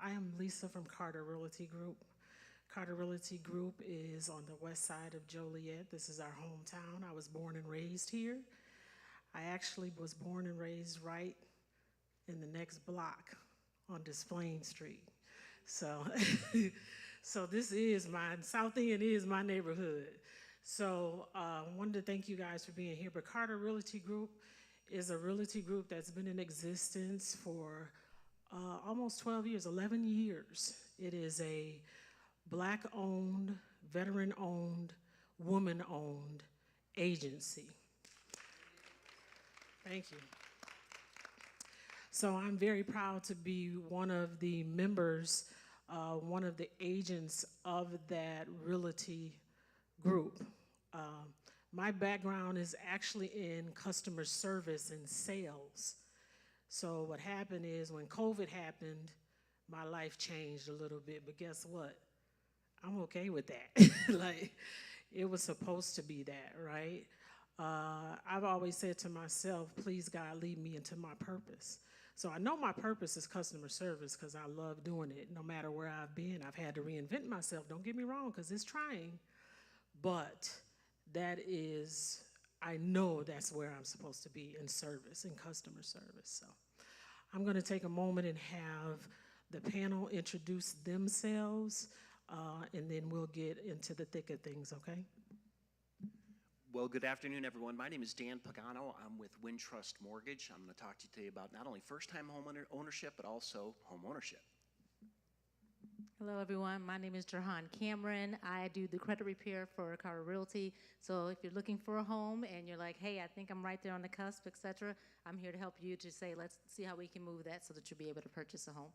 I am Lisa from Carter Realty Group. Carter Realty Group is on the west side of Joliet. This is our hometown. I was born and raised here. I actually was born and raised right in the next block on Desplain Street. So, so this is South End is my neighborhood. So I wanted to thank you guys for being here. But Carter Realty Group is a realty group that's been in existence for almost 12 years, 11 years. It is a Black-owned, veteran-owned, woman-owned agency. Thank you. So I'm very proud to be one of the members, one of the agents of that realty group. My background is actually in customer service and sales. So what happened is when COVID happened, my life changed a little bit, but guess what? I'm okay with that. Like, it was supposed to be that, right? I've always said to myself, please God, lead me into my purpose. So I know my purpose is customer service because I love doing it. No matter where I've been, I've had to reinvent myself. Don't get me wrong, because it's trying. But that is, I know that's where I'm supposed to be, in service, in customer service. So I'm going to take a moment and have the panel introduce themselves, and then we'll get into the thick of things, okay? Well, good afternoon, everyone. My name is Dan Pagano. I'm with Wintrust Mortgage. I'm going to talk to you today about not only first-time home ownership, but also home ownership. Hello, everyone. My name is Jerhan Cameron. I do the credit repair for Carter Realty. So if you're looking for a home and you're like, hey, I think I'm right there on the cusp, etc., I'm here to help you to say, let's see how we can move that so that you'll be able to purchase a home.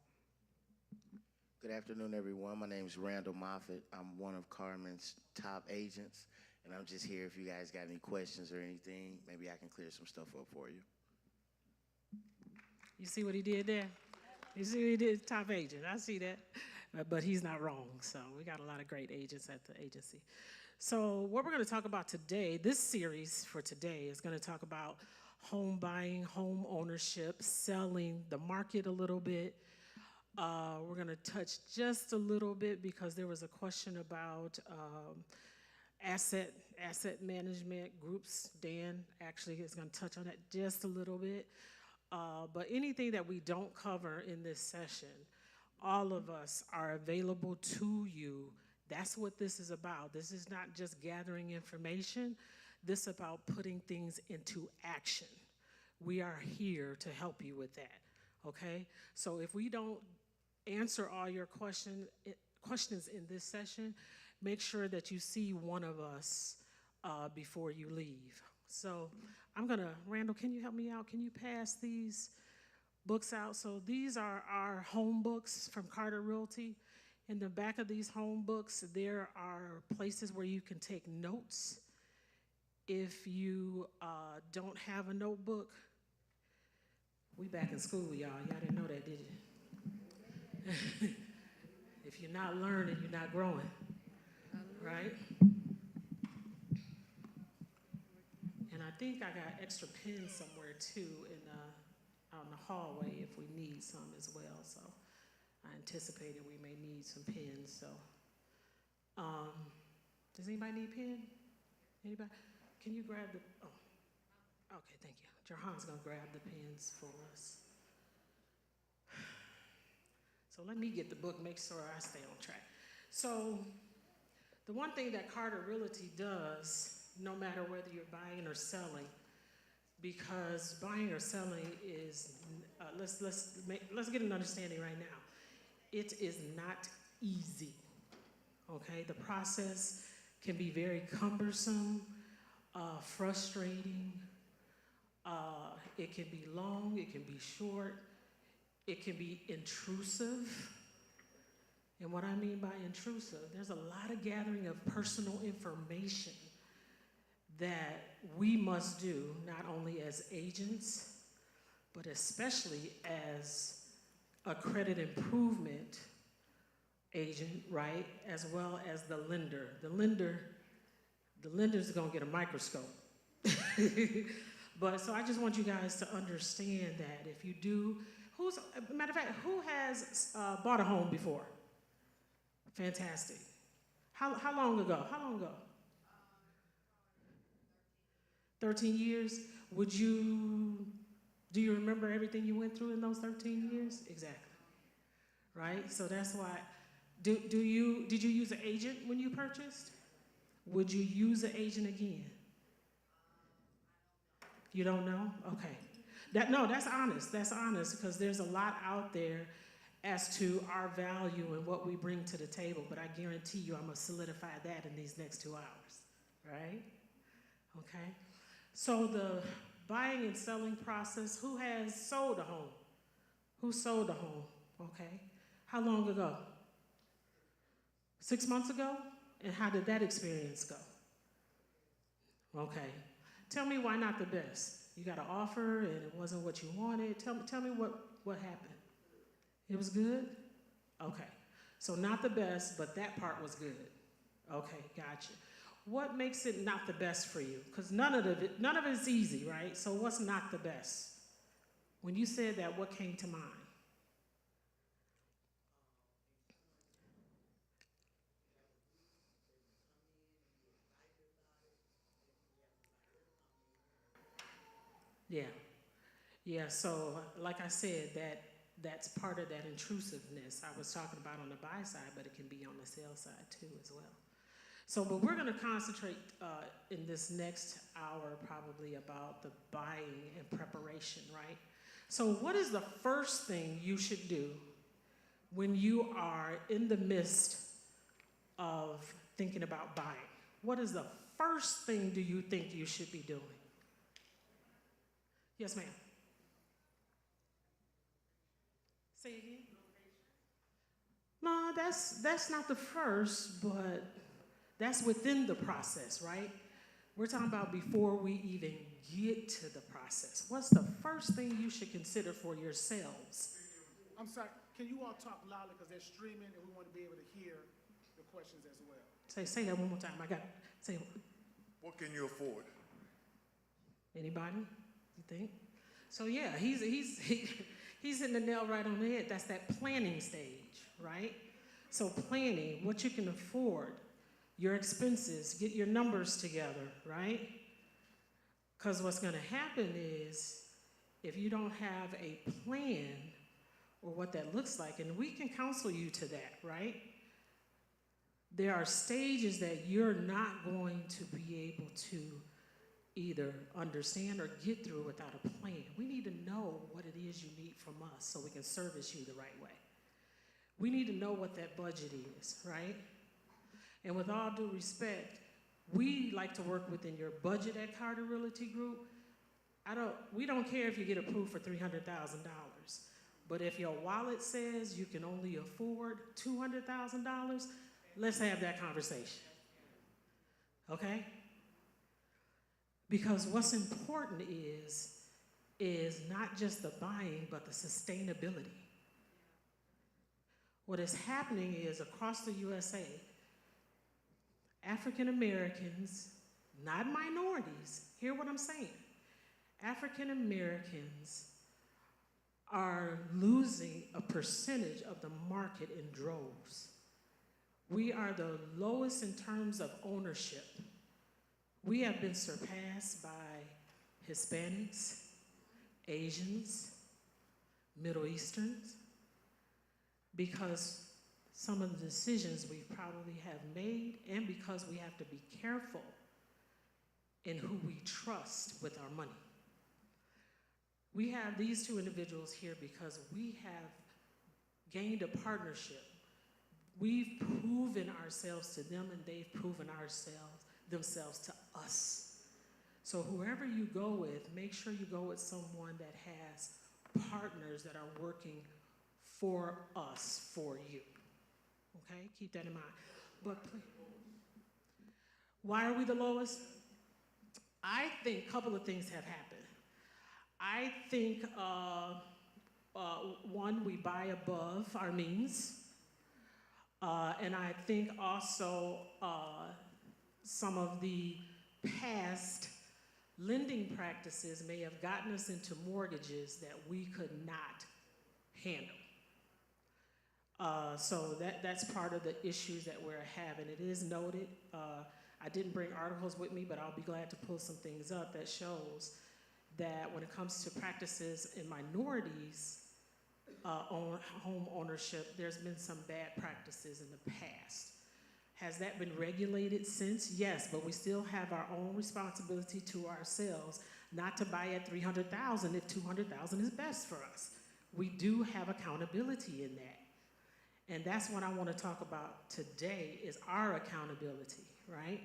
Good afternoon, everyone. My name is Randall Moffitt. I'm one of Carmen's top agents, and I'm just here if you guys got any questions or anything. Maybe I can clear some stuff up for you. You see what he did there? You see what he did? Top agent. I see that. But he's not wrong. So we got a lot of great agents at the agency. So what we're going to talk about today, this series for today is going to talk about home buying, home ownership, selling, the market a little bit. We're going to touch just a little bit because there was a question about asset management groups. Dan actually is going to touch on that just a little bit. But anything that we don't cover in this session, all of us are available to you. That's what this is about. This is not just gathering information. This is about putting things into action. We are here to help you with that, okay? So if we don't answer all your questions in this session, make sure that you see one of us before you leave. So I'm gonna, Randall, can you help me out? Can you pass these books out? So these are our home books from Carter Realty. In the back of these home books, there are places where you can take notes. If you don't have a notebook, we back in school, y'all. Y'all didn't know that, did you? If you're not learning, you're not growing, right? And I think I got extra pens somewhere too out in the hallway if we need some as well. So I anticipated we may need some pens. So does anybody need a pen? Anybody? Can you grab the, oh, okay, thank you. Jerhan's gonna grab the pens for us. So let me get the book, make sure I stay on track. So the one thing that Carter Realty does, no matter whether you're buying or selling, because buying or selling is, let's get an understanding right now. It is not easy, okay? The process can be very cumbersome, frustrating. It can be long, it can be short, it can be intrusive. And what I mean by intrusive, there's a lot of gathering of personal information that we must do, not only as agents, but especially as a credit improvement agent, right? As well as the lender. The lender's gonna get a microscope. But so I just want you guys to understand that if you do, Matter of fact, who has bought a home before? Fantastic. How long ago? 13 years. Do you remember everything you went through in those 13 years? Exactly. Right? So that's why, did you use an agent when you purchased? Would you use an agent again? You don't know? Okay. That's honest. That's honest, because there's a lot out there as to our value and what we bring to the table, but I guarantee you I'm gonna solidify that in these next 2 hours, right? Okay. So the buying and selling process, who has sold a home? Who sold a home? Okay. How long ago? 6 months ago? And how did that experience go? Okay. Tell me why not the best? You got an offer and it wasn't what you wanted. Tell me what happened. It was good? Okay. So not the best, but that part was good. Okay, gotcha. What makes it not the best for you? Because none of it is easy, right? So what's not the best? When you said that, what came to mind? Yeah, so like I said, that's part of that intrusiveness I was talking about on the buy side, but it can be on the sell side too as well. So, but we're gonna concentrate in this next hour probably about the buying and preparation, right? So what is the first thing you should do when you are in the midst of thinking about buying? What is the first thing do you think you should be doing? Yes, ma'am. Say again? No, that's not the first, but that's within the process, right? We're talking about before we even get to the process. What's the first thing you should consider for yourselves? I'm sorry, can you all talk loudly because they're streaming and we want to be able to hear the questions as well. Say that one more time. I got it. Say it. What can you afford? Anybody? You think? So yeah, he's hitting the nail right on the head. That's that planning stage, right? So planning what you can afford, your expenses, get your numbers together, right? Because what's going to happen is if you don't have a plan or what that looks like, and we can counsel you to that, right? There are stages that you're not going to be able to either understand or get through without a plan. We need to know what it is you need from us so we can service you the right way. We need to know what that budget is, right? And with all due respect, we like to work within your budget at Carter Realty Group. We don't care if you get approved for $300,000, but if your wallet says you can only afford $200,000, let's have that conversation, okay? Because what's important is not just the buying, but the sustainability. What is happening is across the USA, African Americans, not minorities, hear what I'm saying. African Americans are losing a percentage of the market in droves. We are the lowest in terms of ownership. We have been surpassed by Hispanics, Asians, Middle Easterns, because some of the decisions we probably have made, and because we have to be careful in who we trust with our money. We have these two individuals here because we have gained a partnership. We've proven ourselves to them, and they've proven themselves to us. So whoever you go with, make sure you go with someone that has partners that are working for us, for you. Okay, keep that in mind. But please, why are we the lowest? I think a couple of things have happened. I think, one, we buy above our means. And I think also some of the past lending practices may have gotten us into mortgages that we could not handle. So that's part of the issues that we're having. It is noted. I didn't bring articles with me, but I'll be glad to pull some things up that shows that when it comes to practices in minorities on home ownership, there's been some bad practices in the past. Has that been regulated since? Yes, but we still have our own responsibility to ourselves not to buy at $300,000 if $200,000 is best for us. We do have accountability in that. And that's what I want to talk about today is our accountability, right?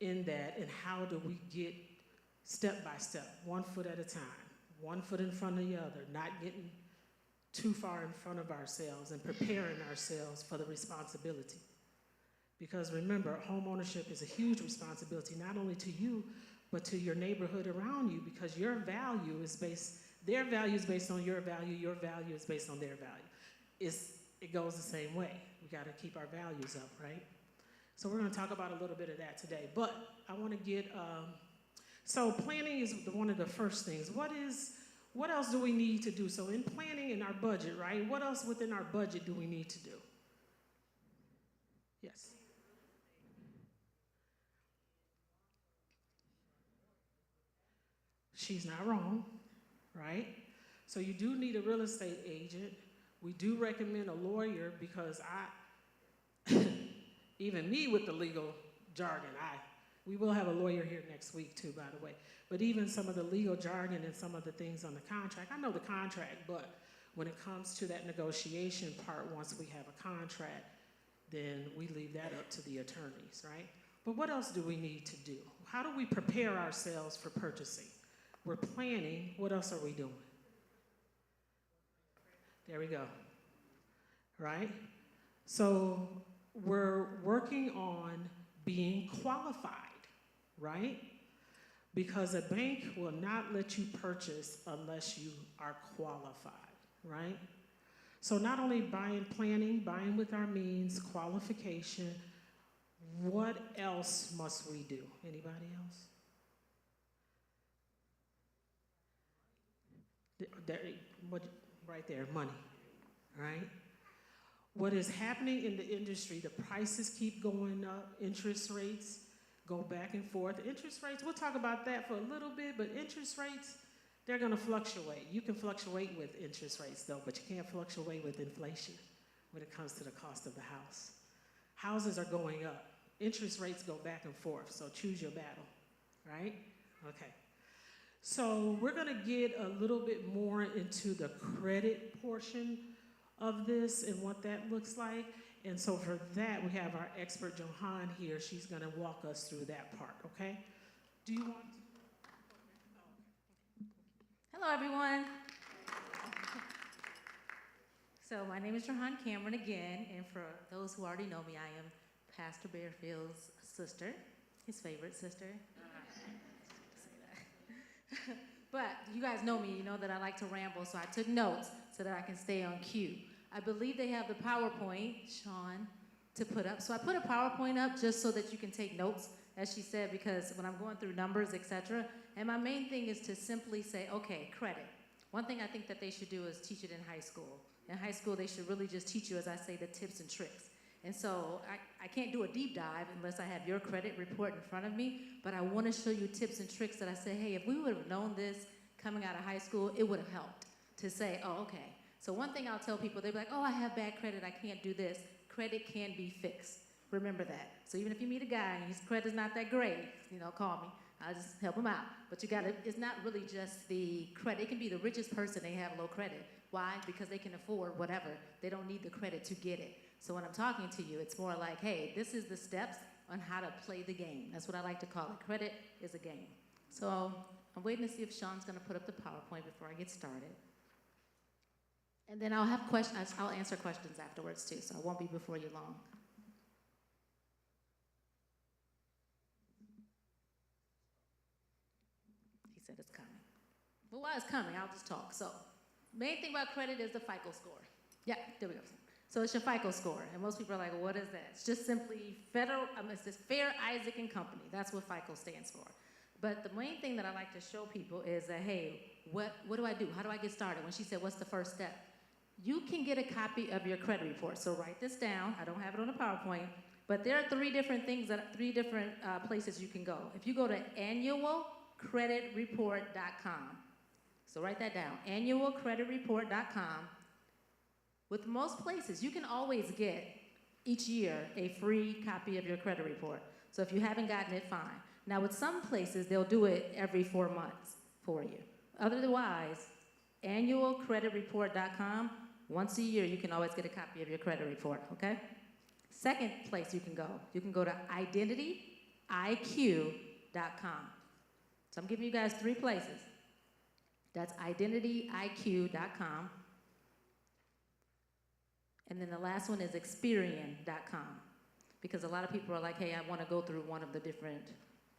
In that, and how do we get step by step, 1 foot at a time, 1 foot in front of the other, not getting too far in front of ourselves and preparing ourselves for the responsibility. Because remember, home ownership is a huge responsibility, not only to you, but to your neighborhood around you, because your value is based, their value is based on your value is based on their value. It goes the same way. We got to keep our values up, right? So we're going to talk about a little bit of that today. But I want to get, so planning is one of the first things. What else do we need to do? So in planning in our budget, right? What else within our budget do we need to do? Yes. She's not wrong, right? So you do need a real estate agent. We do recommend a lawyer because even me with the legal jargon, we will have a lawyer here next week too, by the way. But even some of the legal jargon and some of the things on the contract, I know the contract, but when it comes to that negotiation part, once we have a contract, then we leave that up to the attorneys, right? But what else do we need to do? How do we prepare ourselves for purchasing? We're planning, what else are we doing? There we go, right? So we're working on being qualified, right? Because a bank will not let you purchase unless you are qualified, right? So not only planning, buying with our means, qualification, what else must we do? Anybody else? Right there, money, right? What is happening in the industry, the prices keep going up, interest rates go back and forth. Interest rates, we'll talk about that for a little bit, but interest rates, they're gonna fluctuate. You can fluctuate with interest rates though, but you can't fluctuate with inflation when it comes to the cost of the house. Houses are going up. Interest rates go back and forth, so choose your battle, right? Okay. So we're gonna get a little bit more into the credit portion of this and what that looks like. And so for that, we have our expert Johan here. She's gonna walk us through that part, okay? Do you want to? Hello, everyone. So my name is Johan Cameron again, and for those who already know me, I am Pastor Bearfield's sister, his favorite sister. But you guys know me, you know that I like to ramble, so I took notes so that I can stay on cue. I believe they have the PowerPoint, Sean, to put up. So I put a PowerPoint up just so that you can take notes, as she said, because when I'm going through numbers, etc. And my main thing is to simply say, okay, credit. One thing I think that they should do is teach it in high school. In high school, they should really just teach you, as I say, the tips and tricks. And so I can't do a deep dive unless I have your credit report in front of me, but I want to show you tips and tricks that I say, hey, if we would have known this coming out of high school, it would have helped to say, oh, okay. So one thing I'll tell people, they'll be like, oh, I have bad credit, I can't do this. Credit can be fixed. Remember that. So even if you meet a guy and his credit's not that great, you know, call me. I'll just help him out. But you gotta, it's not really just the credit. It can be the richest person, they have low credit. Why? Because they can afford whatever. They don't need the credit to get it. So when I'm talking to you, it's more like, hey, this is the steps on how to play the game. That's what I like to call it. Credit is a game. So I'm waiting to see if Sean's gonna put up the PowerPoint before I get started. And then I'll have questions, I'll answer questions afterwards too, so I won't be before you long. He said it's coming. But while it's coming, I'll just talk. So, main thing about credit is the FICO score. Yeah, there we go. So it's your FICO score, and most people are like, well, what is that? It's just simply it says Fair, Isaac and Company. That's what FICO stands for. But the main thing that I like to show people is that, hey, what do I do? How do I get started? When she said, what's the first step? you can get a copy of your credit report. So write this down. I don't have it on a PowerPoint, but there are three different places you can go. If you go to annualcreditreport.com, so write that down, annualcreditreport.com. With most places, you can always get each year a free copy of your credit report. So if you haven't gotten it, fine. Now with some places, they'll do it every 4 months for you. Otherwise, annualcreditreport.com, once a year, you can always get a copy of your credit report, okay? Second place you can go to identityiq.com. So I'm giving you guys 3 places. That's identityiq.com. And then the last one is Experian.com. Because a lot of people are like, hey, I want to go through one of the different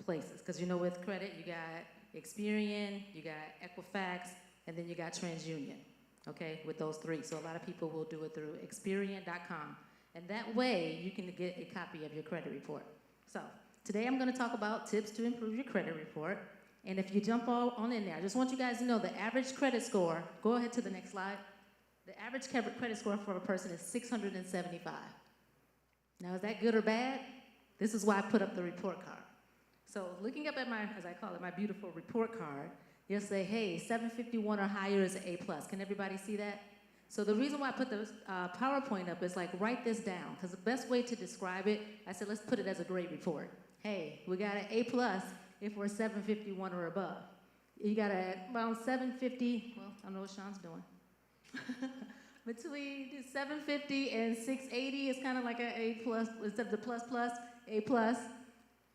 places. Because you know with credit, you got Experian, you got Equifax, and then you got TransUnion, okay, with those 3. So a lot of people will do it through Experian.com. And that way, you can get a copy of your credit report. So today I'm going to talk about tips to improve your credit report. And if you jump on in there, I just want you guys to know the average credit score, go ahead to the next slide. The average credit score for a person is 675. Now, is that good or bad? This is why I put up the report card. So looking up at my, as I call it, my beautiful report card, you'll say, hey, 751 or higher is an A+. Can everybody see that? So the reason why I put the PowerPoint up is like, write this down, because the best way to describe it, I said, let's put it as a grade report. Hey, we got an A+ if we're 751 or above. You got around 750, well, I don't know what Sean's doing. Between 750 and 680 is kind of like an A+, instead of the plus, A+.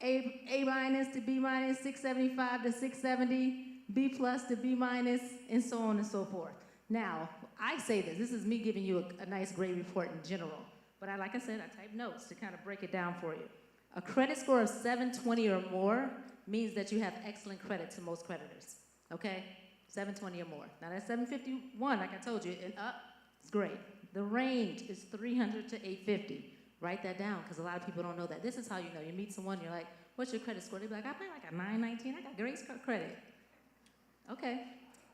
A minus to B minus, 675 to 670, B plus to B minus, and so on and so forth. Now, I say this is me giving you a nice grade report in general, but like I said, I type notes to kind of break it down for you. A credit score of 720 or more means that you have excellent credit to most creditors, okay? 720 or more. Now that's 751, like I told you, and up, it's great. The range is 300 to 850. Write that down, because a lot of people don't know that. This is how you know. You meet someone, you're like, what's your credit score? They be like, I pay like a 919, I got great credit. Okay,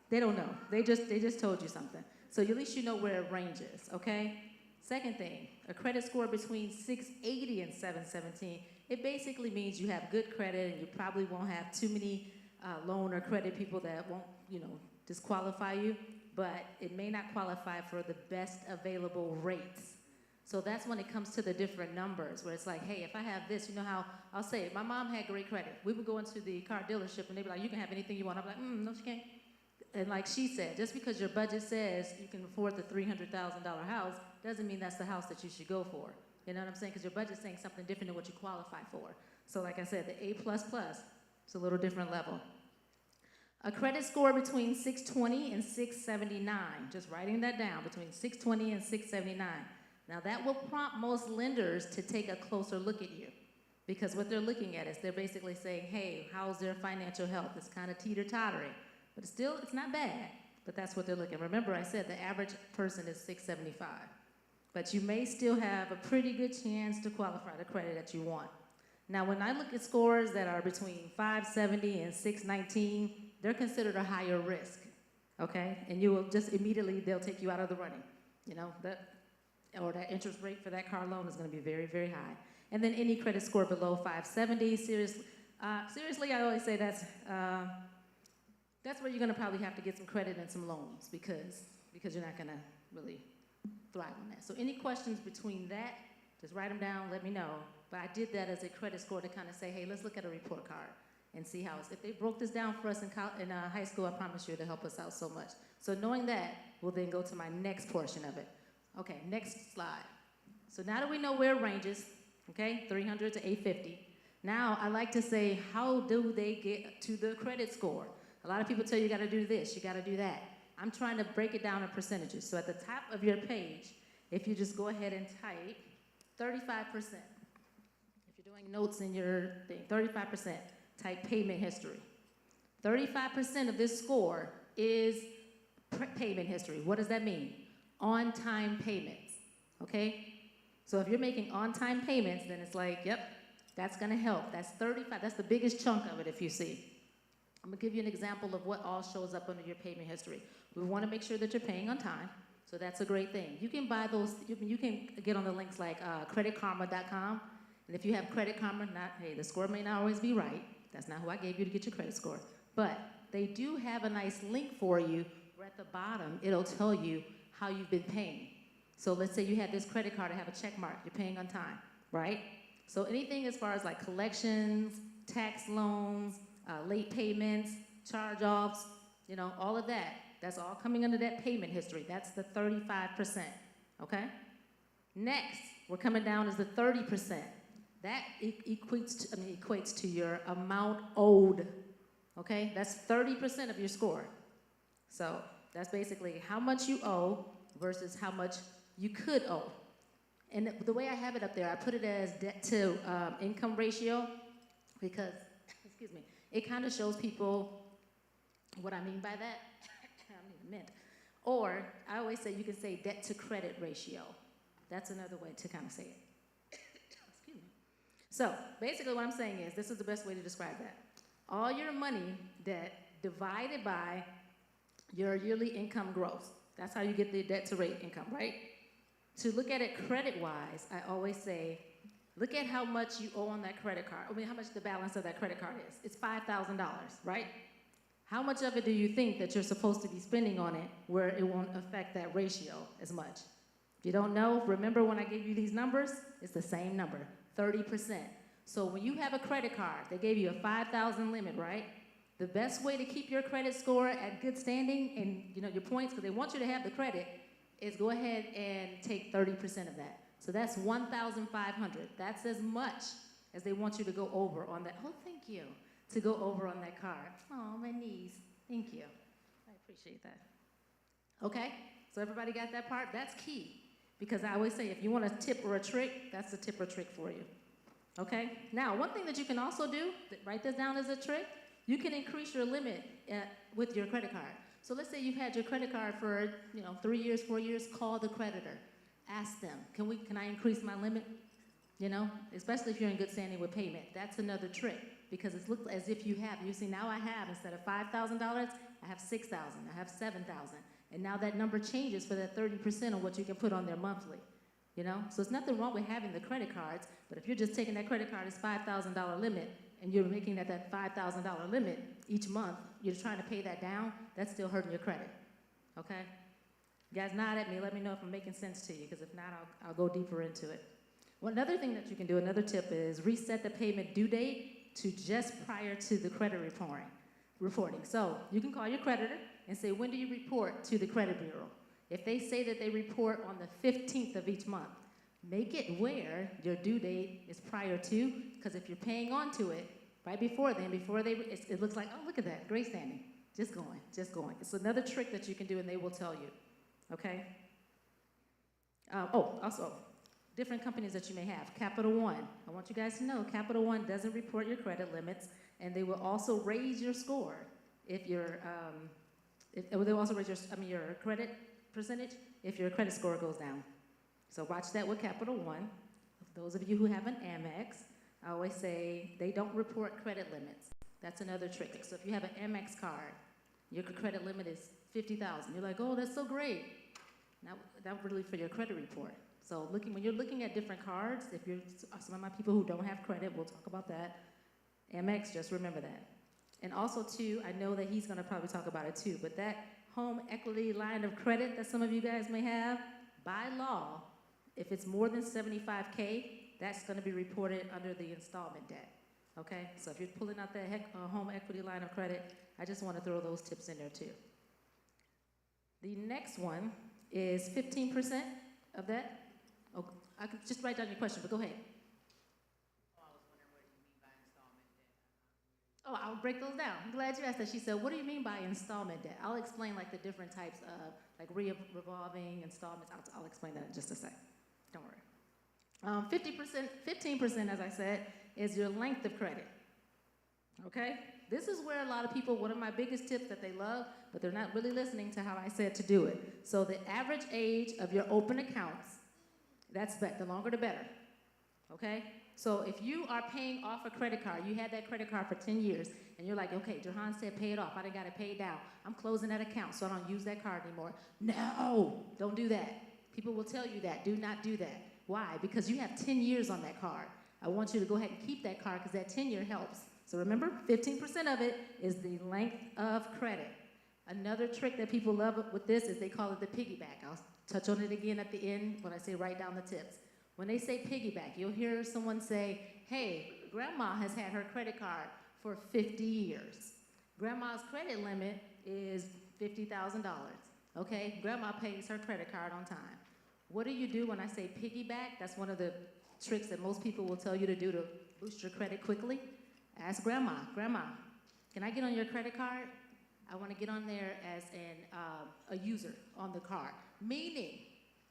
they don't know. They just told you something. So at least you know where it ranges, okay? Second thing, a credit score between 680 and 717, it basically means you have good credit and you probably won't have too many loan or credit people that won't, disqualify you, but it may not qualify for the best available rates. So that's when it comes to the different numbers, where it's like, hey, if I have this, you know how, I'll say it, my mom had great credit. We would go into the car dealership and they'd be like, you can have anything you want. I'm like, no, she can't. And like she said, just because your budget says you can afford the $300,000 house, doesn't mean that's the house that you should go for. You know what I'm saying? Because your budget's saying something different than what you qualify for. So like I said, the A++, it's a little different level. A credit score between 620 and 679, just writing that down, between 620 and 679. Now that will prompt most lenders to take a closer look at you, because what they're looking at is they're basically saying, hey, how's their financial health? It's kind of teeter-tottering, but it's not bad, but that's what they're looking at. Remember, I said the average person is 675, but you may still have a pretty good chance to qualify the credit that you want. Now, when I look at scores that are between 570 and 619, they're considered a higher risk, okay? And you will just immediately, they'll take you out of the running, that interest rate for that car loan is going to be very, very high. And then any credit score below 570, seriously, I always say that's where you're going to probably have to get some credit and some loans because you're not going to really thrive on that. So any questions between that, just write them down, let me know. But I did that as a credit score to kind of say, hey, let's look at a report card and see how if they broke this down for us in high school, I promise you it'll help us out so much. So knowing that, we'll then go to my next portion of it. Okay, next slide. So now that we know where it ranges, okay, 300 to 850, now I like to say, how do they get to the credit score? A lot of people tell you got to do this, you got to do that. I'm trying to break it down in percentages. So at the top of your page, if you just go ahead and type 35%, if you're doing notes in your thing, 35%, type payment history. 35% of this score is payment history. What does that mean? On-time payments, okay? So if you're making on-time payments, then it's like, yep, that's gonna help. That's 35, that's the biggest chunk of it if you see. I'm gonna give you an example of what all shows up under your payment history. We wanna make sure that you're paying on time, So that's a great thing. You can buy those, you can get on the links like creditkarma.com. And if you have Credit Karma, the score may not always be right. That's not who I gave you to get your credit score. But they do have a nice link for you where at the bottom, it'll tell you how you've been paying. So let's say you had this credit card, I have a check mark, you're paying on time, right? So anything as far as like collections, tax loans, late payments, charge-offs, all of that, that's all coming under that payment history. That's the 35%, okay? Next, we're coming down as the 30%. That equates to your amount owed, okay? That's 30% of your score. So that's basically how much you owe versus how much you could owe. And the way I have it up there, I put it as debt to income ratio because, excuse me, it kind of shows people what I mean by that. I need a mint. Or I always say you can say debt to credit ratio. That's another way to kind of say it. Excuse me. So basically what I'm saying is, this is the best way to describe that. All your money debt divided by your yearly income gross. That's how you get the debt to rate income, right? To look at it credit-wise, I always say, look at how much you owe on that credit card. How much the balance of that credit card is. It's $5,000, right? How much of it do you think that you're supposed to be spending on it where it won't affect that ratio as much? If you don't know, remember when I gave you these numbers? It's the same number, 30%. So when you have a credit card, they gave you a $5,000 limit, right? The best way to keep your credit score at good standing and your points, because they want you to have the credit, is go ahead and take 30% of that. So that's $1,500. That's as much as they want you to go over on that. Oh, thank you. To go over on that card. Oh, my knees. Thank you. I appreciate that. Okay, so everybody got that part? That's key. Because I always say if you want a tip or a trick, that's a tip or trick for you. Okay? Now, one thing that you can also do, write this down as a trick, you can increase your limit with your credit card. So let's say you've had your credit card for 3 years, 4 years, call the creditor. Ask them, can I increase my limit? Especially if you're in good standing with payment. That's another trick because it looks as if you have. You see, now I have, instead of $5,000, I have $6,000, I have $7,000. And now that number changes for that 30% of what you can put on there monthly. So it's nothing wrong with having the credit cards, but if you're just taking that credit card as $5,000 limit and you're making that $5,000 limit each month, you're trying to pay that down, that's still hurting your credit, okay? You guys nod at me, let me know if I'm making sense to you, because if not, I'll go deeper into it. Well, another thing that you can do, another tip is reset the payment due date to just prior to the credit reporting. So you can call your creditor and say, when do you report to the credit bureau? If they say that they report on the 15th of each month, make it where your due date is prior to, because if you're paying on to it right before then, it looks like, oh, look at that, great standing. Just going. It's another trick that you can do and they will tell you, okay? Also, different companies that you may have. Capital One, I want you guys to know, Capital One doesn't report your credit limits, and they will also raise your score if you're, they'll also raise your credit percentage if your credit score goes down. So watch that with Capital One. Those of you who have an Amex, I always say they don't report credit limits. That's another trick. So if you have an Amex card, your credit limit is $50,000. You're like, oh, that's so great. Not really for your credit report. So when you're looking at different cards, if you're some of my people who don't have credit, we'll talk about that. Amex, just remember that. And also too, I know that he's gonna probably talk about it too, but that home equity line of credit that some of you guys may have, by law, if it's more than $75K, that's gonna be reported under the installment debt, okay? So if you're pulling out that home equity line of credit, I just wanna throw those tips in there too. The next one is 15% of that. Oh, I could just write down your question, but go ahead. Oh, I'll break those down. I'm glad you asked that. She said, what do you mean by installment debt? I'll explain like the different types of like revolving installments. I'll explain that in just a sec. Don't worry. 15%, as I said, is your length of credit. Okay? This is where a lot of people, one of my biggest tips that they love, but they're not really listening to how I said to do it. So the average age of your open accounts, the longer the better. okay? So if you are paying off a credit card, you had that credit card for 10 years, and you're like, okay, Jahan said pay it off. I done got to pay it down. I'm closing that account, so I don't use that card anymore. No, don't do that. People will tell you that. Do not do that. Why? Because you have 10 years on that card. I want you to go ahead and keep that card because that 10-year helps. So remember, 15% of it is the length of credit. Another trick that people love with this is they call it the piggyback. I'll touch on it again at the end when I say write down the tips. When they say piggyback, you'll hear someone say, hey, grandma has had her credit card for 50 years. Grandma's credit limit is $50,000, okay? Grandma pays her credit card on time. What do you do when I say piggyback? That's one of the tricks that most people will tell you to do to boost your credit quickly. Ask grandma, Grandma, can I get on your credit card? I want to get on there as a user on the card, meaning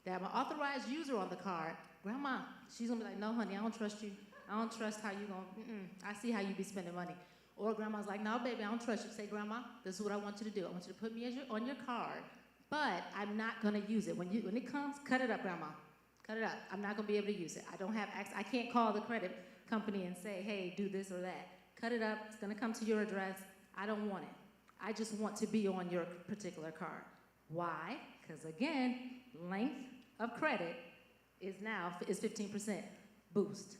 that I'm an authorized user on the card. Grandma, she's going to be like, no, honey, I don't trust you. I don't trust how you going, I see how you be spending money. Or grandma's like, no, baby, I don't trust you. Say, Grandma, this is what I want you to do. I want you to put me as on your card, but I'm not going to use it. When it comes, cut it up, Grandma. Cut it up. I'm not going to be able to use it. I don't have access. I can't call the credit company and say, hey, do this or that. Cut it up. It's going to come to your address. I don't want it. I just want to be on your particular card. Why? Because again, length of credit is 15% boost.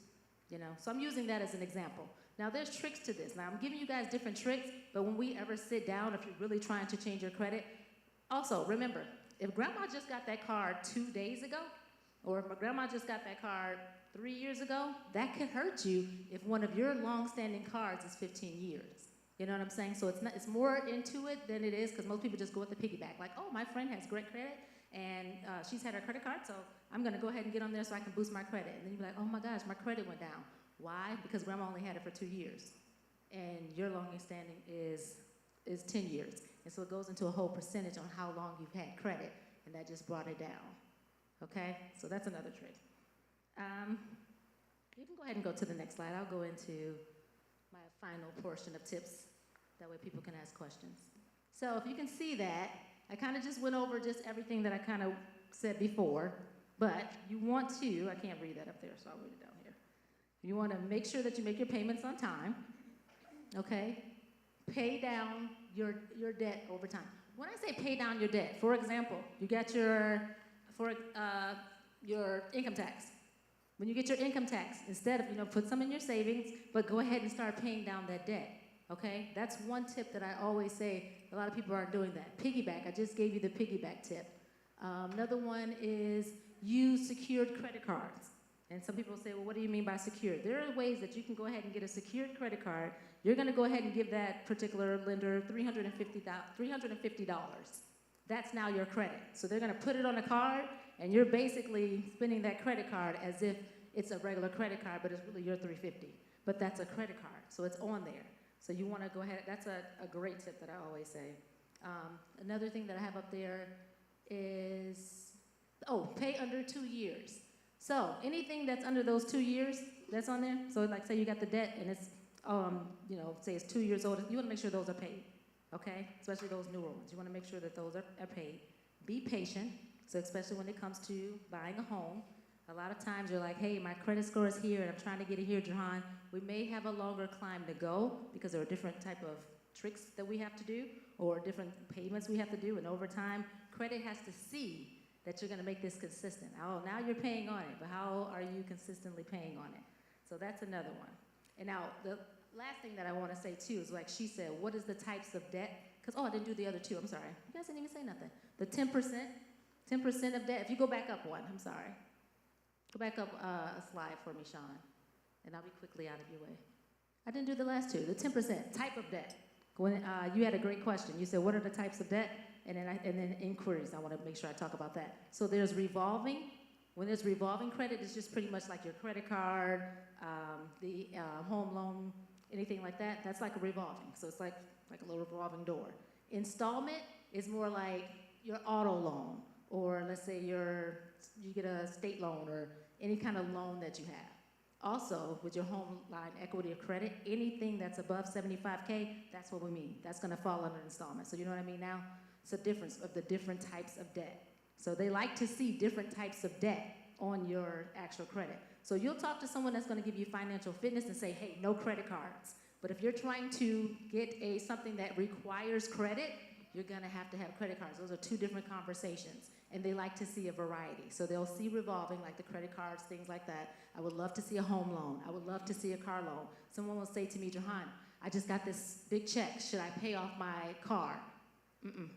You know, so I'm using that as an example. Now there's tricks to this. Now I'm giving you guys different tricks, but when we ever sit down, if you're really trying to change your credit, also remember, if grandma just got that card 2 days ago, or if my grandma just got that card 3 years ago, that could hurt you if one of your long-standing cards is 15 years. You know what I'm saying? So it's more into it than it is, because most people just go with the piggyback. Like, oh, my friend has great credit, and she's had her credit card, so I'm going to go ahead and get on there so I can boost my credit. And then you'll be like, oh my gosh, my credit went down. Why? Because grandma only had it for 2 years, and your longest-standing is 10 years. And so it goes into a whole percentage on how long you've had credit, and that just brought it down. Okay? So that's another trick. You can go ahead and go to the next slide. I'll go into my final portion of tips. That way people can ask questions. So if you can see that, I kind of just went over just everything that I kind of said before, but you want to, I can't read that up there, so I'll read it down here. You want to make sure that you make your payments on time, okay? Pay down your debt over time. When I say pay down your debt, for example, you got your income tax. When you get your income tax, instead of, put some in your savings, but go ahead and start paying down that debt, okay? That's one tip that I always say. A lot of people aren't doing that. Piggyback, I just gave you the piggyback tip. Another one is use secured credit cards. And some people say, well, what do you mean by secured? There are ways that you can go ahead and get a secured credit card. You're going to go ahead and give that particular lender $350. That's now your credit. So they're going to put it on a card, and you're basically spending that credit card as if it's a regular credit card, but it's really your $350. But that's a credit card, so it's on there. So you want to go ahead. That's a great tip that I always say. Another thing that I have up there is, pay under 2 years. So anything that's under those 2 years, that's on there. So like say you got the debt and it's, say it's 2 years old, you want to make sure those are paid, okay? Especially those newer ones. You want to make sure that those are paid. Be patient. So especially when it comes to buying a home, a lot of times you're like, hey, my credit score is here and I'm trying to get it here, Jahan. We may have a longer climb to go because there are different type of tricks that we have to do or different payments we have to do, and over time, credit has to see that you're going to make this consistent. Oh, now you're paying on it, but how are you consistently paying on it? So that's another one. And now the last thing that I want to say too is, like she said, what is the types of debt? Because, I didn't do the other two, I'm sorry. You guys didn't even say nothing. The 10% of debt, if you go back up one, I'm sorry. Go back up a slide for me, Sean, and I'll be quickly out of your way. I didn't do the last two, the 10% type of debt. When you had a great question. You said, what are the types of debt? And then inquiries, I want to make sure I talk about that. So there's revolving. When there's revolving credit, it's just pretty much like your credit card, the home loan, anything like that. That's like a revolving. So it's like a little revolving door. Installment is more like your auto loan, or let's say you get a state loan or any kind of loan that you have. Also, with your home line equity or credit, anything that's above $75K, that's what we mean. That's going to fall under installment. So you know what I mean now? It's a difference of the different types of debt. So they like to see different types of debt on your actual credit. So you'll talk to someone that's going to give you financial fitness and say, hey, no credit cards. But if you're trying to get something that requires credit, you're going to have credit cards. Those are two different conversations. And they like to see a variety. So they'll see revolving, like the credit cards, things like that. I would love to see a home loan. I would love to see a car loan. Someone will say to me, Jahan, I just got this big check. Should I pay off my car? Mm-mm.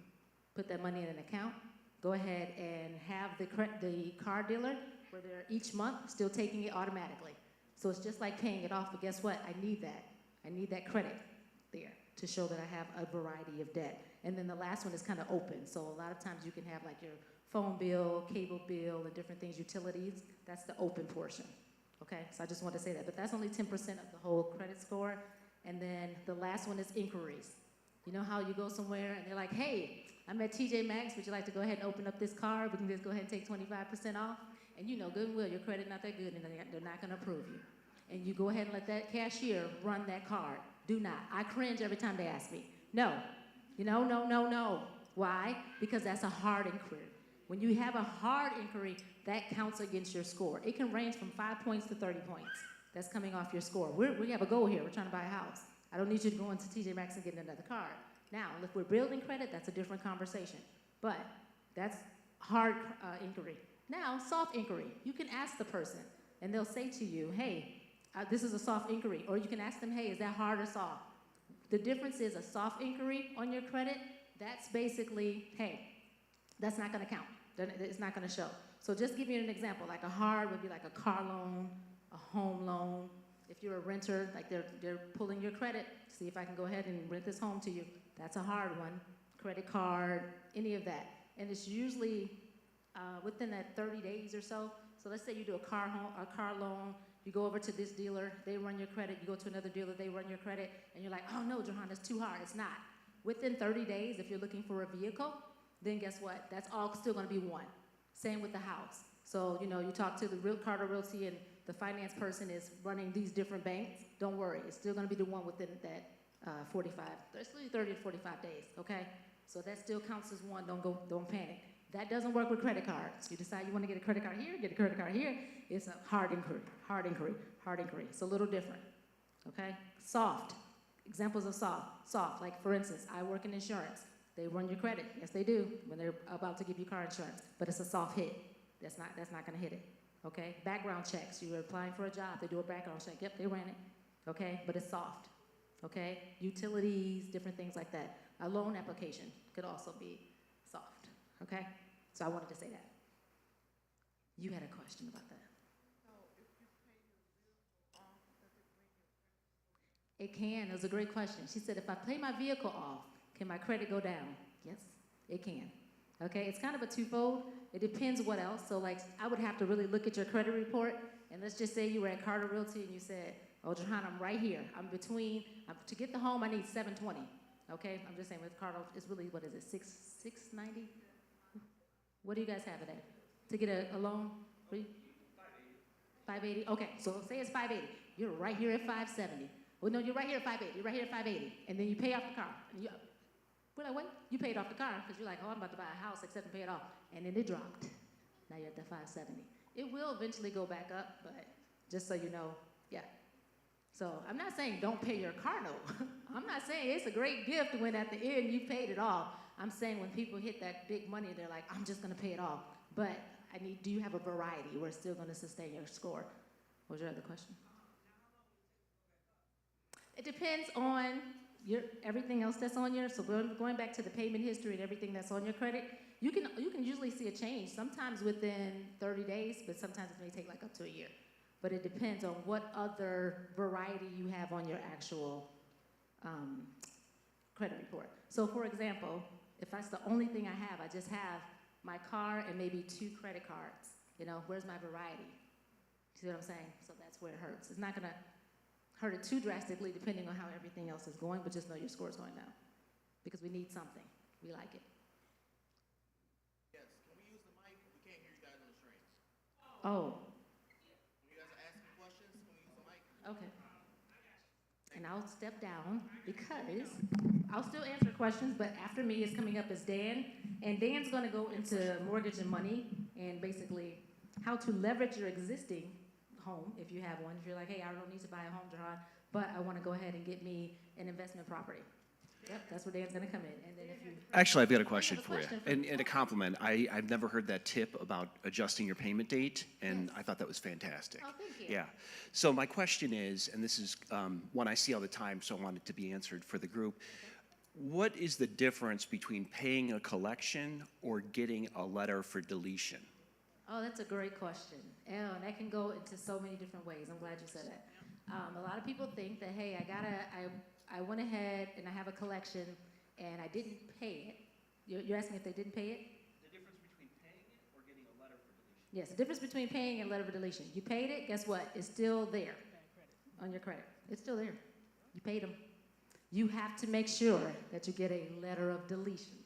Put that money in an account. Go ahead and have the car dealer, where they're each month still taking it automatically. So it's just like paying it off, but guess what? I need that. I need that credit there to show that I have a variety of debt. And then the last one is kind of open. So a lot of times you can have like your phone bill, cable bill, and different things, utilities. That's the open portion. Okay, so I just want to say that. But that's only 10% of the whole credit score. And then the last one is inquiries. You know how you go somewhere and they're like, hey, I'm at TJ Maxx, would you like to go ahead and open up this card? We can just go ahead and take 25% off. And you know good and well, your credit not that good and they're not gonna approve you. And you go ahead and let that cashier run that card. Do not. I cringe every time they ask me. No. You know, no. Why? Because that's a hard inquiry. When you have a hard inquiry, that counts against your score. It can range from 5 points to 30 points. That's coming off your score. We have a goal here. We're trying to buy a house. I don't need you to go into TJ Maxx and get another card. Now, if we're building credit, that's a different conversation. But that's hard inquiry. Now, soft inquiry. You can ask the person, and they'll say to you, hey, this is a soft inquiry. Or you can ask them, hey, is that hard or soft? The difference is a soft inquiry on your credit, that's basically, hey, that's not going to count. It's not going to show. So just give you an example. Like a hard would be like a car loan, a home loan. If you're a renter, like they're pulling your credit, see if I can go ahead and rent this home to you. That's a hard one. Credit card, any of that. And it's usually within that 30 days or so. So let's say you do a car loan, you go over to this dealer, they run your credit, you go to another dealer, they run your credit, and you're like, oh no, Jahan, it's too hard. It's not. Within 30 days, if you're looking for a vehicle, then guess what? That's all still gonna be one. Same with the house. So, you know, you talk to the Carter Realty and the finance person is running these different banks, don't worry, it's still gonna be the one within that 30 to 45 days, okay? So that still counts as one, don't panic. That doesn't work with credit cards. You decide you wanna get a credit card here, get a credit card here, it's a hard inquiry. It's a little different, okay? Soft, examples of soft, like for instance, I work in insurance. They run your credit, yes they do, when they're about to give you car insurance, but it's a soft hit. That's not gonna hit it, okay? Background checks, you're applying for a job, they do a background check, yep, they ran it, okay? But it's soft, okay? Utilities, different things like that. A loan application could also be soft, okay? So I wanted to say that. You had a question about that. It can, it was a great question. She said, if I pay my vehicle off, can my credit go down? Yes, it can. Okay, it's kind of a twofold. It depends what else. So like, I would have to really look at your credit report, and let's just say you were at Carter Realty and you said, oh, Jahan, I'm right here. To get the home, I need 720. Okay, I'm just saying with Carter, it's really, what is it, 690? What do you guys have it at? To get a loan? 580? Okay, so say it's 580. You're right here at 570. Well, no, you're right here at 580. You're right here at 580. And then you pay off the car. And we're like, wait, you paid off the car because you're like, oh, I'm about to buy a house, accept and pay it off. And then it dropped. Now you're at the 570. It will eventually go back up, but just so you know, yeah. So I'm not saying don't pay your car note. I'm not saying it's a great gift when at the end you paid it off. I'm saying when people hit that big money, they're like, I'm just gonna pay it off. But do you have a variety where it's still gonna sustain your score? What was your other question? It depends on everything else that's on your, so going back to the payment history and everything that's on your credit, you can usually see a change, sometimes within 30 days, but sometimes it may take like up to a year. But it depends on what other variety you have on your actual credit report. So for example, if that's the only thing I have, I just have my car and maybe 2 credit cards. You know, where's my variety? See what I'm saying? So that's where it hurts. It's not gonna hurt it too drastically depending on how everything else is going, but just know your score is going down. Because we need something. We like it. Yes, can we use the mic? We can't hear you guys on the stream. Oh, When you guys are asking questions, can we use the mic? okay. And I'll step down because I'll still answer questions, but after me is coming up is Dan. And Dan's gonna go into mortgage and money and basically how to leverage your existing home, if you have one. If you're like, hey, I don't need to buy a home, Gerard, but I want to go ahead and get me an investment property. Yep, that's where Dan's going to come in. And then if you Actually, I've got a question a for you, question for and a compliment. I've never heard that tip about adjusting your payment date, and I thought that was fantastic. Oh, thank you. Yeah. So my question is, and this is one I see all the time, so I want it to be answered for the group. What is the difference between paying a collection or getting a letter for deletion? Oh, that's a great question. And that can go into so many different ways. I'm glad you said that. A lot of people think that, hey, I went ahead and I have a collection and I didn't pay it. You're asking if they didn't pay it? The difference between paying it or getting a letter for deletion. Yes, the difference between paying and letter of deletion. You paid it, guess what? It's still there on your credit. It's still there. You paid them. You have to make sure that you get a letter of deletion.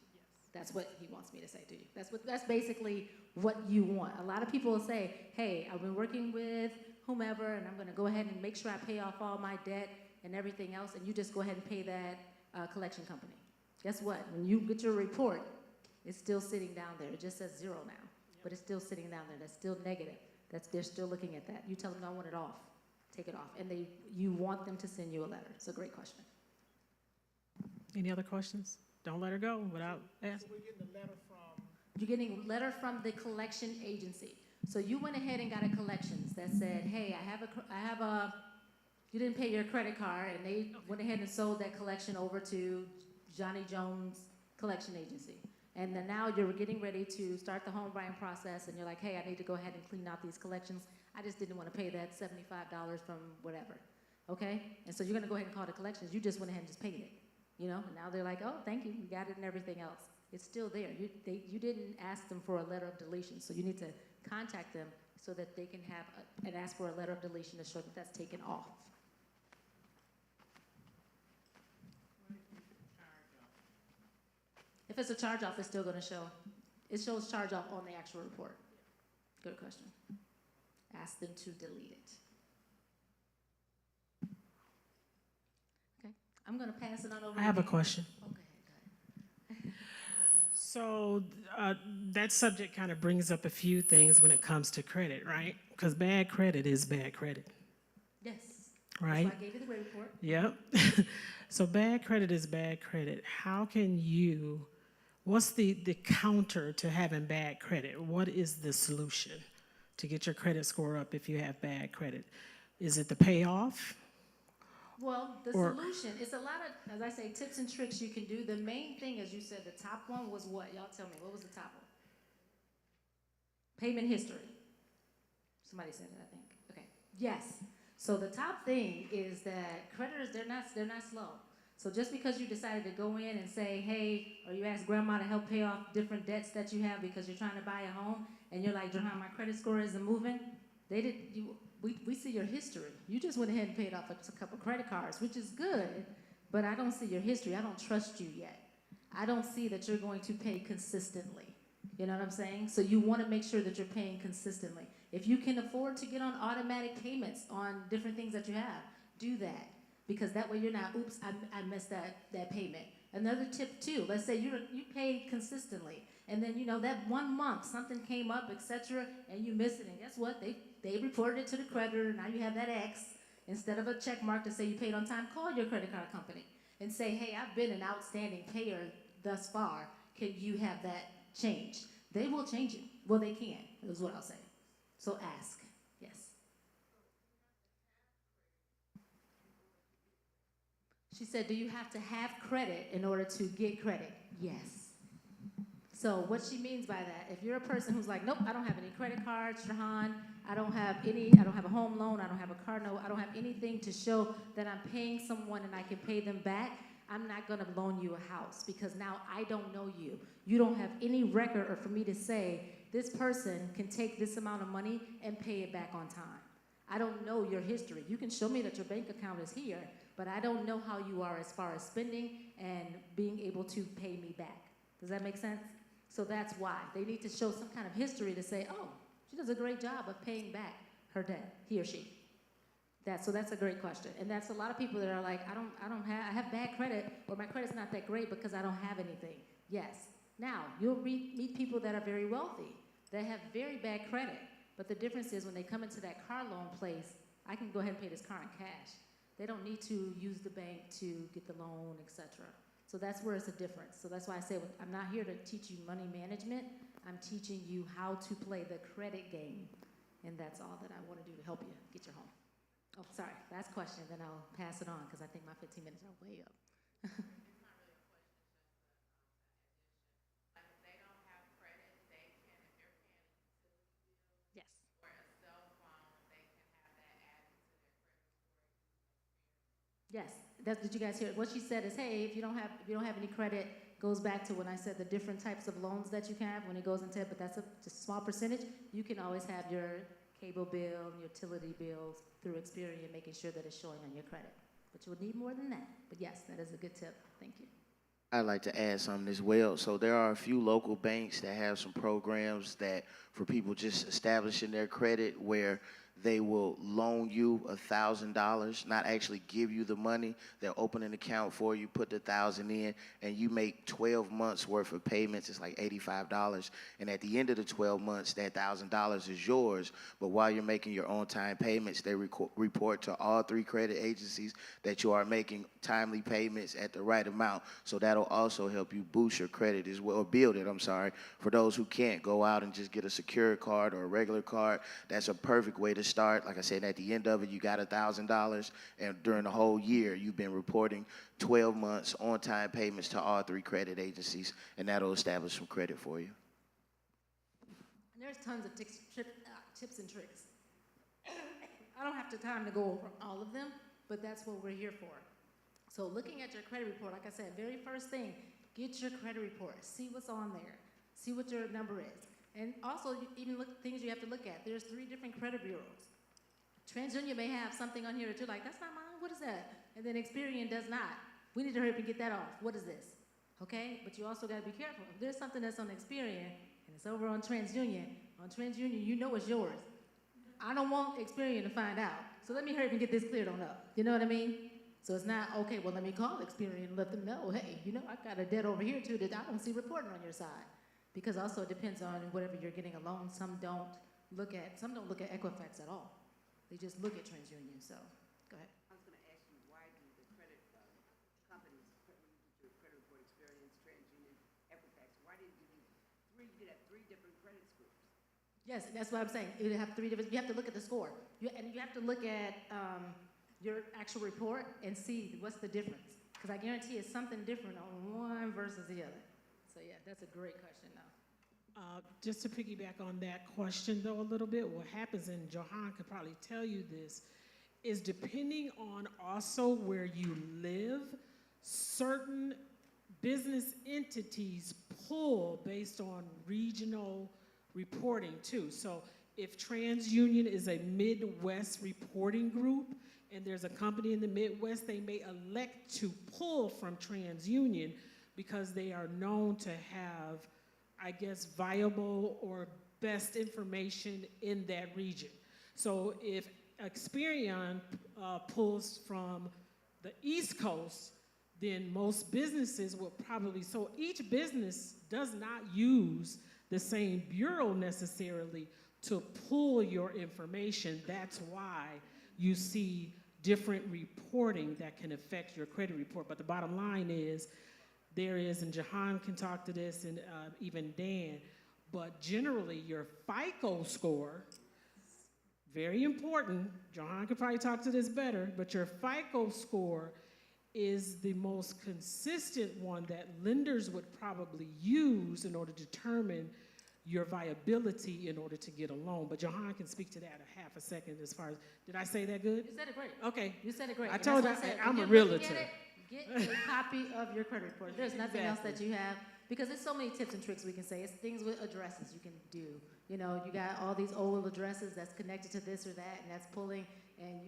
That's what he wants me to say to you. That's basically what you want. A lot of people will say, hey, I've been working with whomever, and I'm going to go ahead and make sure I pay off all my debt and everything else, and you just go ahead and pay that collection company. Guess what? When you get your report, it's still sitting down there. It just says 0 now, but it's still sitting down there. That's still negative. They're still looking at that. You tell them, no, I want it off. Take it off. And you want them to send you a letter. It's a great question. Any other questions? Don't let her go without asking. So we're getting a letter from, You're getting a letter from the collection agency. So you went ahead and got a collections that said, hey, you didn't pay your credit card, and they went ahead and sold that collection over to Johnny Jones Collection Agency. And then now you're getting ready to start the home buying process, and you're like, hey, I need to go ahead and clean out these collections. I just didn't want to pay that $75 from whatever, okay? And so you're going to go ahead and call the collections. You just went ahead and just paid it, you know? And now they're like, oh, thank you, you got it and everything else. It's still there. You didn't ask them for a letter of deletion, so you need to contact them so that they can have and ask for a letter of deletion to show that that's taken off. If it's a charge-off, it's still going to show. It shows charge-off on the actual report. Good question. Ask them to delete it. Okay, I'm going to pass it on over. I have a question. Okay, go ahead. So that subject kind of brings up a few things when it comes to credit, right? Because bad credit is bad credit, Yes. right? That's why I gave you the great report. Yep. So bad credit is bad credit. How can you, what's the counter to having bad credit? What is the solution to get your credit score up if you have bad credit? Is it the payoff? Well, the Or- solution is a lot of, as I say, tips and tricks you can do. The main thing, as you said, the top one was what? Y'all tell me, what was the top one? Payment history. Somebody said it, I think. Okay. Yes. So the top thing is that creditors, they're not slow. So just because you decided to go in and say, hey, or you ask grandma to help pay off different debts that you have because you're trying to buy a home, and you're like, Johan, my credit score isn't moving. We see your history. You just went ahead and paid off a couple credit cards, which is good, but I don't see your history. I don't trust you yet. I don't see that you're going to pay consistently. You know what I'm saying? So you want to make sure that you're paying consistently. If you can afford to get on automatic payments on different things that you have, do that. Because that way you're not, oops, I missed that payment. Another tip too, let's say you paid consistently, and then that 1 month something came up, etc., and you missed it, and guess what? They reported it to the creditor, and now you have that X. Instead of a check mark to say you paid on time, call your credit card company and say, hey, I've been an outstanding payer thus far. Can you have that changed? They will change it. Well, they can, is what I'll say. So ask, yes. She said, do you have to have credit in order to get credit? Yes. So what she means by that, if you're a person who's like, nope, I don't have any credit cards, Jahan, I don't have a home loan, I don't have a car note, I don't have anything to show that I'm paying someone and I can pay them back, I'm not gonna loan you a house because now I don't know you. You don't have any record or for me to say, this person can take this amount of money and pay it back on time. I don't know your history. You can show me that your bank account is here, but I don't know how you are as far as spending and being able to pay me back. Does that make sense? So that's why. They need to show some kind of history to say, oh, she does a great job of paying back her debt, he or she. So that's a great question. And that's a lot of people that are like, I have bad credit, or my credit's not that great because I don't have anything. Yes. Now, you'll meet people that are very wealthy, that have very bad credit, But the difference is when they come into that car loan place, I can go ahead and pay this car in cash. They don't need to use the bank to get the loan, etc. So that's where it's a difference. So that's why I say I'm not here to teach you money management. I'm teaching you how to play the credit game. And that's all that I want to do to help you get your home. Oh, sorry, last question, then I'll pass it on because I think my 15 minutes are way up. Yes. Yes, did you guys hear? What she said is, hey, if you don't have any credit, goes back to when I said the different types of loans that you can have when it goes into it, but that's just a small percentage. You can always have your cable bill and utility bills through Experian, making sure that it's showing on your credit. But you'll need more than that. But yes, that is a good tip. Thank you. I'd like to add something as well. So there are a few local banks that have some programs that for people just establishing their credit where they will loan you $1,000, not actually give you the money. They'll open an account for you, put the $1,000 in, and you make 12 months worth of payments. It's like $85. And at the end of the 12 months, that $1,000 is yours. But while you're making your on-time payments, they report to all 3 credit agencies that you are making timely payments at the right amount. So that'll also help you boost your credit as well, or build it, I'm sorry. For those who can't go out and just get a secured card or a regular card, that's a perfect way to start. Like I said, at the end of it, you got $1,000, and during the whole year, you've been reporting 12 months on-time payments to all 3 credit agencies, and that'll establish some credit for you. And there's tons of tips and tricks. I don't have the time to go over all of them, but that's what we're here for. So looking at your credit report, like I said, very first thing, get your credit report. See what's on there. See what your number is. And also, even things you have to look at. There's 3 different credit bureaus. TransUnion may have something on here that you're like, that's not mine, what is that? And then Experian does not. We need to hurry up and get that off. What is this? Okay? But you also got to be careful. If there's something that's on Experian and it's over on TransUnion, you know it's yours. I don't want Experian to find out. So let me hurry up and get this cleared on up. You know what I mean? So it's not, okay, well, let me call Experian and let them know, hey, I got a debt over here too that I don't see reporting on your side. Because also it depends on whatever you're getting a loan. Some don't look at Equifax at all. They just look at TransUnion. So, go ahead. I was going to ask you, why do the credit companies, when you did your credit report Experian, TransUnion, Equifax, why did you do 3? You did have 3 different credit scores. Yes, that's what I'm saying. You have 3 different. You have to look at the score, and you have to look at your actual report and see what's the difference. Because I guarantee it's something different on one versus the other. So yeah, that's a great question though. Just to piggyback on that question though a little bit, what happens, and Johan could probably tell you this, is depending on also where you live, certain business entities pull based on regional reporting too. So if TransUnion is a Midwest reporting group and there's a company in the Midwest, they may elect to pull from TransUnion because they are known to have, I guess, viable or best information in that region. So if Experian pulls from the East Coast, then most businesses will probably, so each business does not use the same bureau necessarily to pull your information. That's why you see different reporting that can affect your credit report. But the bottom line is, there is, and Jahan can talk to this, and even Dan, but generally your FICO score, very important, Jahan could probably talk to this better, but your FICO score is the most consistent one that lenders would probably use in order to determine your viability in order to get a loan. But Jahan can speak to that a half a second as far as, did I say that good? You said it great. Okay. You said it great. I And told that's you, why I said, I'm when a you're looking realtor. at it, get a copy of your credit report. There's nothing else that you have, because there's so many tips and tricks we can say. It's things with addresses you can do. You got all these old addresses that's connected to this or that, and that's pulling, and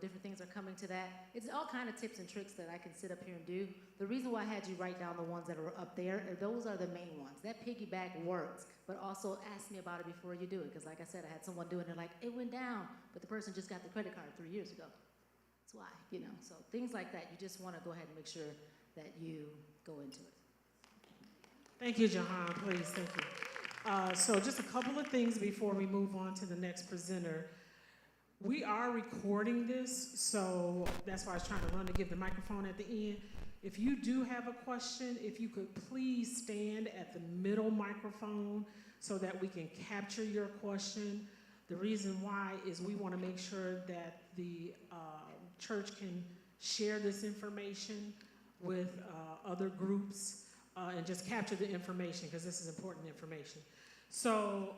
different things are coming to that. It's all kind of tips and tricks that I can sit up here and do. The reason why I had you write down the ones that are up there, those are the main ones. That piggyback works, but also ask me about it before you do it, because like I said, I had someone do it, and they're like, it went down, but the person just got the credit card 3 years ago. That's why, so things like that, you just want to go ahead and make sure that you go into it. Thank you, Jahan, please, thank you. So just a couple of things before we move on to the next presenter. We are recording this, so that's why I was trying to run to give the microphone at the end. If you do have a question, if you could please stand at the middle microphone so that we can capture your question. The reason why is we want to make sure that the church can share this information with other groups and just capture the information, because this is important information. So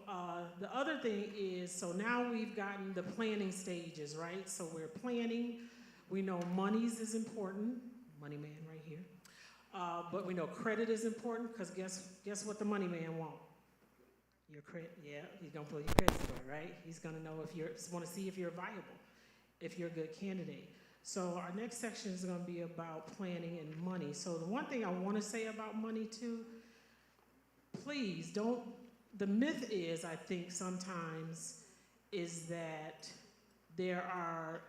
the other thing is, so now we've gotten the planning stages, right? So we're planning. We know monies is important. Money man right here. But we know credit is important, because guess what the money man want? Your credit. Yeah, he's gonna pull your credit score, right? He's gonna know if you're, want to see if you're viable, if you're a good candidate. So our next section is gonna be about planning and money. So the one thing I want to say about money too, please don't. The myth is, I think sometimes, is that there are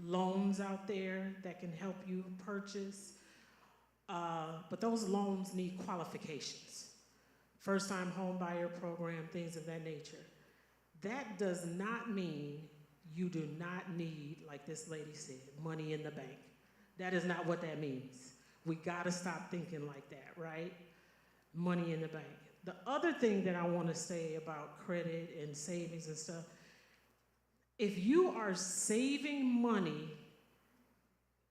loans out there that can help you purchase, but those loans need qualifications. First-time home buyer program, things of that nature. That does not mean you do not need, like this lady said, money in the bank. That is not what that means. We gotta stop thinking like that, right? Money in the bank. The other thing that I want to say about credit and savings and stuff, if you are saving money,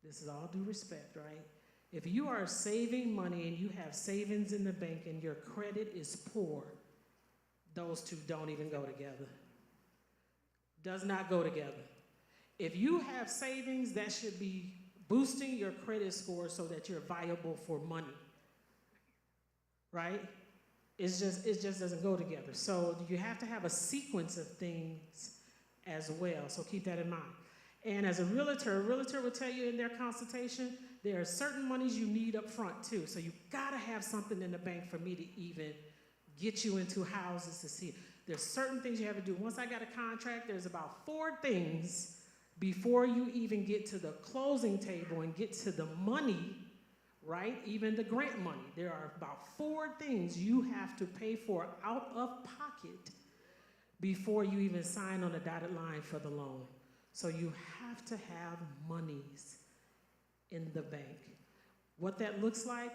this is all due respect, right? If you are saving money and you have savings in the bank and your credit is poor, those two don't even go together. Does not go together. If you have savings, that should be boosting your credit score so that you're viable for money, right? It just doesn't go together. So you have to have a sequence of things as well. So keep that in mind. And as a realtor will tell you in their consultation, there are certain monies you need up front too. So you gotta have something in the bank for me to even get you into houses to see. There's certain things you have to do. Once I got a contract, there's about 4 things before you even get to the closing table and get to the money, right? Even the grant money. There are about 4 things you have to pay for out of pocket before you even sign on the dotted line for the loan. So you have to have monies in the bank. What that looks like,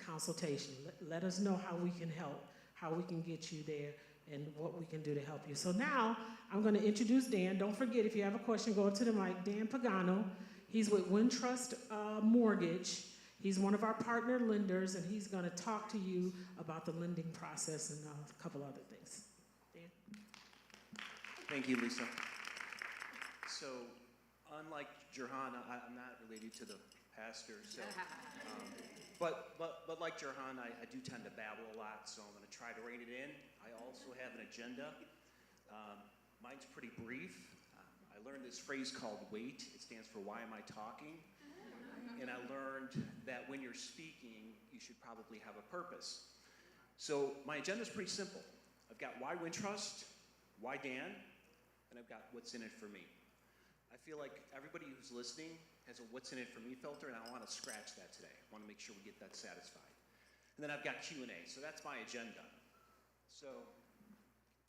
consultation. Let us know how we can help, how we can get you there, and what we can do to help you. So now I'm going to introduce Dan. Don't forget, if you have a question, go up to the mic. Dan Pagano. He's with Wintrust Mortgage. He's one of our partner lenders, and he's going to talk to you about the lending process and a couple other things. Dan? Thank you, Lisa. So, unlike Jerhan, I'm not related to the pastor, so, but like Jerhan, I do tend to babble a lot, so I'm going to try to rein it in. I also have an agenda. Mine's pretty brief. I learned this phrase called WAIT. It stands for Why Am I Talking? And I learned that when you're speaking, you should probably have a purpose. So my agenda is pretty simple. I've got why Wintrust, why Dan, and I've got what's in it for me. I feel like everybody who's listening has a what's in it for me filter, and I want to scratch that today. I want to make sure we get that satisfied. And then I've got Q&A, so that's my agenda. So,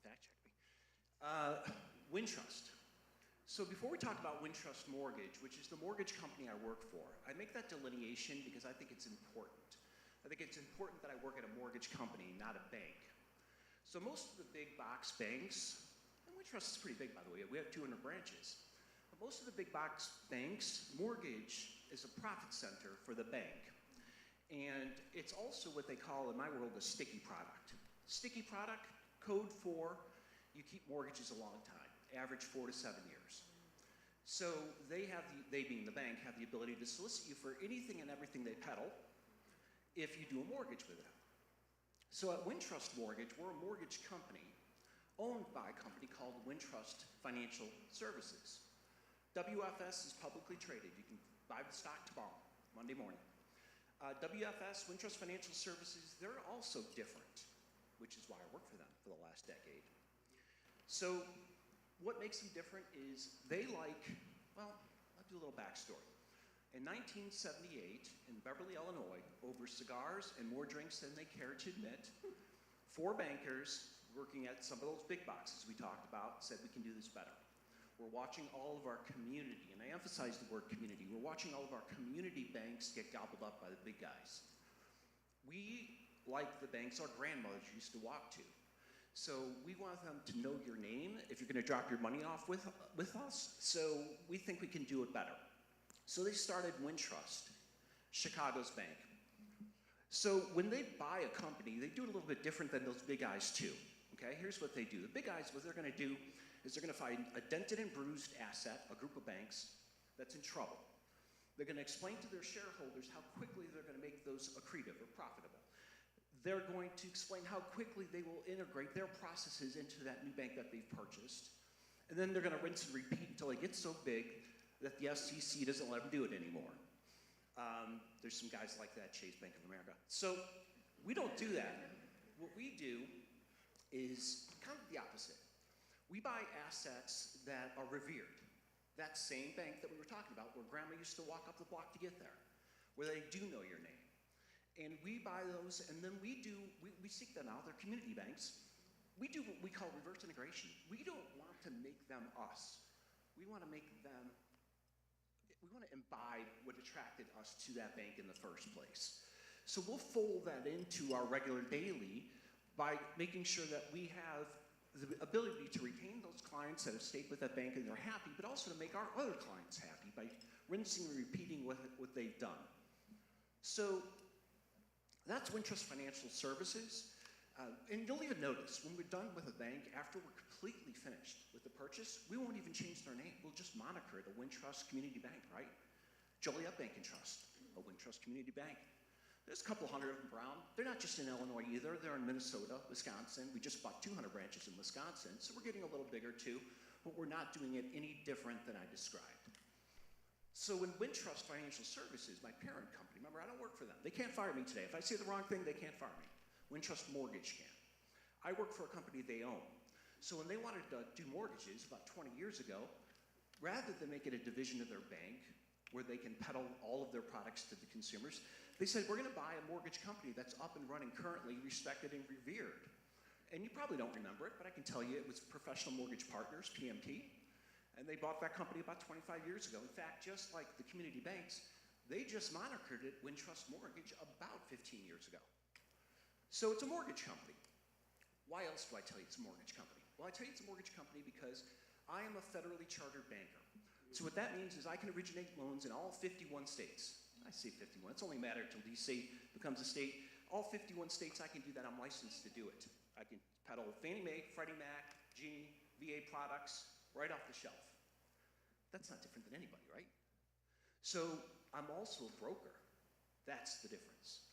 fact check me. Wintrust. So before we talk about Wintrust Mortgage, which is the mortgage company I work for, I make that delineation because I think it's important. I think it's important that I work at a mortgage company, not a bank. So most of the big box banks, and Wintrust is pretty big, by the way, we have 200 branches. But most of the big box banks, mortgage is a profit center for the bank. And it's also what they call, in my world, a sticky product. Sticky product, code for, you keep mortgages a long time, average 4 to 7 years. So they being the bank, have the ability to solicit you for anything and everything they peddle if you do a mortgage with them. So at Wintrust Mortgage, we're a mortgage company owned by a company called Wintrust Financial Services. WFS is publicly traded. You can buy the stock tomorrow, Monday morning. WFS, Wintrust Financial Services, they're also different, which is why I worked for them for the last decade. So what makes them different is they like, well, I'll do a little backstory. In 1978, in Beverly, Illinois, over cigars and more drinks than they care to admit, 4 bankers working at some of those big boxes we talked about said we can do this better. We're watching all of our community, and I emphasize the word community, we're watching all of our community banks get gobbled up by the big guys. We, like the banks our grandmothers used to walk to. So we want them to know your name if you're gonna drop your money off with us. So we think we can do it better. So they started Wintrust, Chicago's bank. So when they buy a company, they do it a little bit different than those big guys too. Okay, here's what they do. The big guys, what they're gonna do is they're gonna find a dented and bruised asset, a group of banks, that's in trouble. They're gonna explain to their shareholders how quickly they're gonna make those accretive or profitable. They're going to explain how quickly they will integrate their processes into that new bank that they've purchased. And then they're gonna rinse and repeat until they get so big that the SEC doesn't let them do it anymore. There's some guys like that, Chase Bank of America. So we don't do that. What we do is kind of the opposite. We buy assets that are revered. That same bank that we were talking about where grandma used to walk up the block to get there, where they do know your name. And we buy those, and then we seek them out. They're community banks. We do what we call reverse integration. We don't want to make them us. We want to make them, we want to imbibe what attracted us to that bank in the first place. So we'll fold that into our regular daily by making sure that we have the ability to retain those clients that have stayed with that bank and they're happy, but also to make our other clients happy by rinsing and repeating what they've done. So that's Wintrust Financial Services. And you'll even notice when we're done with a bank, after we're completely finished with the purchase, we won't even change their name. We'll just moniker it a Wintrust Community Bank, right? Joliet Bank and Trust, a Wintrust Community Bank. There's a couple hundred of them around. They're not just in Illinois either. They're in Minnesota, Wisconsin. We just bought 200 branches in Wisconsin, so we're getting a little bigger too, but we're not doing it any different than I described. So in Wintrust Financial Services, my parent company, remember, I don't work for them. They can't fire me today. If I say the wrong thing, they can't fire me. Wintrust Mortgage can. I work for a company they own. So when they wanted to do mortgages about 20 years ago, rather than make it a division of their bank where they can peddle all of their products to the consumers, they said, we're gonna buy a mortgage company that's up and running currently, respected and revered. And you probably don't remember it, but I can tell you it was Professional Mortgage Partners, PMT, and they bought that company about 25 years ago. In fact, just like the community banks, they just monikered it Wintrust Mortgage about 15 years ago. So it's a mortgage company. Why else do I tell you it's a mortgage company? Well, I tell you it's a mortgage company because I am a federally chartered banker. So what that means is I can originate loans in all 51 states. I say 51, it's only a matter until DC becomes a state. All 51 states I can do that, I'm licensed to do it. I can peddle Fannie Mae, Freddie Mac, Ginnie, VA products right off the shelf. That's not different than anybody, right? So I'm also a broker. That's the difference.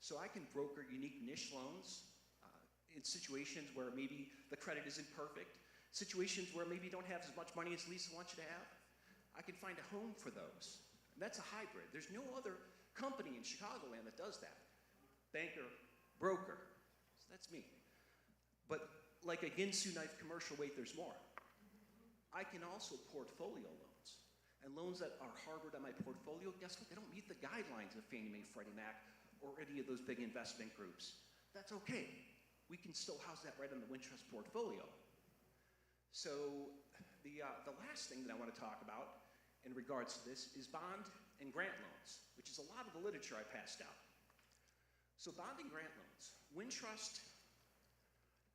So I can broker unique niche loans in situations where maybe the credit isn't perfect, situations where maybe you don't have as much money as Lisa wants you to have. I can find a home for those. That's a hybrid. There's no other company in Chicagoland that does that. Banker, broker, so that's me. But like a Ginsu knife commercial, wait, there's more. I can also portfolio loans. And loans that are harbored on my portfolio, guess what? They don't meet the guidelines of Fannie Mae, Freddie Mac, or any of those big investment groups. That's okay. We can still house that right on the Wintrust portfolio. So the last thing that I want to talk about in regards to this is bond and grant loans, which is a lot of the literature I passed out. So bond and grant loans. Wintrust,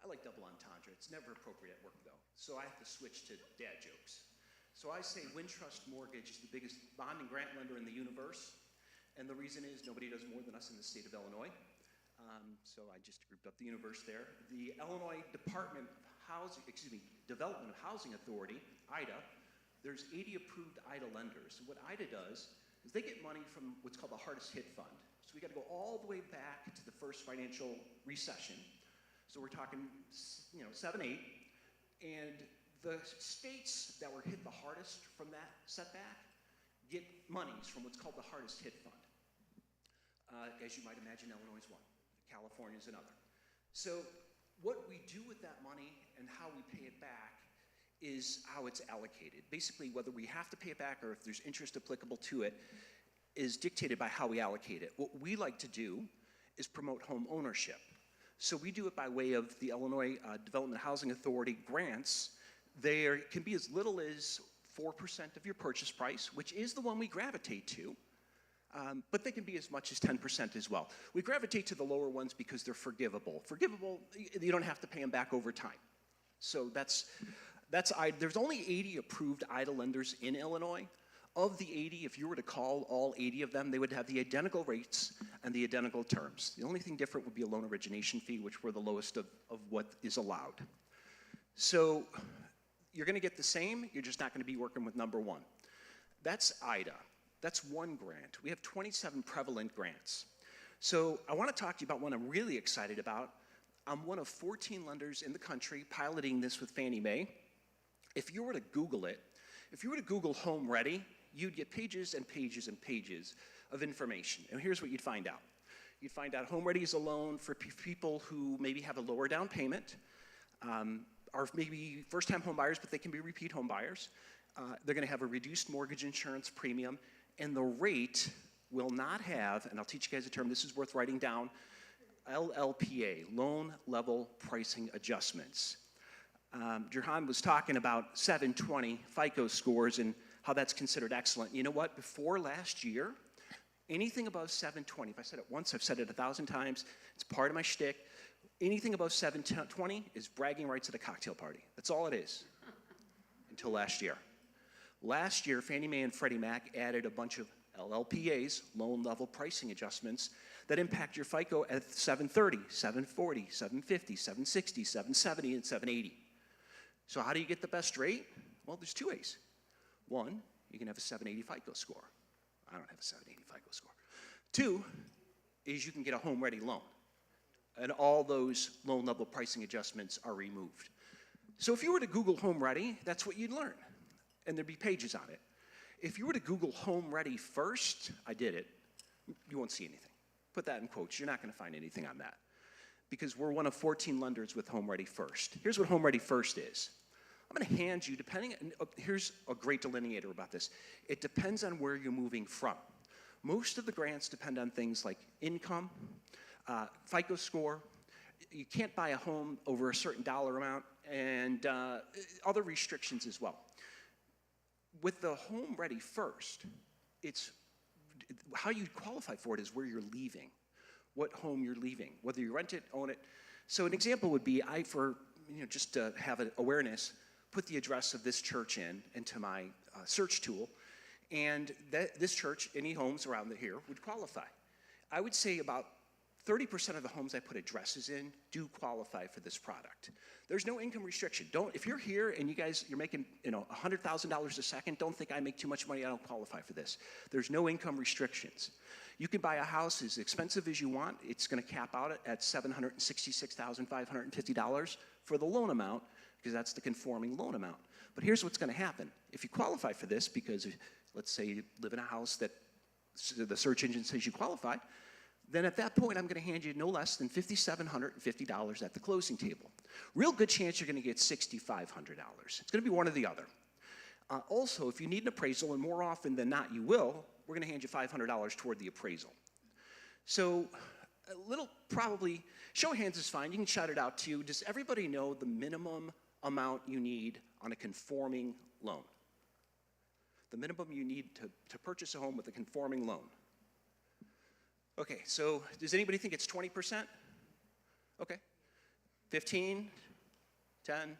I like double entendre. It's never appropriate at work though. So I have to switch to dad jokes. So I say Wintrust Mortgage is the biggest bond and grant lender in the universe. And the reason is nobody does more than us in the state of Illinois. So I just grouped up the universe there. The Illinois Development of Housing Authority, IDA, there's 80 approved IDA lenders. And what IDA does is they get money from what's called the Hardest Hit Fund. So we got to go all the way back to the first financial recession. So we're talking, 7, 8. And the states that were hit the hardest from that setback get monies from what's called the Hardest Hit Fund. As you might imagine, Illinois is one. California is another. So what we do with that money and how we pay it back is how it's allocated. Basically, whether we have to pay it back or if there's interest applicable to it is dictated by how we allocate it. What we like to do is promote home ownership. So we do it by way of the Illinois Development Housing Authority grants. There can be as little as 4% of your purchase price, which is the one we gravitate to, but they can be as much as 10% as well. We gravitate to the lower ones because they're forgivable. Forgivable, you don't have to pay them back over time. So there's only 80 approved IDA lenders in Illinois. Of the 80, if you were to call all 80 of them, they would have the identical rates and the identical terms. The only thing different would be a loan origination fee, which were the lowest of what is allowed. So you're going to get the same, you're just not going to be working with number one. That's IDA. That's one grant. We have 27 prevalent grants. So I want to talk to you about one I'm really excited about. I'm one of 14 lenders in the country piloting this with Fannie Mae. If you were to Google it, if you were to Google Home Ready, you'd get pages and pages and pages of information. And here's what you'd find out. You'd find out Home Ready is a loan for people who maybe have a lower down payment, are maybe first-time home buyers, but they can be repeat home buyers. They're going to have a reduced mortgage insurance premium, and the rate will not have, and I'll teach you guys a term, this is worth writing down, LLPA, Loan Level Pricing Adjustments. Jerhan was talking about 720 FICO scores and how that's considered excellent. You know what? Before last year, anything above 720, if I said it once, I've said it 1,000 times, it's part of my shtick. Anything above 720 is bragging rights at a cocktail party. That's all it is, until last year. Last year, Fannie Mae and Freddie Mac added a bunch of LLPAs, loan level pricing adjustments, that impact your FICO at 730, 740, 750, 760, 770, and 780. So how do you get the best rate? Well, there's two ways. One, you can have a 780 FICO score. I don't have a 780 FICO score. Two is you can get a Home Ready loan. And all those loan level pricing adjustments are removed. So if you were to Google Home Ready, that's what you'd learn. And there'd be pages on it. If you were to Google Home Ready first, I did it, you won't see anything. Put that in quotes, you're not gonna find anything on that. Because we're one of 14 lenders with Home Ready First. Here's what Home Ready First is. I'm gonna hand you, here's a great delineator about this. It depends on where you're moving from. Most of the grants depend on things like income, FICO score. You can't buy a home over a certain dollar amount, and other restrictions as well. With the Home Ready First, it's how you qualify for it is where you're leaving, what home you're leaving, whether you rent it, own it. So an example would be, just to have an awareness, put the address of this church into my search tool, and this church, any homes around here would qualify. I would say about 30% of the homes I put addresses in do qualify for this product. There's no income restriction. If you're here and you're making $100,000 a second, don't think I make too much money, I don't qualify for this. There's no income restrictions. You can buy a house as expensive as you want. It's gonna cap out at $766,550 for the loan amount, because that's the conforming loan amount. But here's what's gonna happen. If you qualify for this, because let's say you live in a house that the search engine says you qualify, then at that point, I'm gonna hand you no less than $5,750 at the closing table. Real good chance you're gonna get $6,500. It's gonna be one or the other. Also, if you need an appraisal, and more often than not you will, we're gonna hand you $500 toward the appraisal. So probably, show of hands is fine, you can shout it out too. Does everybody know the minimum amount you need on a conforming loan? The minimum you need to purchase a home with a conforming loan. Okay, so does anybody think it's 20%? Okay. 15, 10?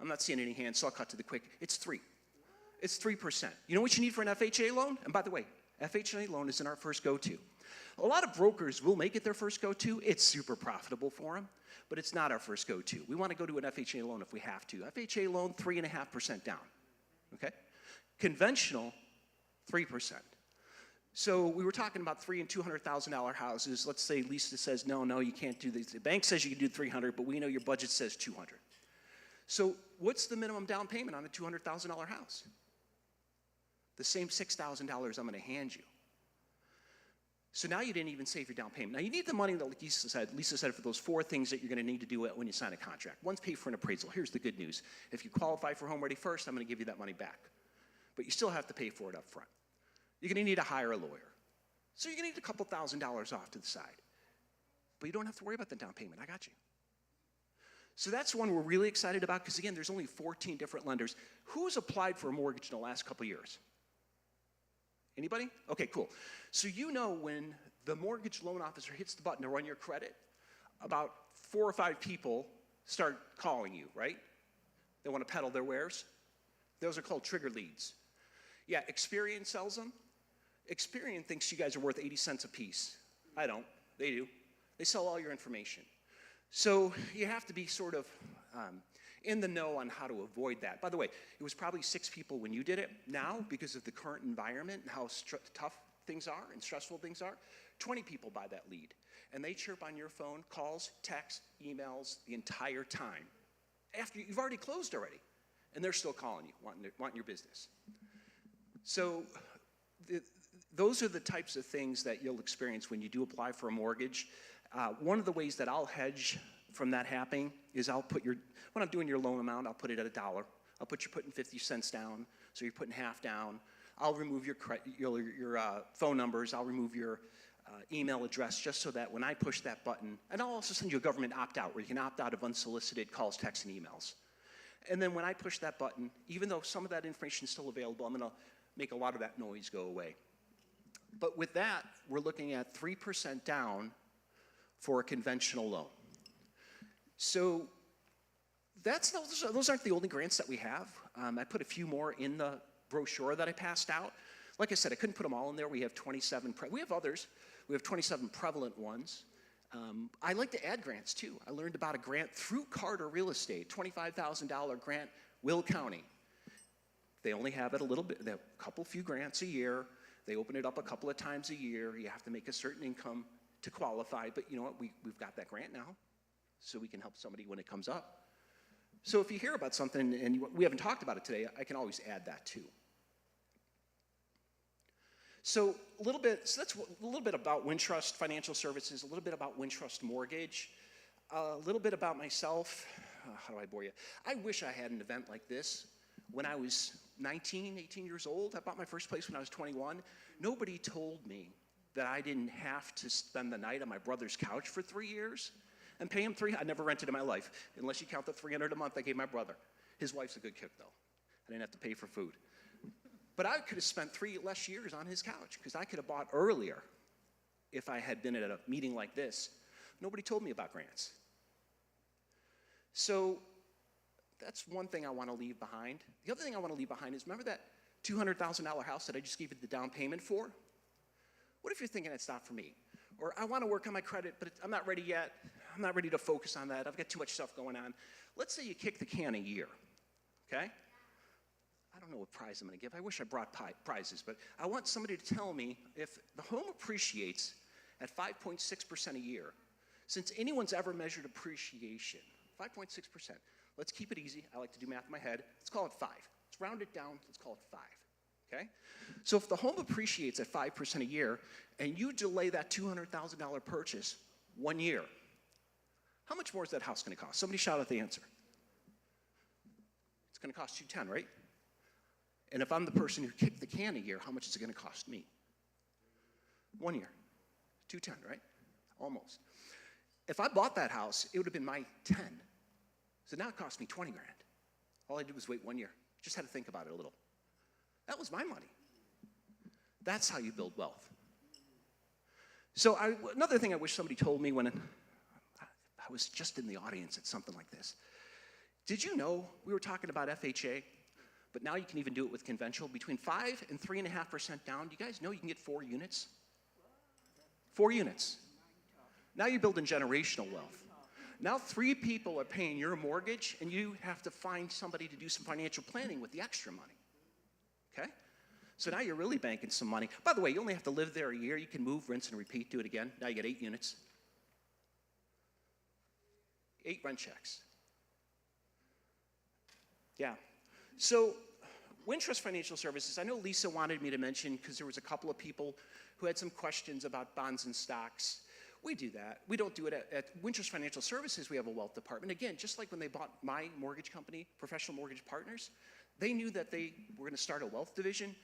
I'm not seeing any hands, so I'll cut to the quick. It's 3. It's 3%. You know what you need for an FHA loan? And by the way, FHA loan isn't our first go-to. A lot of brokers will make it their first go-to. It's super profitable for them, but it's not our first go-to. We want to go to an FHA loan if we have to. FHA loan, 3.5% down, okay? Conventional, 3%. So we were talking about $300,000 and $200,000 houses. Let's say Lisa says, no, you can't do this. The bank says you can do 300, but we know your budget says 200. So what's the minimum down payment on a $200,000 house? The same $6,000 I'm gonna hand you. So now you didn't even save your down payment. Now you need the money that Lisa said for those 4 things that you're gonna need to do when you sign a contract. One's pay for an appraisal. Here's the good news. If you qualify for Home Ready First, I'm gonna give you that money back. But you still have to pay for it up front. You're gonna need to hire a lawyer. So you're gonna need a couple $1,000s off to the side. but you don't have to worry about the down payment. I got you. So that's one we're really excited about because, again, there's only 14 different lenders. Who's applied for a mortgage in the last couple of years? Anybody? Okay, cool. So you know when the mortgage loan officer hits the button to run your credit, about 4 or 5 people start calling you, right? They want to peddle their wares. Those are called trigger leads. Yeah, Experian sells them. Experian thinks you guys are worth 80 cents a piece. I don't. They do. They sell all your information. So you have to be sort of in the know on how to avoid that. By the way, it was probably 6 people when you did it. Now, because of the current environment and how tough things are and stressful things are, 20 people buy that lead. And they chirp on your phone, calls, texts, emails the entire time. After you've already closed already. And they're still calling you, wanting your business. So those are the types of things that you'll experience when you do apply for a mortgage. One of the ways that I'll hedge from that happening is when I'm doing your loan amount, I'll put it at $1. You're putting 50 cents down, so you're putting half down. I'll remove your phone numbers. I'll remove your email address just so that when I push that button, and I'll also send you a government opt-out where you can opt out of unsolicited calls, texts, and emails. And then when I push that button, even though some of that information is still available, I'm going to make a lot of that noise go away. But with that, we're looking at 3% down for a conventional loan. So those aren't the only grants that we have. I put a few more in the brochure that I passed out. Like I said, I couldn't put them all in there. We have 27. We have others. We have 27 prevalent ones. I like to add grants too. I learned about a grant through Carter Real Estate, $25,000 grant, Will County. They only have it a little bit, they have a few grants a year. They open it up a couple of times a year. You have to make a certain income to qualify, but you know what, we've got that grant now, so we can help somebody when it comes up. So if you hear about something and we haven't talked about it today, I can always add that too. So that's a little bit about Wintrust Financial Services, a little bit about Wintrust Mortgage, a little bit about myself. How do I bore you? I wish I had an event like this when I was 19, 18 years old. I bought my first place when I was 21. Nobody told me that I didn't have to spend the night on my brother's couch for 3 years and pay him I never rented in my life, unless you count the $300 a month I gave my brother. His wife's a good cook, though. I didn't have to pay for food. But I could have spent 3 less years on his couch because I could have bought earlier if I had been at a meeting like this. Nobody told me about grants. So that's one thing I want to leave behind. The other thing I want to leave behind is, remember that $200,000 house that I just gave you the down payment for? What if you're thinking that's not for me? Or I want to work on my credit, but I'm not ready yet. I'm not ready to focus on that. I've got too much stuff going on. Let's say you kick the can a year, okay? I don't know what prize I'm going to give. I wish I brought prizes, but I want somebody to tell me if the home appreciates at 5.6% a year. Since anyone's ever measured appreciation, 5.6%. Let's keep it easy. I like to do math in my head. Let's call it 5. Let's round it down. Let's call it 5. Okay? So if the home appreciates at 5% a year and you delay that $200,000 purchase 1 year, how much more is that house going to cost? Somebody shout out the answer. It's going to cost you $210, right? And if I'm the person who kicked the can a year, how much is it going to cost me? 1 year. $210, right? Almost. If I bought that house, it would have been my 10. So now it cost me 20 grand. All I did was wait 1 year. Just had to think about it a little. That was my money. That's how you build wealth. So another thing I wish somebody told me when I was just in the audience at something like this. Did you know we were talking about FHA, but now you can even do it with conventional, between 5 and 3.5% down. Do you guys know you can get 4 units? 4 units. Now you're building generational wealth. Now 3 people are paying your mortgage, and you have to find somebody to do some financial planning with the extra money. Okay? So now you're really banking some money. By the way, you only have to live there a year. You can move, rinse, and repeat, do it again. Now you get 8 units. 8 rent checks. Yeah. So Wintrust Financial Services, I know Lisa wanted me to mention, because there was a couple of people who had some questions about bonds and stocks. We do that. We don't do it at Wintrust Financial Services. We have a wealth department. Again, just like when they bought my mortgage company, Professional Mortgage Partners, they knew that they were going to start a wealth division.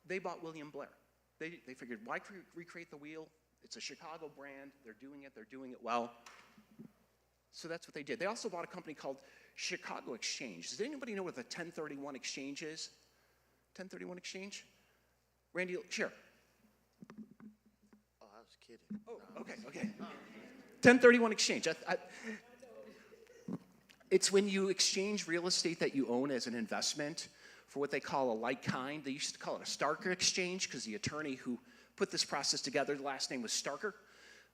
They bought William Blair. They figured, why recreate the wheel? It's a Chicago brand. They're doing it well. So that's what they did. They also bought a company called Chicago Exchange. Does anybody know what the 1031 exchange is? 1031 exchange? Randy, share. Oh, I was kidding. Oh, okay. 1031 exchange. It's when you exchange real estate that you own as an investment for what they call a like kind. They used to call it a Starker exchange because the attorney who put this process together, the last name was Starker.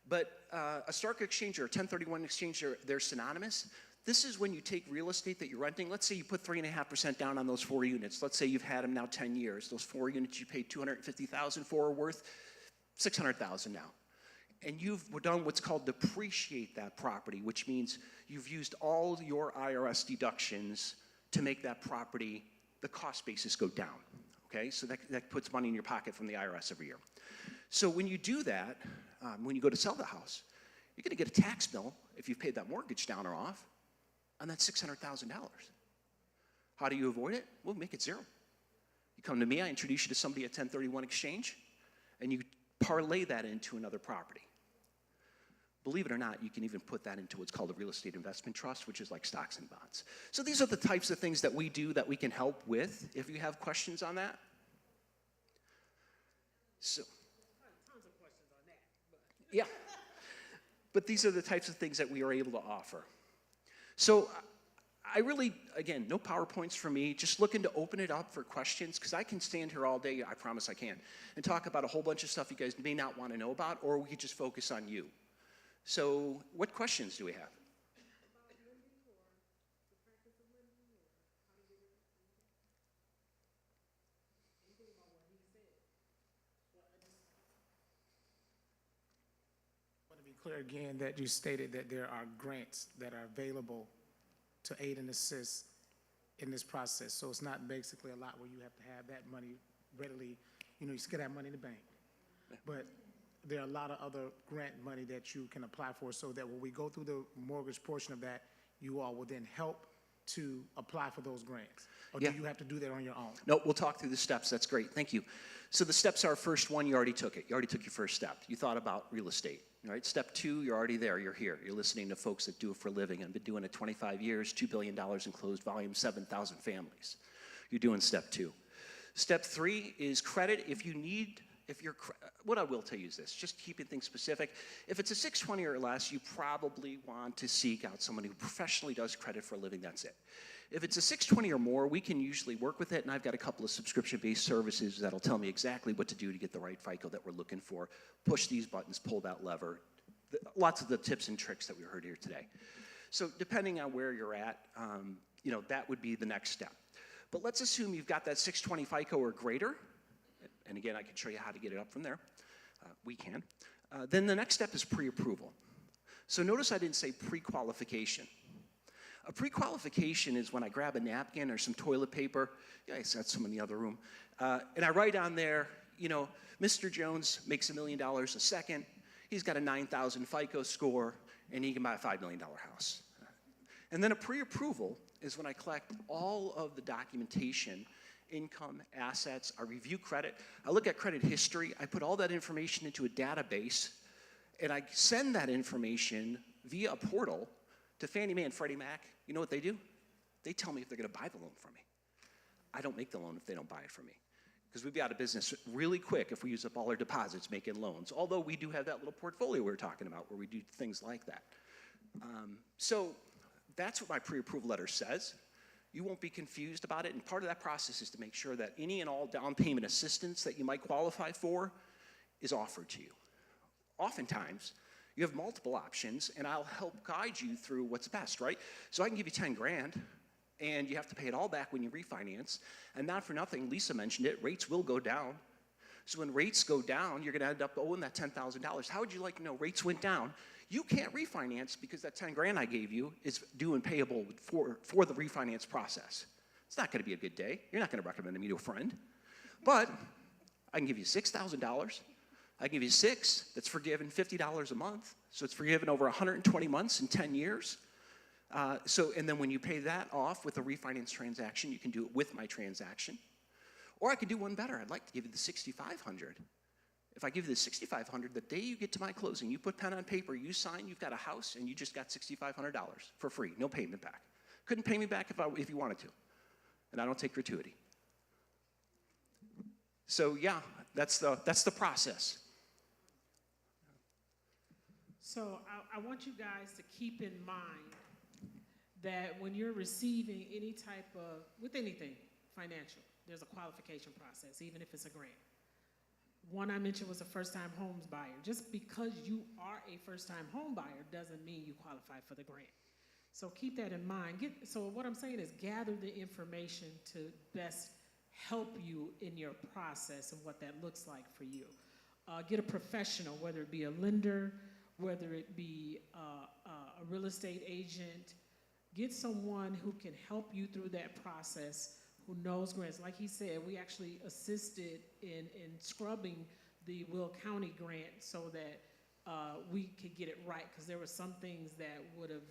But a Starker exchange or a 1031 exchange, they're synonymous. This is when you take real estate that you're renting. Let's say you put 3.5% down on those 4 units. Let's say you've had them now 10 years. Those 4 units you paid $250,000 for are worth $600,000 now. And you've done what's called depreciate that property, which means you've used all your IRS deductions to make that property, the cost basis go down, okay? So that puts money in your pocket from the IRS every year. So when you do that, when you go to sell the house, you're gonna get a tax bill if you've paid that mortgage down or off, and that's $600,000. How do you avoid it? Well, make it zero. You come to me, I introduce you to somebody at 1031 exchange, and you parlay that into another property. Believe it or not, you can even put that into what's called a real estate investment trust, which is like stocks and bonds. So these are the types of things that we do that we can help with if you have questions on that. So, Tons of questions on that. yeah. But these are the types of things that we are able to offer. So I really, again, no PowerPoints for me, just looking to open it up for questions, because I can stand here all day, I promise I can, and talk about a whole bunch of stuff you guys may not want to know about, or we could just focus on you. So what questions do we have? I want to be clear again that you stated that there are grants that are available to aid and assist in this process. So it's not basically a lot where you have to have that money readily, you still have money in the bank. But there are a lot of other grant money that you can apply for, so that when we go through the mortgage portion of that, you all will then help to apply for those grants? Or do Yeah. you have to do that on your own? No, we'll talk through the steps. That's great. Thank you. So the steps are, first one, you already took it. You already took your first step. You thought about real estate. All right. Step 2, you're already there. You're here. You're listening to folks that do it for a living and been doing it 25 years, $2 billion in closed volume, 7,000 families. You're doing step 2. Step 3 is credit. What I will tell you is this, just keeping things specific. If it's a 620 or less, you probably want to seek out someone who professionally does credit for a living. That's it. If it's a 620 or more, we can usually work with it, and I've got a couple of subscription-based services that'll tell me exactly what to do to get the right FICO that we're looking for. Push these buttons, pull that lever. Lots of the tips and tricks that we heard here today. So depending on where you're at, that would be the next step. But let's assume you've got that 620 FICO or greater, and again, I can show you how to get it up from there. We can. Then the next step is pre-approval. So notice I didn't say pre-qualification. A pre-qualification is when I grab a napkin or some toilet paper, yeah, I said some in the other room, and I write on there, Mr. Jones makes $1 million a second, he's got a 9,000 FICO score, and he can buy a $5 million house. And then a pre-approval is when I collect all of the documentation, income, assets, I review credit, I look at credit history, I put all that information into a database, and I send that information via a portal to Fannie Mae and Freddie Mac. You know what they do? They tell me if they're gonna buy the loan from me. I don't make the loan if they don't buy it from me, because we'd be out of business really quick if we use up all our deposits making loans, although we do have that little portfolio we were talking about where we do things like that. So that's what my pre-approval letter says. You won't be confused about it, and part of that process is to make sure that any and all down payment assistance that you might qualify for is offered to you. Oftentimes, you have multiple options, and I'll help guide you through what's best, right? So I can give you 10 grand, and you have to pay it all back when you refinance, and not for nothing, Lisa mentioned it, rates will go down. So when rates go down, you're gonna end up owing that $10,000. How would you like to know rates went down? You can't refinance because that 10 grand I gave you is due and payable for the refinance process. It's not gonna be a good day. You're not gonna recommend me to a friend. But I can give you $6,000. I can give you 6, that's forgiven $50 a month. So it's forgiven over 120 months in 10 years. And then when you pay that off with a refinance transaction, you can do it with my transaction. Or I could do one better. I'd like to give you the $6,500. If I give you the $6,500, the day you get to my closing, you put pen on paper, you sign, you've got a house, and you just got $6,500 for free, no payment back. Couldn't pay me back if you wanted to, and I don't take gratuity. So yeah, that's the process. So I want you guys to keep in mind that when you're receiving any type of, with anything financial, there's a qualification process, even if it's a grant. One I mentioned was a first-time homes buyer. Just because you are a first-time home buyer doesn't mean you qualify for the grant. So keep that in mind. So what I'm saying is gather the information to best help you in your process and what that looks like for you. Get a professional, whether it be a lender, whether it be a real estate agent. Get someone who can help you through that process, who knows grants. Like he said, we actually assisted in scrubbing the Will County grant so that we could get it right, because there were some things that would have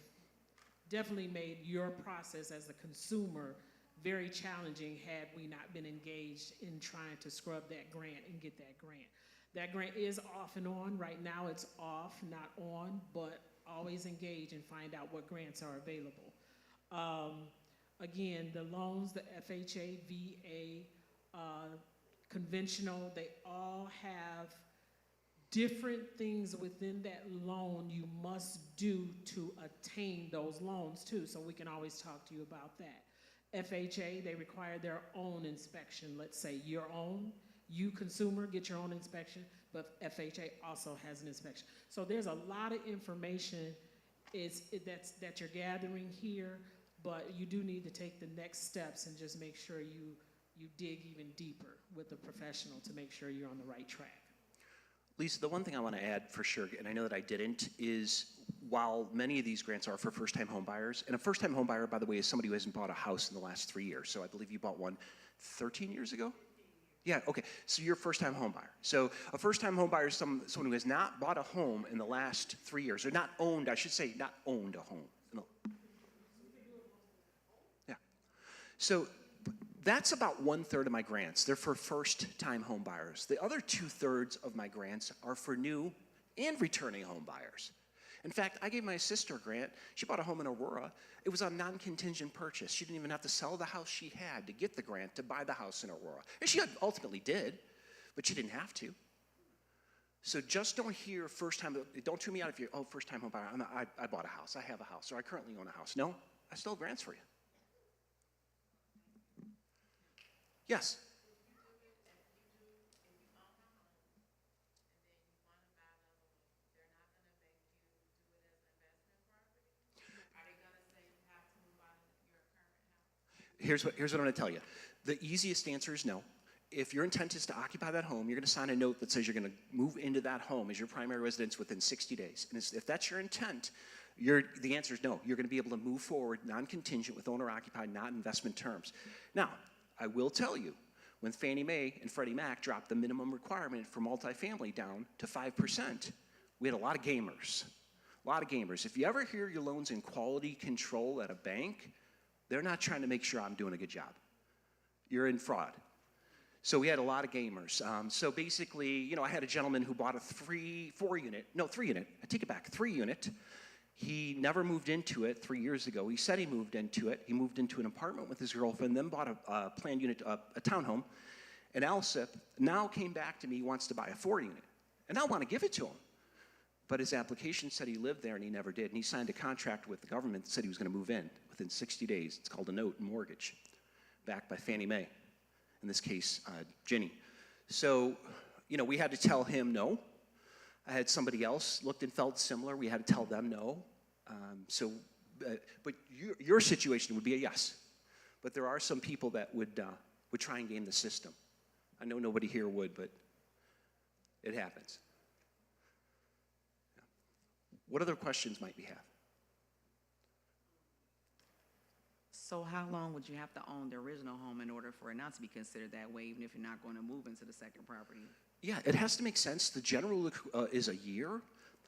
definitely made your process as a consumer very challenging had we not been engaged in trying to scrub that grant and get that grant. That grant is off and on. Right now it's off, not on, but always engage and find out what grants are available. Again, the loans, the FHA, VA, conventional, they all have different things within that loan you must do to attain those loans too, so we can always talk to you about that. FHA, they require their own inspection. Let's say your own, you consumer, get your own inspection, but FHA also has an inspection. So there's a lot of information that you're gathering here, but you do need to take the next steps and just make sure you dig even deeper with a professional to make sure you're on the right track. Lisa, the one thing I want to add for sure, and I know that I didn't, is while many of these grants are for first-time home buyers, and a first-time home buyer, by the way, is somebody who hasn't bought a house in the last 3 years. So I believe you bought one 13 years ago? Yeah, okay, so you're a first-time home buyer. So a first-time home buyer is someone who has not bought a home in the last 3 years, or not owned, I should say, not owned a home. No. Yeah. So that's about 1/3 of my grants. They're for first-time home buyers. The other 2/3 of my grants are for new and returning home buyers. In fact, I gave my sister a grant. She bought a home in Aurora. It was a non-contingent purchase. She didn't even have to sell the house she had to get the grant to buy the house in Aurora. And she ultimately did, but she didn't have to. So just don't hear first-time, don't tune me out if you're, oh, first-time home buyer. I bought a house, I have a house, or I currently own a house. No, I still have grants for you. Yes? Here's what I'm going to tell you. The easiest answer is no. If your intent is to occupy that home, you're going to sign a note that says you're going to move into that home as your primary residence within 60 days. And if that's your intent, the answer is no. You're going to be able to move forward non-contingent with owner-occupied, not investment terms. Now, I will tell you, when Fannie Mae and Freddie Mac dropped the minimum requirement for multifamily down to 5%, we had a lot of gamers. A lot of gamers. If you ever hear your loans in quality control at a bank, they're not trying to make sure I'm doing a good job. You're in fraud. So we had a lot of gamers. So basically, I had a gentleman who bought a 3-unit, I take it back, 3-unit. He never moved into it 3 years ago. He said he moved into it. He moved into an apartment with his girlfriend, then bought a planned unit, a townhome. And Alsip now came back to me, he wants to buy a 4-unit. And I want to give it to him. But his application said he lived there and he never did. And he signed a contract with the government that said he was going to move in within 60 days. It's called a note and mortgage, backed by Fannie Mae. In this case, Ginny. So, we had to tell him no. I had somebody else looked and felt similar. We had to tell them no. But your situation would be a yes. But there are some people that would try and game the system. I know nobody here would, but it happens. What other questions might we have? So how long would you have to own the original home in order for it not to be considered that way, even if you're not going to move into the second property? Yeah, it has to make sense. The general is a year,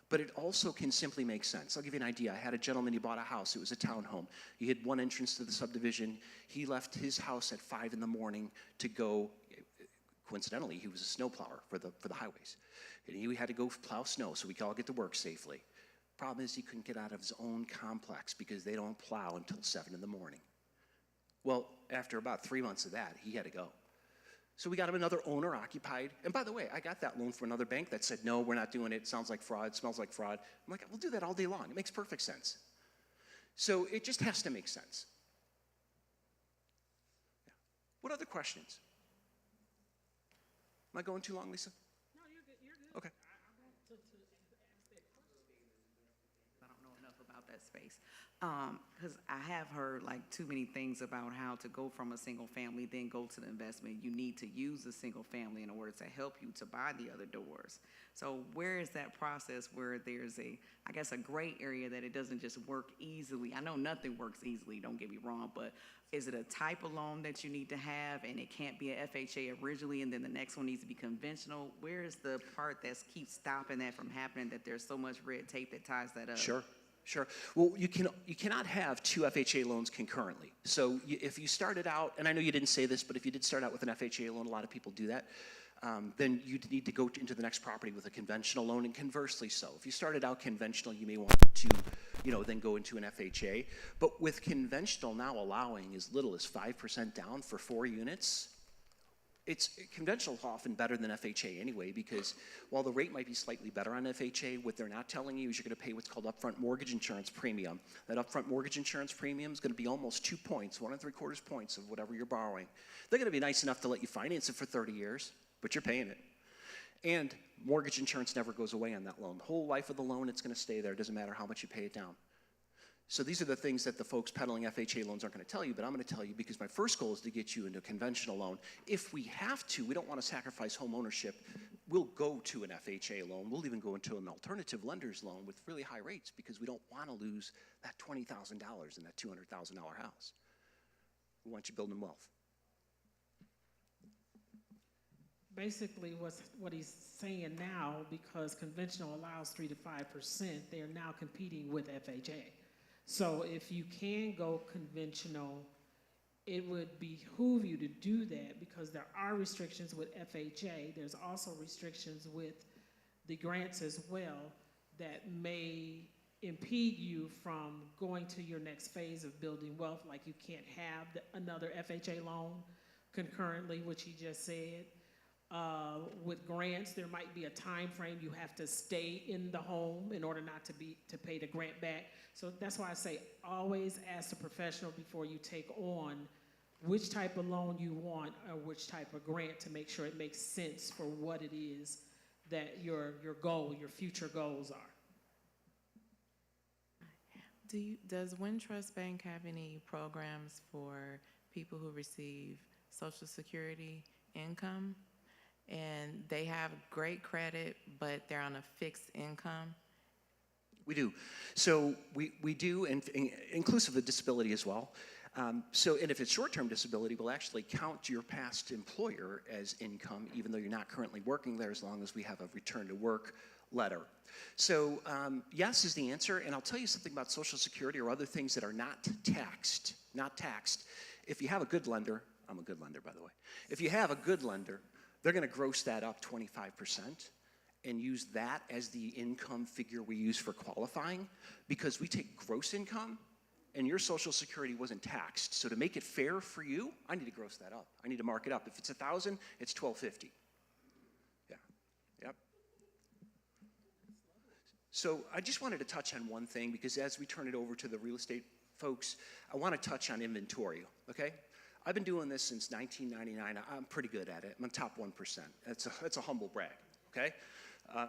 but it also can simply make sense. I'll give you an idea. I had a gentleman, he bought a house. It was a townhome. He had one entrance to the subdivision. He left his house at 5 in the morning to go, coincidentally, he was a snow plower for the highways. And he had to go plow snow so we could all get to work safely. Problem is he couldn't get out of his own complex because they don't plow until 7 in the morning. Well, after about 3 months of that, he had to go. So we got him another owner occupied. And by the way, I got that loan from another bank that said, no, we're not doing it. Sounds like fraud, smells like fraud. I'm like, we'll do that all day long. It makes perfect sense. So it just has to make sense. Yeah. What other questions? Am I going too long, Lisa? No, you're good. You're good. Okay. I don't know enough about that space. Because I have heard like too many things about how to go from a single family, then go to the investment. You need to use a single family in order to help you to buy the other doors. So where is that process where there's I guess a gray area that it doesn't just work easily? I know nothing works easily, don't get me wrong, but is it a type of loan that you need to have and it can't be a FHA originally and then the next one needs to be conventional? Where is the part that keeps stopping that from happening, that there's so much red tape that ties that up? Sure. Well, you cannot have 2 FHA loans concurrently. So if you started out, and I know you didn't say this, but if you did start out with an FHA loan, a lot of people do that, then you'd need to go into the next property with a conventional loan, and conversely so. If you started out conventional, you may want to, then go into an FHA. But with conventional now allowing as little as 5% down for 4 units, conventional is often better than FHA anyway, because while the rate might be slightly better on FHA, what they're not telling you is you're going to pay what's called upfront mortgage insurance premium. That upfront mortgage insurance premium is going to be almost 2 points, 1 3/4 points of whatever you're borrowing. They're going to be nice enough to let you finance it for 30 years, but you're paying it. And mortgage insurance never goes away on that loan. The whole life of the loan, it's going to stay there. It doesn't matter how much you pay it down. So these are the things that the folks peddling FHA loans aren't going to tell you, but I'm going to tell you because my first goal is to get you into a conventional loan. If we have to, we don't want to sacrifice home ownership, we'll go to an FHA loan. We'll even go into an alternative lender's loan with really high rates because we don't want to lose that $20,000 in that $200,000 house. We want you building wealth. Basically, what he's saying now, because conventional allows 3 to 5%, they are now competing with FHA. So if you can go conventional, it would behoove you to do that because there are restrictions with FHA. There's also restrictions with the grants as well that may impede you from going to your next phase of building wealth. Like you can't have another FHA loan concurrently, which he just said. With grants, there might be a time frame you have to stay in the home in order not to pay the grant back. So that's why I say always ask a professional before you take on which type of loan you want or which type of grant to make sure it makes sense for what it is that your future goals are. Does Wintrust Bank have any programs for people who receive Social Security income? And they have great credit, but they're on a fixed income? We do. So we do, and inclusive of disability as well. And if it's short-term disability, we'll actually count your past employer as income, even though you're not currently working there, as long as we have a return to work letter. So yes is the answer, and I'll tell you something about Social Security or other things that are not taxed. If you have a good lender, I'm a good lender, by the way. If you have a good lender, they're going to gross that up 25% and use that as the income figure we use for qualifying, because we take gross income and your Social Security wasn't taxed. So to make it fair for you, I need to gross that up. I need to mark it up. If it's $1,000, it's $1,250. Yeah. Yep. So I just wanted to touch on one thing, because as we turn it over to the real estate folks, I want to touch on inventory, okay? I've been doing this since 1999. I'm pretty good at it. I'm top 1%. That's a humble brag, okay?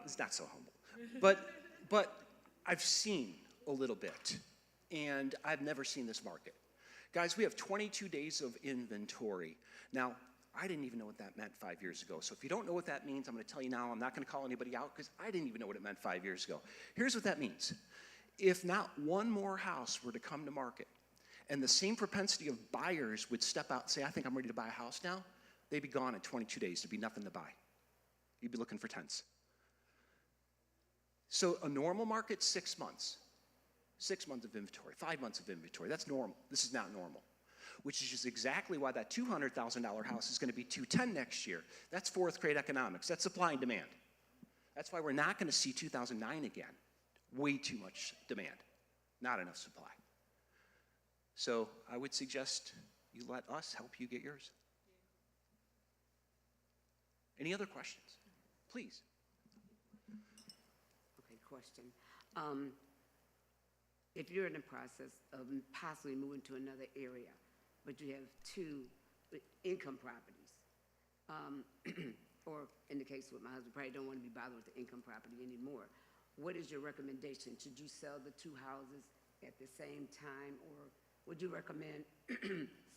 It's not so humble. But I've seen a little bit, and I've never seen this market. Guys, we have 22 days of inventory. Now, I didn't even know what that meant 5 years ago. So if you don't know what that means, I'm going to tell you now. I'm not going to call anybody out because I didn't even know what it meant 5 years ago. Here's what that means. If not one more house were to come to market, and the same propensity of buyers would step out and say, I think I'm ready to buy a house now, they'd be gone in 22 days. There'd be nothing to buy. You'd be looking for tents. So a normal market, 6 months. 6 months of inventory, 5 months of inventory. That's normal. This is not normal. which is just exactly why that $200,000 house is going to be $210,000 next year. That's fourth grade economics. That's supply and demand. That's why we're not going to see 2009 again. Way too much demand, not enough supply. So I would suggest you let us help you get yours. Any other questions? Please. Okay, question. If you're in the process of possibly moving to another area, but you have two income properties, or in the case with my husband, probably don't want to be bothered with the income property anymore, what is your recommendation? Should you sell the two houses at the same time, or would you recommend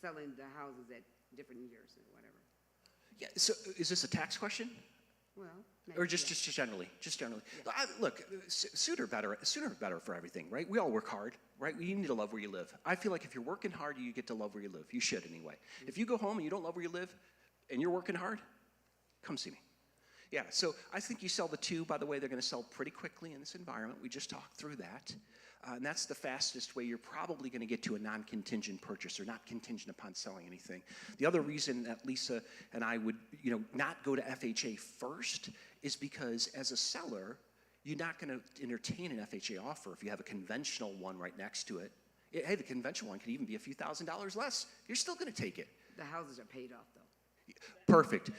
selling the houses at different years or whatever? Yeah, so is this a tax question? Well, Or maybe, just generally? Just generally. Look, sooner better for everything, right? We all work hard, right? You need to love where you live. I feel like if you're working hard, you get to love where you live. You should anyway. If you go home and you don't love where you live and you're working hard, come see me. Yeah, so I think you sell the two. By the way, they're going to sell pretty quickly in this environment. We just talked through that. And that's the fastest way you're probably going to get to a non-contingent purchase or not contingent upon selling anything. The other reason that Lisa and I would, not go to FHA first is because as a seller, you're not going to entertain an FHA offer if you have a conventional one right next to it. Hey, the conventional one could even be a few $1,000s less. You're still going to take it. the houses are paid off, though. Perfect.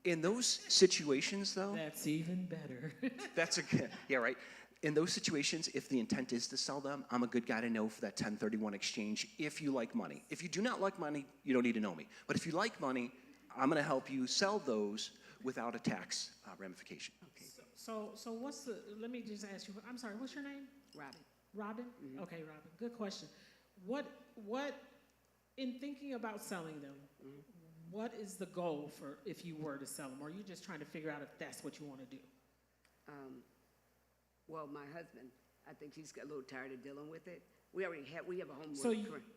In those situations, though, That's even better. that's a good, yeah, right. In those situations, if the intent is to sell them, I'm a good guy to know for that 1031 exchange if you like money. If you do not like money, you don't need to know me. But if you like money, I'm going to help you sell those without a tax ramification. Okay, So what's let me just ask you, I'm sorry, what's your name? Robin. Robin? Okay, Robin, good question. What, in thinking about selling them, what is the goal for if you were to sell them? Or are you just trying to figure out if that's what you want to do? Well, my husband, I think he's got a little tired of dealing with it. We have a home. So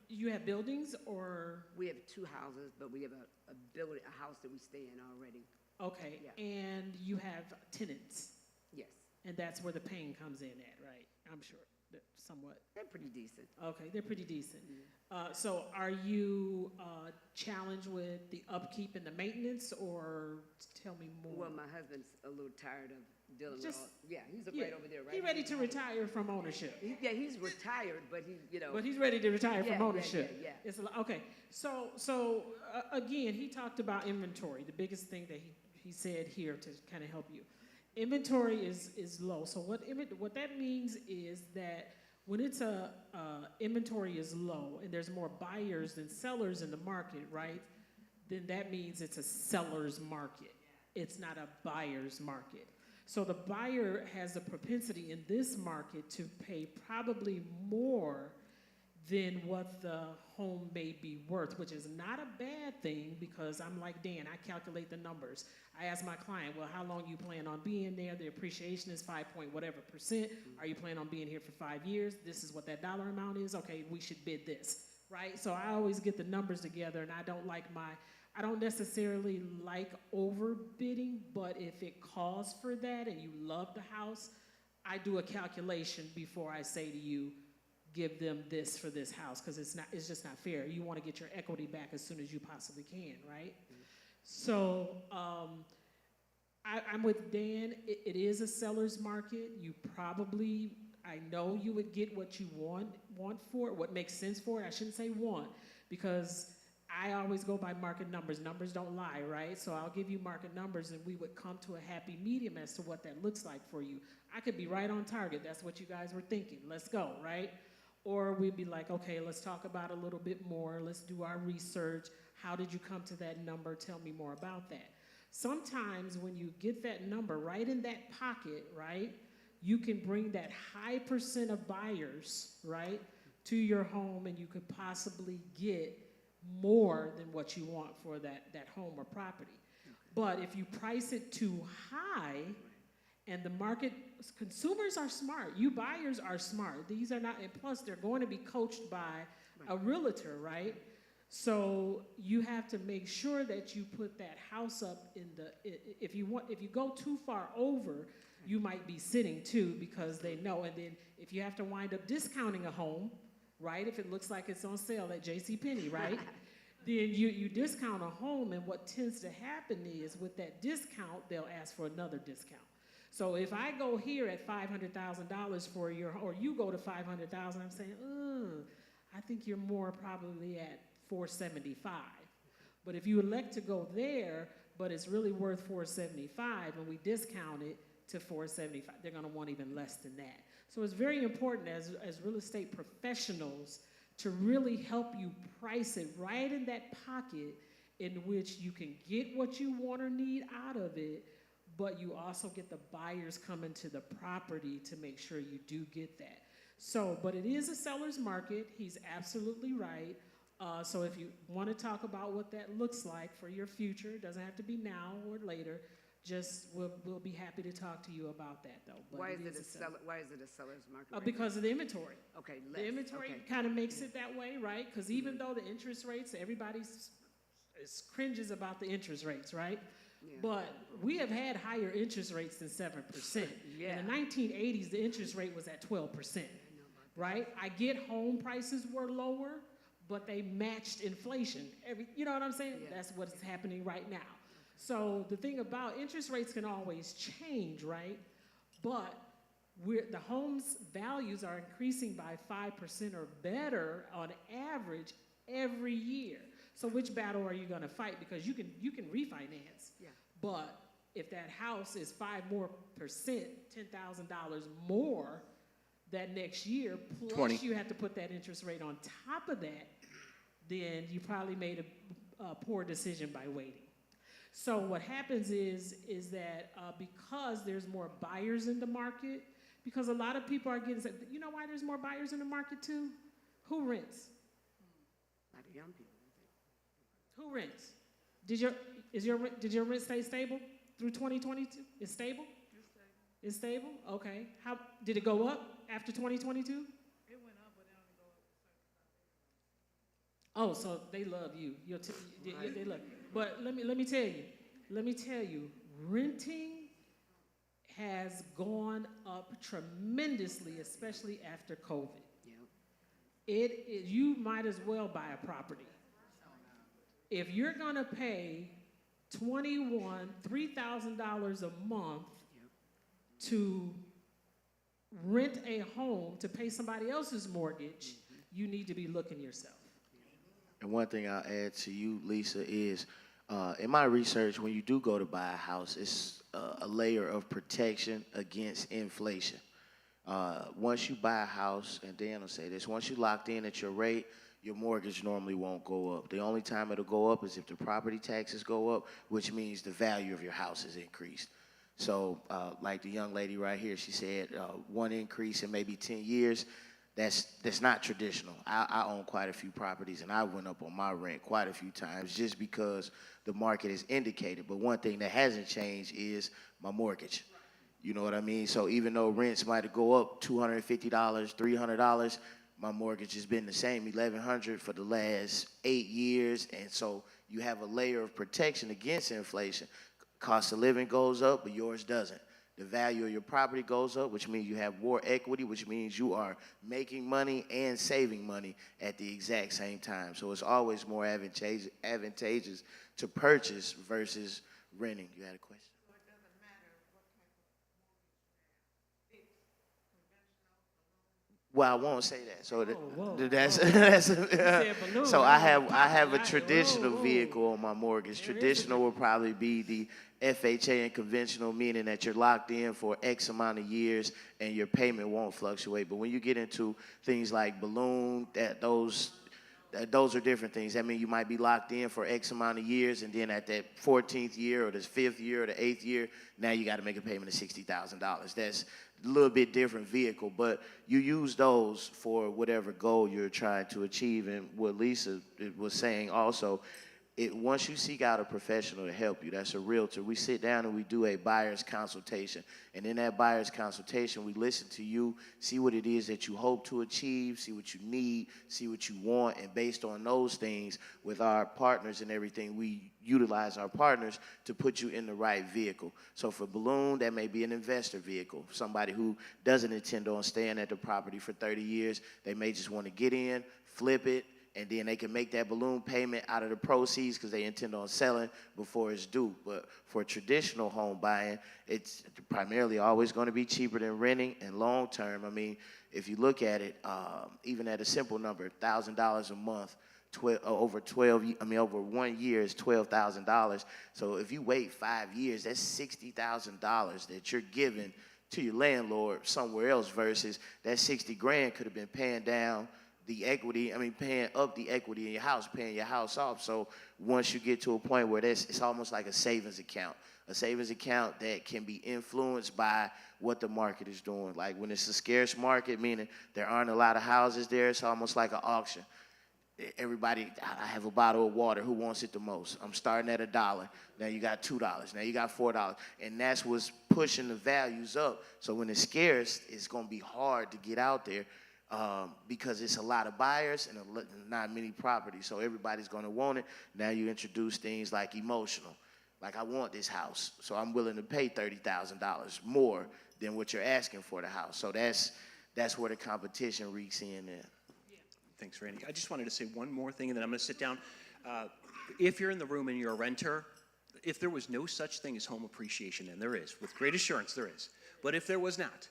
you have buildings or? We have two houses, but we have a house that we stay in already. Okay, Yeah. and you have tenants, Yes, and that's where the pain comes in at, right? I'm sure, somewhat. they're pretty decent. Okay, they're pretty decent. So are you challenged with the upkeep and the maintenance, or tell me more? Well, my husband's a little tired of dealing with Just- all, yeah, he's Yeah, right over there, right? He's ready to retire from ownership. Yeah, he's retired, but But he's ready to retire Yeah, from yeah, ownership. yeah. It's okay. So again, he talked about inventory. The biggest thing that he said here to kind of help you, inventory is low. So what that means is that when it's inventory is low and there's more buyers than sellers in the market, right? Then that means it's a seller's market. It's not a buyer's market. So the buyer has a propensity in this market to pay probably more than what the home may be worth, which is not a bad thing because I'm like Dan, I calculate the numbers. I ask my client, well, how long you plan on being there? The appreciation is 5.whatever%. Are you planning on being here for 5 years? This is what that dollar amount is. Okay, we should bid this, right? So I always get the numbers together, and I don't necessarily like overbidding, but if it calls for that and you love the house, I do a calculation before I say to you, give them this for this house, because it's just not fair. You want to get your equity back as soon as you possibly can, right? So I'm with Dan. It is a seller's market. I know you would get what you want for it, what makes sense for it. I shouldn't say want, because I always go by market numbers. Numbers don't lie, right? So I'll give you market numbers, and we would come to a happy medium as to what that looks like for you. I could be right on target. That's what you guys were thinking. Let's go, right? Or we'd be like, okay, let's talk about it a little bit more. Let's do our research. How did you come to that number? Tell me more about that. Sometimes when you get that number right in that pocket, right, you can bring that high percent of buyers, right, to your home, and you could possibly get more than what you want for that home or property. But if you price it too high, and the market, consumers are smart. You buyers are smart. These are not, and plus they're going to be coached by a realtor, right? So you have to make sure that you put that house up in if you go too far over, you might be sitting too, because they know. And then if you have to wind up discounting a home right? If it looks like it's on sale at JCPenney, right? Then you discount a home, and what tends to happen is with that discount, they'll ask for another discount. So if I go here at $500,000 for your, or you go to 500,000, I'm saying, I think you're more probably at 475. But if you elect to go there, but it's really worth 475, and we discount it to 475, they're gonna want even less than that. So it's very important as real estate professionals to really help you price it right in that pocket in which you can get what you want or need out of it, but you also get the buyers coming to the property to make sure you do get that. So, but it is a seller's market. He's absolutely right. So if you want to talk about what that looks like for your future, it doesn't have to be now or later, just we'll be happy to talk to you about that though. But Why is it a seller's market? right because of the inventory. now? Okay, The less, inventory okay. kind of makes it that way, right? Because even though the interest rates, everybody cringes about the interest rates, right? Yeah. But we have had higher interest rates than 7%. Yeah. In the 1980s, the interest rate was at 12%, right? I get home prices were lower, but they matched inflation. You know what I'm saying? Yeah. That's what's happening right now. So the thing about interest rates can always change, right? But the home's values are increasing by 5% or better on average every year. So which battle are you gonna fight? Because you can refinance. Yeah. But if that house is 5% more, $10,000 more that next year, plus 20. you have to put that interest rate on top of that, then you probably made a poor decision by waiting. So what happens is that because there's more buyers in the market, because a lot of people are getting, you know why there's more buyers in the market too? Who rents? A lot of young people. Who rents? Did your rent stay stable through 2022? It's stable? It's stable? Okay. How did it go up after 2022? It went up, but it only go up. Oh, so they love you. They love you. But let me tell you, renting has gone up tremendously, especially after COVID. Yep. You might as well buy a property. If you're gonna pay $3,000 a month to rent a home to pay somebody else's mortgage, you need to be looking yourself. And one thing I'll add to you, Lisa, is in my research, when you do go to buy a house, it's a layer of protection against inflation. Once you buy a house, and Dan will say this, once you locked in at your rate, your mortgage normally won't go up. The only time it'll go up is if the property taxes go up, which means the value of your house is increased. So like the young lady right here, she said one increase in maybe 10 years, that's not traditional. I own quite a few properties, and I went up on my rent quite a few times just because the market is indicated. But one thing that hasn't changed is my mortgage. You know what I mean? So even though rents might go up $250, $300, my mortgage has been the same, $1,100 for the last 8 years, and so you have a layer of protection against inflation. Cost of living goes up, but yours doesn't. The value of your property goes up, which means you have more equity, which means you are making money and saving money at the exact same time. So it's always more advantageous to purchase versus renting. You had a question? Well, I won't say that. So so I have a traditional vehicle on my mortgage. Traditional would probably be the FHA and conventional, meaning that you're locked in for X amount of years and your payment won't fluctuate. But when you get into things like balloon, those are different things. That means you might be locked in for X amount of years, and then at that 14th year or the 5th year or the 8th year, now you got to make a payment of $60,000. That's a little bit different vehicle, but you use those for whatever goal you're trying to achieve. And what Lisa was saying also, once you seek out a professional to help you, that's a realtor, we sit down and we do a buyer's consultation. And in that buyer's consultation, we listen to you, see what it is that you hope to achieve, see what you need, see what you want, and based on those things, with our partners and everything, we utilize our partners to put you in the right vehicle. So for Balloon, that may be an investor vehicle, somebody who doesn't intend on staying at the property for 30 years. They may just want to get in, flip it, and then they can make that balloon payment out of the proceeds because they intend on selling before it's due. But for traditional home buying, it's primarily always going to be cheaper than renting, and long term, I mean, if you look at it, even at a simple number, $1,000 a month, over 1 year is $12,000. So if you wait 5 years, that's $60,000 that you're giving to your landlord somewhere else, versus that 60 grand could have been paying down the equity, paying up the equity in your house, paying your house off. So once you get to a point where it's almost like a savings account that can be influenced by what the market is doing. Like when it's a scarce market, meaning there aren't a lot of houses there, it's almost like an auction. Everybody, I have a bottle of water, who wants it the most? I'm starting at $1. Now you got $2, now you got $4. And that's what's pushing the values up. So when it's scarce, it's gonna be hard to get out there. Because it's a lot of buyers and not many properties, so everybody's going to want it. Now you introduce things like emotional. Like, I want this house, so I'm willing to pay $30,000 more than what you're asking for the house. So that's where the competition reeks in there. Thanks, Randy. I just wanted to say one more thing, and then I'm going to sit down. If you're in the room and you're a renter, if there was no such thing as home appreciation, and there is, with great assurance there is, but if there was not,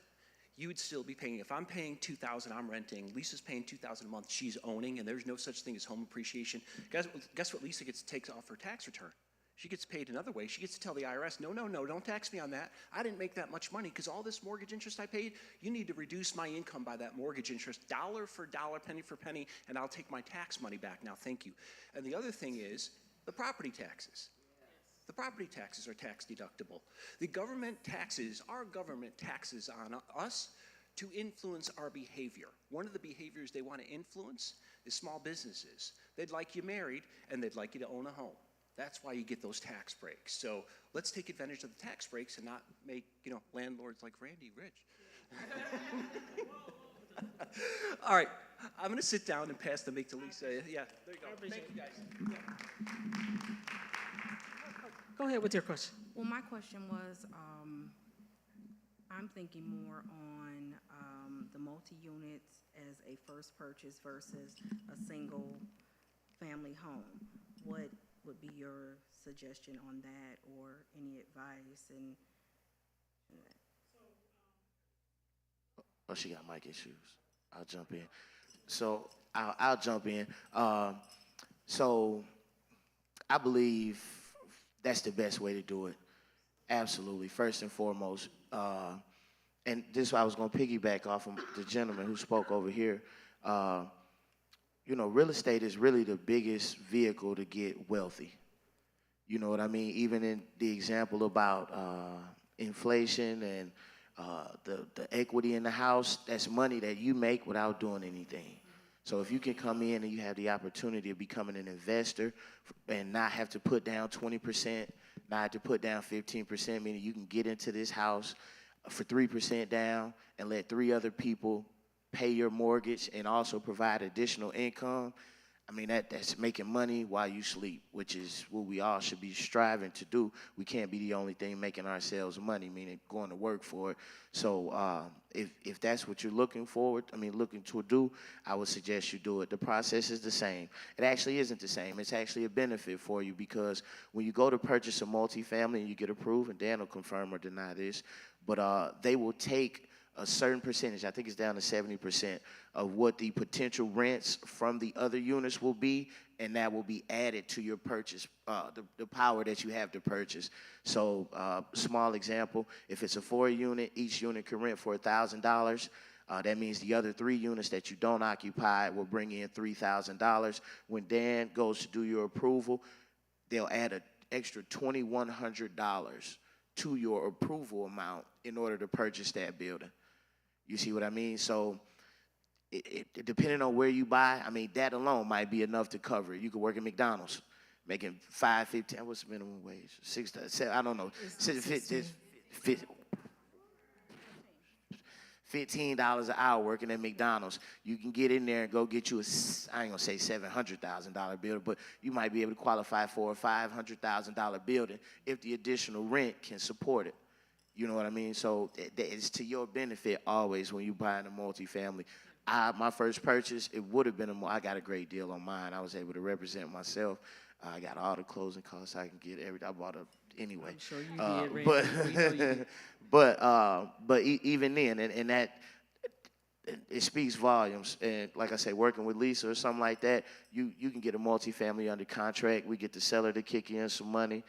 you would still be paying. If I'm paying $2,000, I'm renting, Lisa's paying $2,000 a month, she's owning, and there's no such thing as home appreciation. Guess what Lisa takes off her tax return? She gets paid another way. She gets to tell the IRS, no, don't tax me on that. I didn't make that much money because all this mortgage interest I paid, you need to reduce my income by that mortgage interest, dollar for dollar, penny for penny, and I'll take my tax money back. Now, thank you. And the other thing is the property taxes. The property taxes are tax deductible. The government taxes, our government taxes on us to influence our behavior. One of the behaviors they want to influence is small businesses. They'd like you married, and they'd like you to own a home. That's why you get those tax breaks. So let's take advantage of the tax breaks and not make, landlords like Randy rich. All right, I'm going to sit down and pass the mic to Lisa. Yeah, there you go. Thank you, guys. Yeah. Go ahead with your question. Well, my question was, I'm thinking more on the multi-units as a first purchase versus a single family home. What would be your suggestion on that, or any advice? And Oh, she got mic issues. I'll jump in. So I'll jump in. So I believe that's the best way to do it. Absolutely, first and foremost. And this is why I was going to piggyback off of the gentleman who spoke over here. Real estate is really the biggest vehicle to get wealthy. You know what I mean? Even in the example about inflation and the equity in the house, that's money that you make without doing anything. So if you can come in and you have the opportunity of becoming an investor and not have to put down 20%, not have to put down 15%, meaning you can get into this house for 3% down and let 3 other people pay your mortgage and also provide additional income. I mean, that's making money while you sleep, which is what we all should be striving to do. We can't be the only thing making ourselves money, meaning going to work for it. So if that's what you're looking to do, I would suggest you do it. The process is the same. It actually isn't the same. It's actually a benefit for you, because when you go to purchase a multifamily and you get approved, and Dan will confirm or deny this, but they will take a certain percentage, I think it's down to 70%, of what the potential rents from the other units will be, and that will be added to your purchase, the power that you have to purchase. So small example, if it's a 4-unit, each unit can rent for $1,000. That means the other 3 units that you don't occupy will bring in $3,000. When Dan goes to do your approval, they'll add an extra $2,100 to your approval amount in order to purchase that building. You see what I mean? So depending on where you buy, I mean, that alone might be enough to cover it. You could work at McDonald's. making 5.15. What's the minimum wage? 6, 7, I don't know. $15 an hour working at McDonald's. You can get in there and go get you I ain't gonna say $700,000 building, but you might be able to qualify for a $500,000 building if the additional rent can support it. You know what I mean? So it's to your benefit always when you're buying a multifamily. My first purchase, it would have been I got a great deal on mine. I was able to represent myself. I got all the closing costs I can get. I bought anyway. I'm sure you did, Randy. We know you did. But even then, and that it speaks volumes. And like I say, working with Lisa or something like that, you can get a multifamily under contract. We get the seller to kick in some money.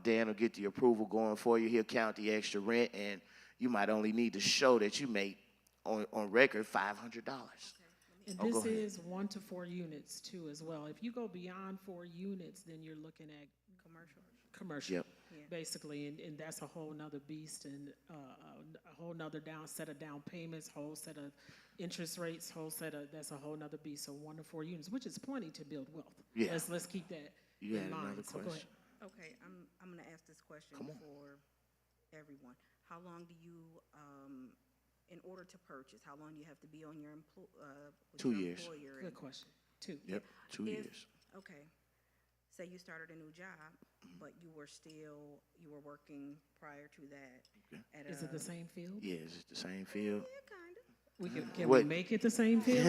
Dan will get the approval going for you. He'll count the extra rent, and you might only need to show that you made on record $500. And Oh, this go ahead. is 1 to 4 units too as well. If you go beyond 4 units, then you're looking at commercial, Yep. basically, and that's a whole nother beast, and a whole nother set of down payments, whole set of interest rates, that's a whole nother beast. So 1 to 4 units, which is plenty to build wealth. Yeah. Let's keep that You in had mind. another So go ahead. question? Okay, I'm gonna ask this question Come on. for everyone. How long do you, in order to purchase, how long do you have to be on your with 2 your years. employer? Good And question. 2. Yep, 2 If- years. Okay, say you started a new job, but you were working prior to that. Okay. At Is it the same field? Yeah, is it the same field? Yeah, kinda. Can What- we make it the same field?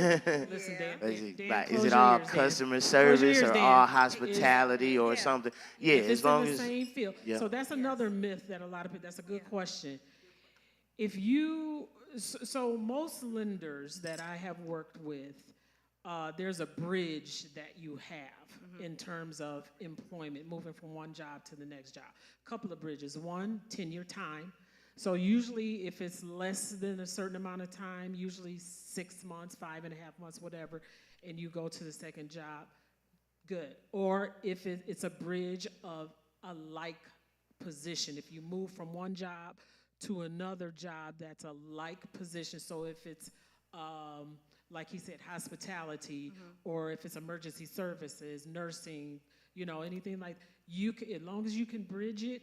Listen, Dan, Dan, Is close it your all ears, Dan. customer Close your service ears, or Dan. all hospitality or Yeah. something? Yeah, If as it's long in the as same field. Yeah. So that's another myth that a lot of people, that's a good question. If you, so most lenders that I have worked with, there's a bridge that you have in terms of employment, moving from one job to the next job. Couple of bridges. One, 10-year time. So usually if it's less than a certain amount of time, usually 6 months, 5.5 months, whatever, and you go to the second job, good. Or if it's a bridge of a like position, if you move from one job to another job that's a like position, so if it's, like he said, hospitality, or if it's emergency services, nursing, anything like, as long as you can bridge it,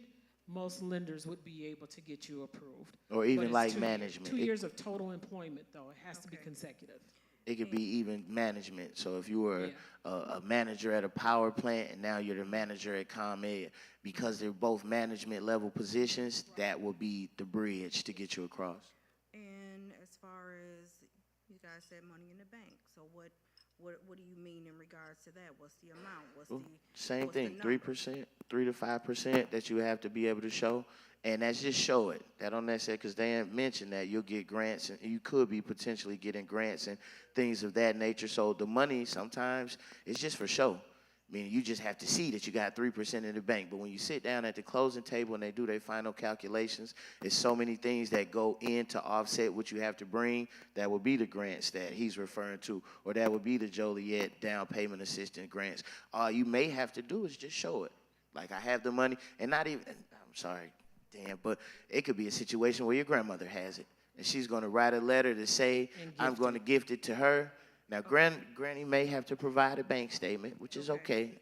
most lenders would be able to get you approved. Or But even it's like 2 years. management. 2 years of total employment, though. It has to be consecutive. It could be even management. So if you were Yeah. a manager at a power plant and now you're the manager at ComEd, because they're both management level positions, that will be the bridge to get you across. And as far as, you guys said money in the bank, so what do you mean in regards to that? What's the amount? Same what's the thing, number? 3%, 3 to 5% that you have to be able to show. And that's just show it. That don't necessarily, because Dan mentioned that you'll get grants, and you could be potentially getting grants and things of that nature. So the money sometimes it's just for show. Meaning you just have to see that you got 3% in the bank. But when you sit down at the closing table and they do their final calculations, there's so many things that go in to offset what you have to bring. That would be the grants that he's referring to, or that would be the Joliet down payment assistance grants. All you may have to do is just show it. Like, I have the money, and not even, I'm sorry, Dan, but it could be a situation where your grandmother has it, and she's going to write a letter to say, I'm going to gift it to her. Now, Granny may have to provide a bank statement, which is okay.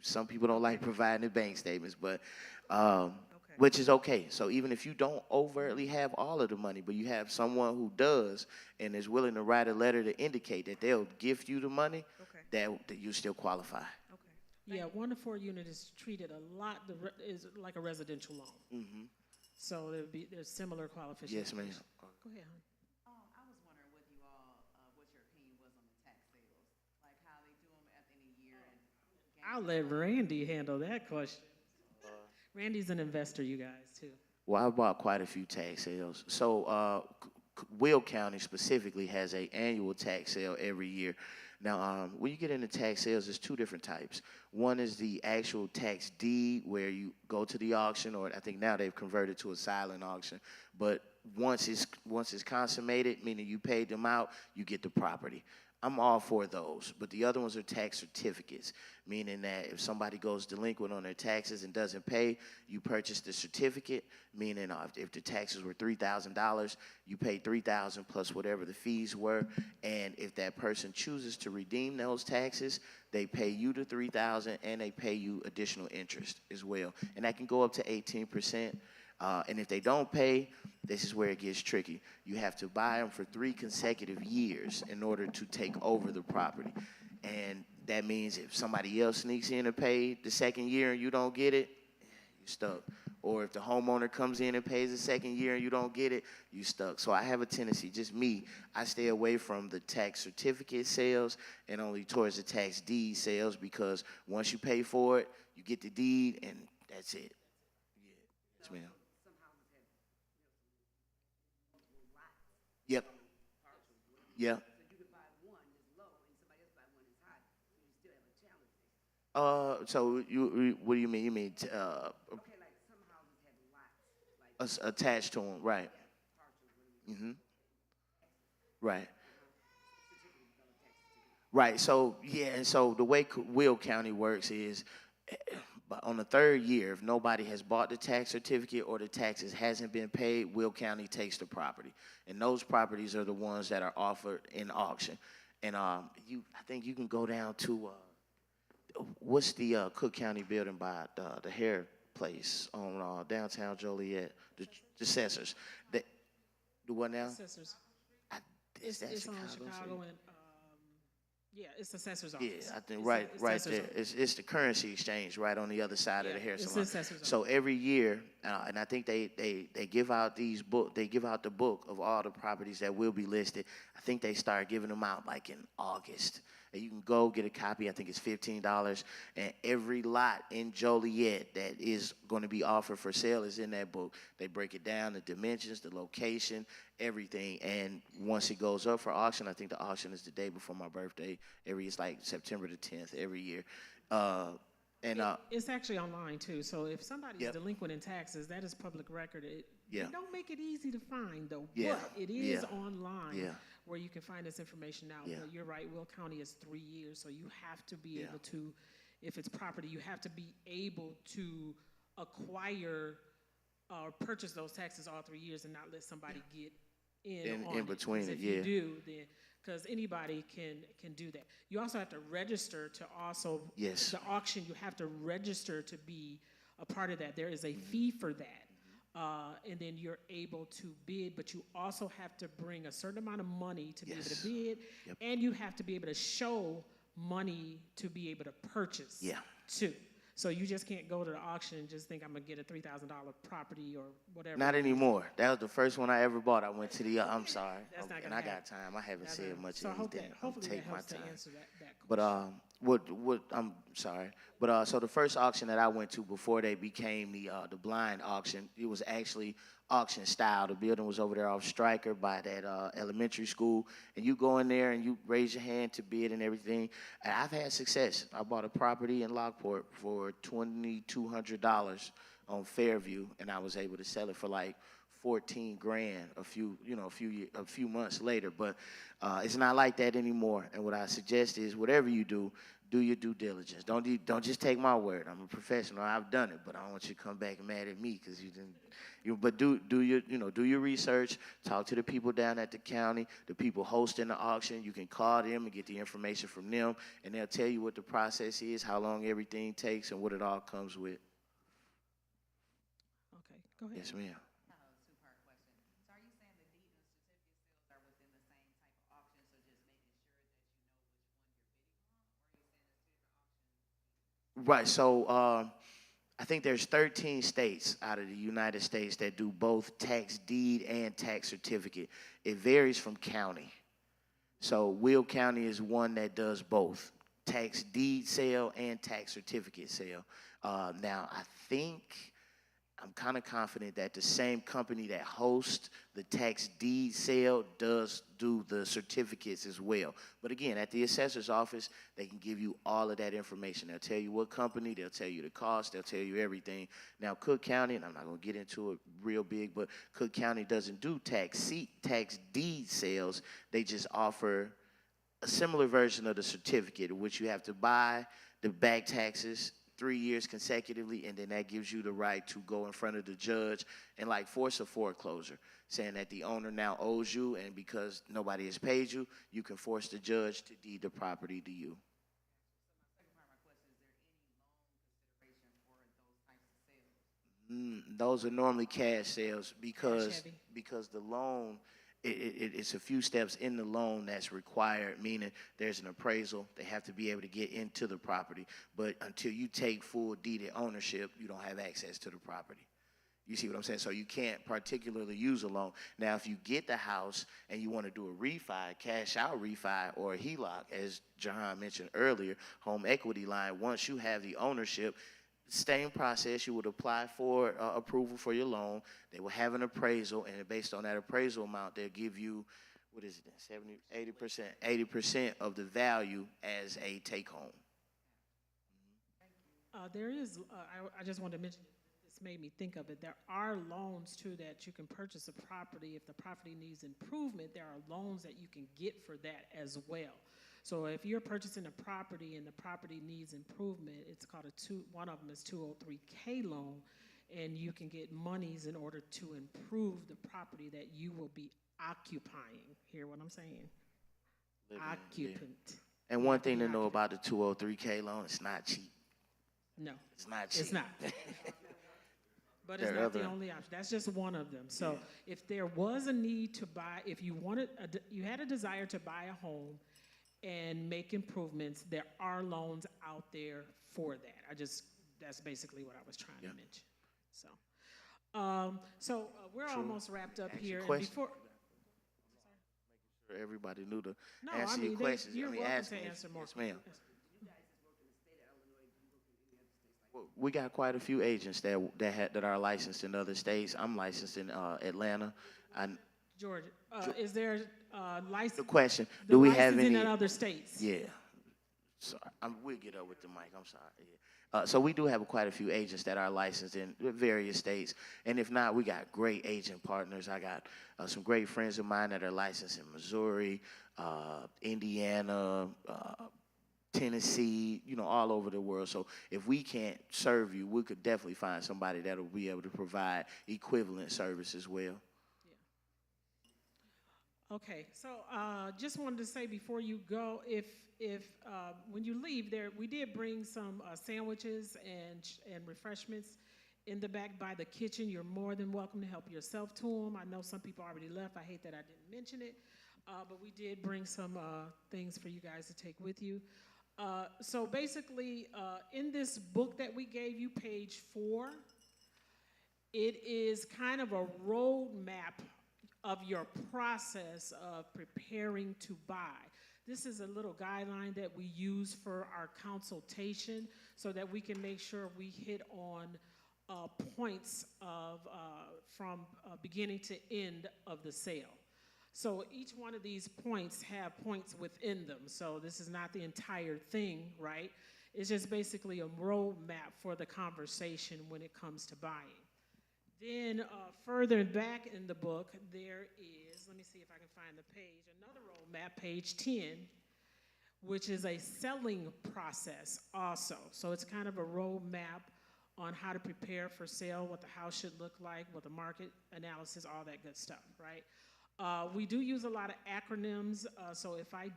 Some people don't like providing the bank statements, but which is okay. So even if you don't overtly have all of the money, but you have someone who does and is willing to write a letter to indicate that they'll gift you the money, that you still qualify. Yeah, 1 to 4 unit is treated is like a residential loan. Mm-hmm. So there's similar qualifications. Yes, ma'am. Go ahead, hon. I was wondering what you all, what your opinion was on the tax sales, like how they do them at the end of the year. I'll let Randy handle that question. Randy's an investor, you guys, too. Well, I bought quite a few tax sales. So Will County specifically has an annual tax sale every year. Now, when you get into tax sales, there's 2 different types. One is the actual tax deed, where you go to the auction, or I think now they've converted to a silent auction. But once it's consummated, meaning you paid them out, you get the property. I'm all for those, but the other ones are tax certificates, meaning that if somebody goes delinquent on their taxes and doesn't pay, you purchase the certificate, meaning if the taxes were $3,000, you pay $3,000 plus whatever the fees were, and if that person chooses to redeem those taxes, they pay you the $3,000 and they pay you additional interest as well, and that can go up to 18%. And if they don't pay, this is where it gets tricky. You have to buy them for 3 consecutive years in order to take over the property. And that means if somebody else sneaks in and pay the second year and you don't get it, you're stuck. Or if the homeowner comes in and pays the second year and you don't get it, you're stuck. So I have a tendency, just me, I stay away from the tax certificate sales and only towards the tax deed sales, because once you pay for it, you get the deed and that's it. Yeah. Yes, ma'am. Yep. Yeah. So you, what do you mean? You mean attached to them, right? Mm-hmm. Right. Right. So yeah, and so the way Will County works is, but on the 3rd year, if nobody has bought the tax certificate or the taxes hasn't been paid, Will County takes the property, and those properties are the ones that are offered in auction. And I think you can go down to what's the Cook County building by the hair place on downtown Joliet, the Cessors. The what now? Assessors. Is that It's on Chicago? Chicago and, yeah, it's the assessor's office. Yeah, I think It's right assessor's there. office. It's the currency exchange right on the other side of the hair it's the salon. assessor's So every year, and I think they give out these book. They give out the book of all the properties that will be listed. I think they start giving them out like in August. And you can go get a copy. I think it's $15. And every lot in Joliet that is going to be offered for sale is in that book. They break it down, the dimensions, the location, everything. And once it goes up for auction, I think the auction is the day before my birthday. It's like September the 10th every year. It's actually online too, so if somebody's Yep. delinquent in taxes, that is public record. Yeah. Don't make it easy to find though, Yeah. but it is Yeah. online Yeah. where you can find this information out. Yeah. But you're right, Will County is 3 years, so you have to be Yeah. able to, if it's property, you have to be able to acquire or purchase those taxes all 3 years and not let somebody get in on it. between 'Cause it, if yeah. you do, then, because anybody can do that. You also have to register to also, Yes. the auction, you have to register to be a part of that. There is a fee for that. And then you're able to bid, but you also have to bring a certain amount of money to be able Yes. to bid. Yep. And you have to be able to show money to be able to purchase Yeah. too. So you just can't go to the auction and just think I'm gonna get a $3,000 property or whatever. Not anymore. That was the first one I ever bought. I went to the. I'm sorry. That's not and gonna I got happen. time. I haven't That's said not- much so I of hope anything. that, hopefully Take that my helps to time. answer that question. What I'm sorry, but so the first auction that I went to before they became the blind auction, it was actually auction style. The building was over there off Stryker by that elementary school, and you go in there and you raise your hand to bid and everything. And I've had success. I bought a property in Lockport for $2,200 on Fairview, and I was able to sell it for like 14 grand a few months later. But it's not like that anymore. And what I suggest is whatever you do your due diligence. Don't just take my word. I'm a professional. I've done it, but I don't want you to come back mad at me because you didn't. But do your research. Talk to the people down at the county, the people hosting the auction. You can call them and get the information from them, and they'll tell you what the process is, how long everything takes, and what it all comes with. Okay, go ahead. Yes, ma'am. Two-part question. So are you saying the deed and certificate sales are within the same type of auction, so just making sure that you know which one you're bidding on? Or are you saying it's two different auctions? Right. So I think there's 13 states out of the United States that do both tax deed and tax certificate. It varies from county. So Will County is one that does both tax deed sale and tax certificate sale. Now, I'm kind of confident that the same company that hosts the tax deed sale does do the certificates as well. But again, at the assessor's office, they can give you all of that information. They'll tell you what company, they'll tell you the cost, they'll tell you everything. Now, Cook County, and I'm not going to get into it real big, but Cook County doesn't do tax deed sales. They just offer a similar version of the certificate, in which you have to buy the back taxes 3 years consecutively, and then that gives you the right to go in front of the judge and like force a foreclosure, saying that the owner now owes you, and because nobody has paid you, you can force the judge to deed the property to you. Those are normally cash sales because heavy. the loan, it's a few steps in the loan that's required, meaning there's an appraisal. They have to be able to get into the property. But until you take full deeded ownership, you don't have access to the property. You see what I'm saying? So you can't particularly use a loan. Now, if you get the house and you want to do a refi, cash out refi, or a HELOC, as Jahan mentioned earlier, home equity line, once you have the ownership, same process, you would apply for approval for your loan. They will have an appraisal, and based on that appraisal amount, they'll give you, what is it, 70, 80% of the value as a take-home. There is, I just wanted to mention, this made me think of it. There are loans, too, that you can purchase a property. If the property needs improvement, there are loans that you can get for that as well. So if you're purchasing a property and the property needs improvement, it's called one of them is 203K loan, and you can get monies in order to improve the property that you will be occupying. Hear what I'm saying? Occupant. And one thing to know about the 203K loan, it's not cheap. No. It's not cheap. It's not. But it's not the only option. That's just one of them. So if there was a need to buy, if you you had a desire to buy a home and make improvements, there are loans out there for that. That's basically what I was trying to mention. So, we're almost wrapped up here. And before, everybody knew to no, answer your questions. You're welcome ask to me. answer more. Yes, ma'am. We got quite a few agents that are licensed in other states. I'm licensed in Atlanta. Georgia, is there license? The question: do we have any in other states? Yeah. Sorry, we'll get up with the mic. I'm sorry. Yeah. So we do have quite a few agents that are licensed in various states, and if not, we got great agent partners. I got some great friends of mine that are licensed in Missouri, Indiana, Tennessee, all over the world. So if we can't serve you, we could definitely find somebody that will be able to provide equivalent service as well. Okay, so just wanted to say before you go, if when you leave there, we did bring some sandwiches and refreshments in the back by the kitchen. You're more than welcome to help yourself to them. I know some people already left. I hate that I didn't mention it, but we did bring some things for you guys to take with you. So basically, in this book that we gave you, page 4, it is kind of a roadmap of your process of preparing to buy. This is a little guideline that we use for our consultation so that we can make sure we hit on points of from beginning to end of the sale. So each one of these points have points within them. So this is not the entire thing, right? It's just basically a roadmap for the conversation when it comes to buying. Then further back in the book, there is, let me see if I can find the page, another roadmap, page 10, which is a selling process also. So it's kind of a roadmap on how to prepare for sale, what the house should look like, what the market analysis, all that good stuff, right? We do use a lot of acronyms, so if I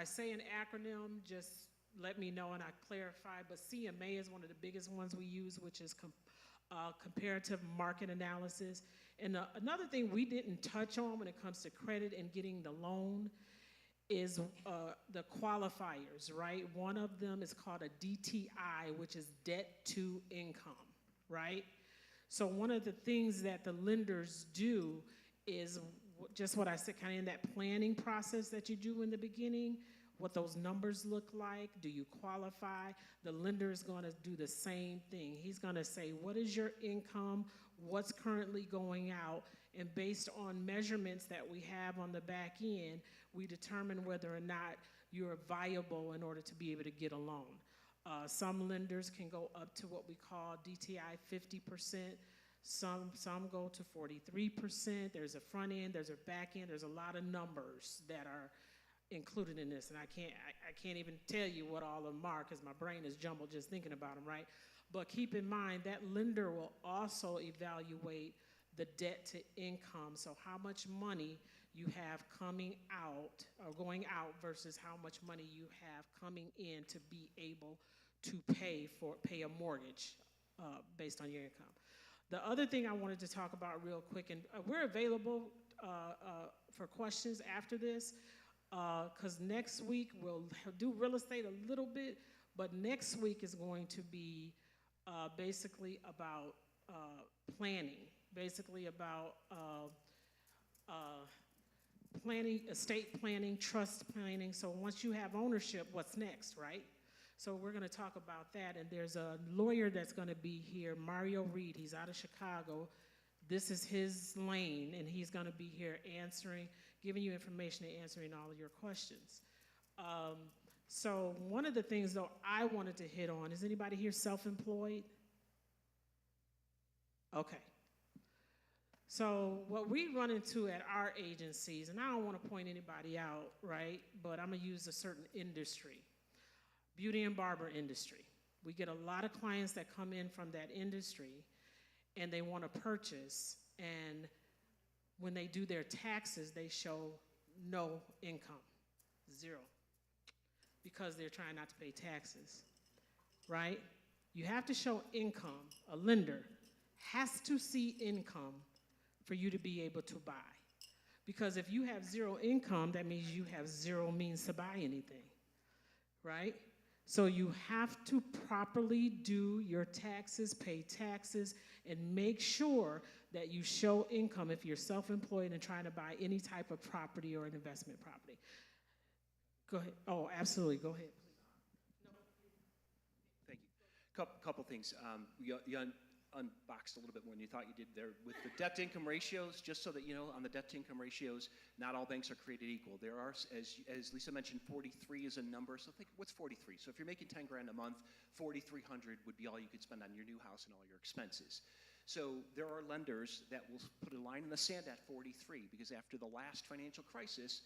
say an acronym, just let me know and I clarify, but CMA is one of the biggest ones we use, which is comparative market analysis. And another thing we didn't touch on when it comes to credit and getting the loan is the qualifiers, right? One of them is called a DTI, which is debt to income, right? So one of the things that the lenders do is just what I said, kind of in that planning process that you do in the beginning, what those numbers look like, do you qualify? The lender is going to do the same thing. He's going to say, what is your income? What's currently going out? And based on measurements that we have on the back end, we determine whether or not you're viable in order to be able to get a loan. Some lenders can go up to what we call DTI 50%. Some go to 43%. There's a front end, there's a back end. There's a lot of numbers that are included in this, and I can't even tell you what all of them are because my brain is jumbled just thinking about them, right? But keep in mind that lender will also evaluate the debt to income. So how much money you have coming out or going out versus how much money you have coming in to be able to pay a mortgage based on your income. The other thing I wanted to talk about real quick, and we're available for questions after this, because next week we'll do real estate a little bit, but next week is going to be basically about planning, basically about planning, estate planning, trust planning. So once you have ownership, what's next, right? So we're going to talk about that, and there's a lawyer that's going to be here, Mario Reed. He's out of Chicago. This is his lane, and he's going to be here giving you information and answering all of your questions. So one of the things, though, I wanted to hit on, is anybody here self-employed? Okay. So what we run into at our agencies, and I don't want to point anybody out, right, but I'm going to use a certain industry. Beauty and barber industry. We get a lot of clients that come in from that industry and they want to purchase, and when they do their taxes, they show no income, zero, because they're trying not to pay taxes, right? You have to show income. A lender has to see income for you to be able to buy. Because if you have zero income, that means you have zero means to buy anything, right? So you have to properly do your taxes, pay taxes, and make sure that you show income if you're self-employed and trying to buy any type of property or an investment property. Go ahead. Oh, absolutely. Go ahead. Thank you. Couple things. You unboxed a little bit more than you thought you did there with the debt-to-income ratios. Just so that you know, on the debt-to-income ratios, not all banks are created equal. There are, as Lisa mentioned, 43 is a number. So think, what's 43? So if you're making 10 grand a month, 4,300 would be all you could spend on your new house and all your expenses. So there are lenders that will put a line in the sand at 43 because after the last financial crisis,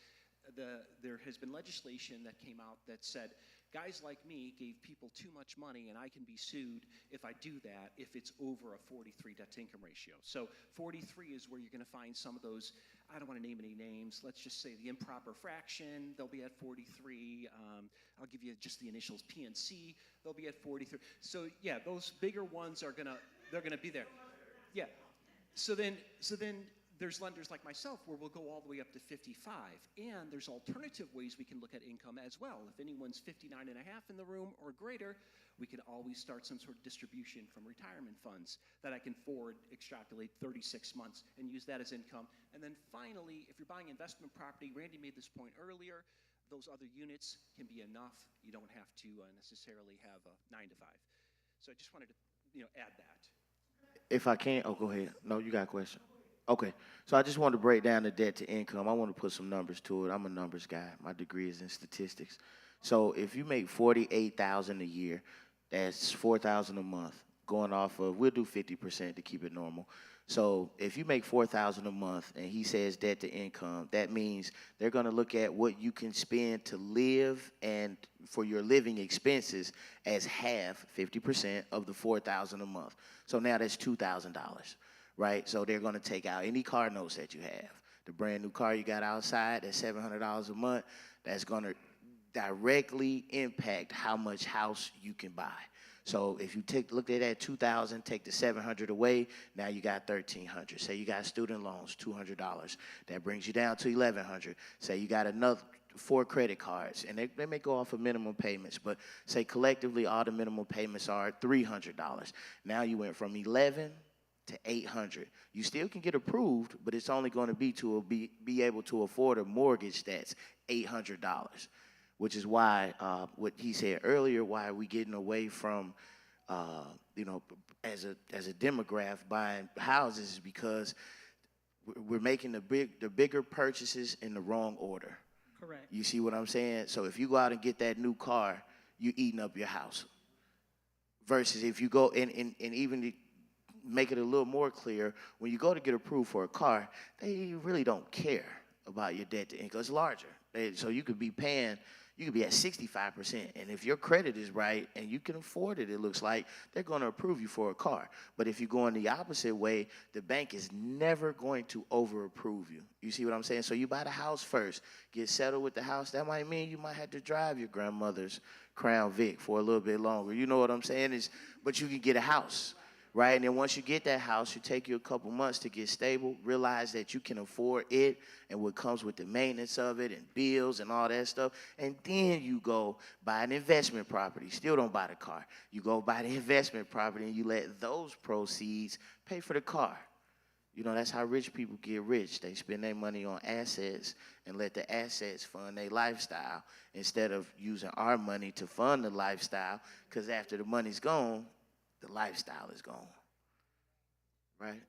there has been legislation that came out that said, guys like me gave people too much money and I can be sued if I do that if it's over a 43 debt-to-income ratio. So 43 is where you're going to find some of those, I don't want to name any names, let's just say the improper fraction, they'll be at 43. I'll give you just the initials, PNC, they'll be at 43. So yeah, those bigger ones are they're gonna be there. Yeah. So then there's lenders like myself where we'll go all the way up to 55. And there's alternative ways we can look at income as well. If anyone's 59 and a half in the room or greater, we can always start some sort of distribution from retirement funds that I can forward, extrapolate 36 months and use that as income. And then finally, if you're buying investment property, Randy made this point earlier, those other units can be enough. You don't have to necessarily have a 9 to 5. So I just wanted to, add that. If I can, go ahead. No, you got a question. Okay, so I just wanted to break down the debt to income. I want to put some numbers to it. I'm a numbers guy. My degree is in statistics. So if you make $48,000 a year, that's $4,000 a month. Going off of, we'll do 50% to keep it normal. So if you make $4,000 a month and he says debt to income, that means they're going to look at what you can spend to live and for your living expenses as half, 50% of the $4,000 a month. So now that's $2,000. Right? So they're going to take out any car notes that you have. The brand new car you got outside, that's $700 a month. That's going to directly impact how much house you can buy. So if you look at that $2,000, take the $700 away, now you got $1,300. Say you got student loans, $200. That brings you down to $1,100. Say you got another 4 credit cards, and they may go off of minimum payments, but say collectively all the minimum payments are $300. Now you went from 11 to 800. You still can get approved, but it's only going to be able to afford a mortgage that's $800, which is why what he said earlier, why we getting away from as a demographic buying houses is because we're making the bigger purchases in the wrong order. Correct. You see what I'm saying? So if you go out and get that new car, you're eating up your house. Versus if you go and even make it a little more clear, when you go to get approved for a car, they really don't care about your debt to income. It's larger. So you could be paying, you could be at 65%, and if your credit is right and you can afford it, it looks like, they're going to approve you for a car. But if you go in the opposite way, the bank is never going to over-approve you. You see what I'm saying? So you buy the house first, get settled with the house. That might mean you might have to drive your grandmother's Crown Vic for a little bit longer. You know what I'm saying? But you can get a house. Right? And then once you get that house, you take you a couple months to get stable, realize that you can afford it and what comes with the maintenance of it and bills and all that stuff. And then you go buy an investment property. Still don't buy the car. You go buy the investment property and you let those proceeds pay for the car. You know, that's how rich people get rich. They spend their money on assets and let the assets fund their lifestyle instead of using our money to fund the lifestyle, because after the money's gone, the lifestyle is gone, right?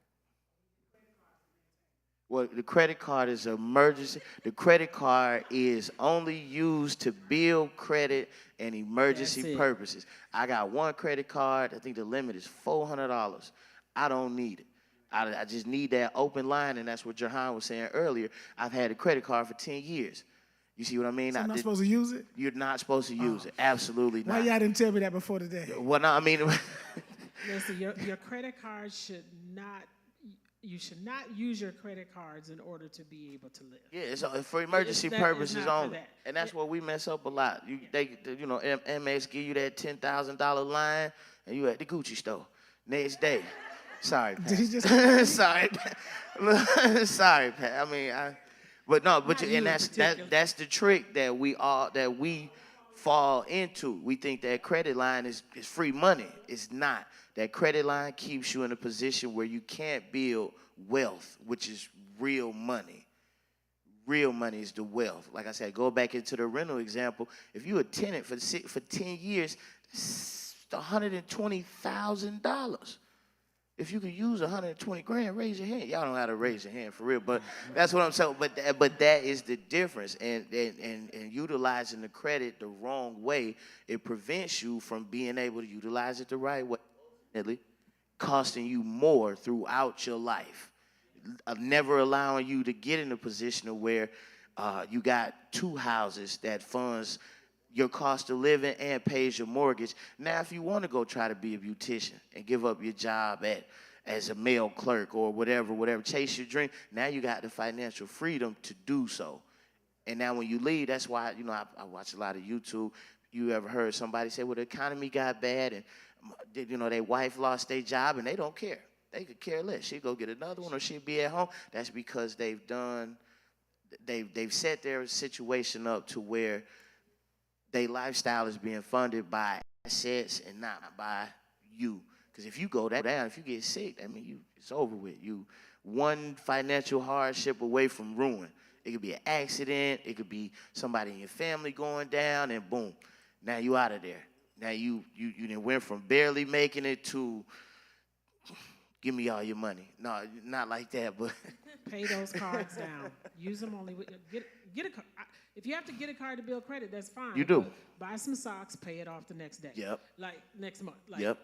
Well, the credit card is an emergency. The credit card is only used to build credit and emergency purposes. I got one credit card. I think the limit is $400. I don't need it. I just need that open line, and that's what Jahan was saying earlier. I've had a credit card for 10 years. You see what I mean? So I'm not supposed to use it? You're not supposed to use it. Absolutely not. Why y'all didn't tell me that before today? Well, no, I mean... Listen, your credit card should not, you should not use your credit cards in order to be able to live. Yeah, it's for emergency purposes only. And that's where we mess up a lot. You know, Amex give you that $10,000 line, and you at the Gucci store. Next day. Sorry, Pat. Did he just... Sorry. Sorry, Pat. I mean, but that's the trick that we fall into. We think that credit line is free money. It's not. That credit line keeps you in a position where you can't build wealth, which is real money. Real money is the wealth. Like I said, go back into the rental example. If you're a tenant for 10 years, that's $120,000. If you could use 120 grand, raise your hand. Y'all don't know how to raise your hand for real, but that's what I'm saying. But that is the difference. And utilizing the credit the wrong way, it prevents you from being able to utilize it the right way, costing you more throughout your life, never allowing you to get in a position of where you got two houses that funds your cost of living and pays your mortgage. Now, if you want to go try to be a beautician and give up your job as a mail clerk or whatever, chase your dream, now you got the financial freedom to do so. And now when you leave, that's why, you know, I watch a lot of YouTube. You ever heard somebody say, well, the economy got bad and, you know, their wife lost their job and they don't care. They could care less. She'll go get another one or she'll be at home. That's because they've set their situation up to where their lifestyle is being funded by assets and not by you. Because if you go down, if you get sick, I mean, it's over with. You one financial hardship away from ruin. It could be an accident. It could be somebody in your family going down, and boom, now you out of there. Now you done went from barely making it to give me all your money. No, not like that, but pay those cards down. Use them only. Get a card. If you have to get a card to build credit, that's fine. You do. Buy some socks, pay it off the next day. Yep. Like next month. Like, yep.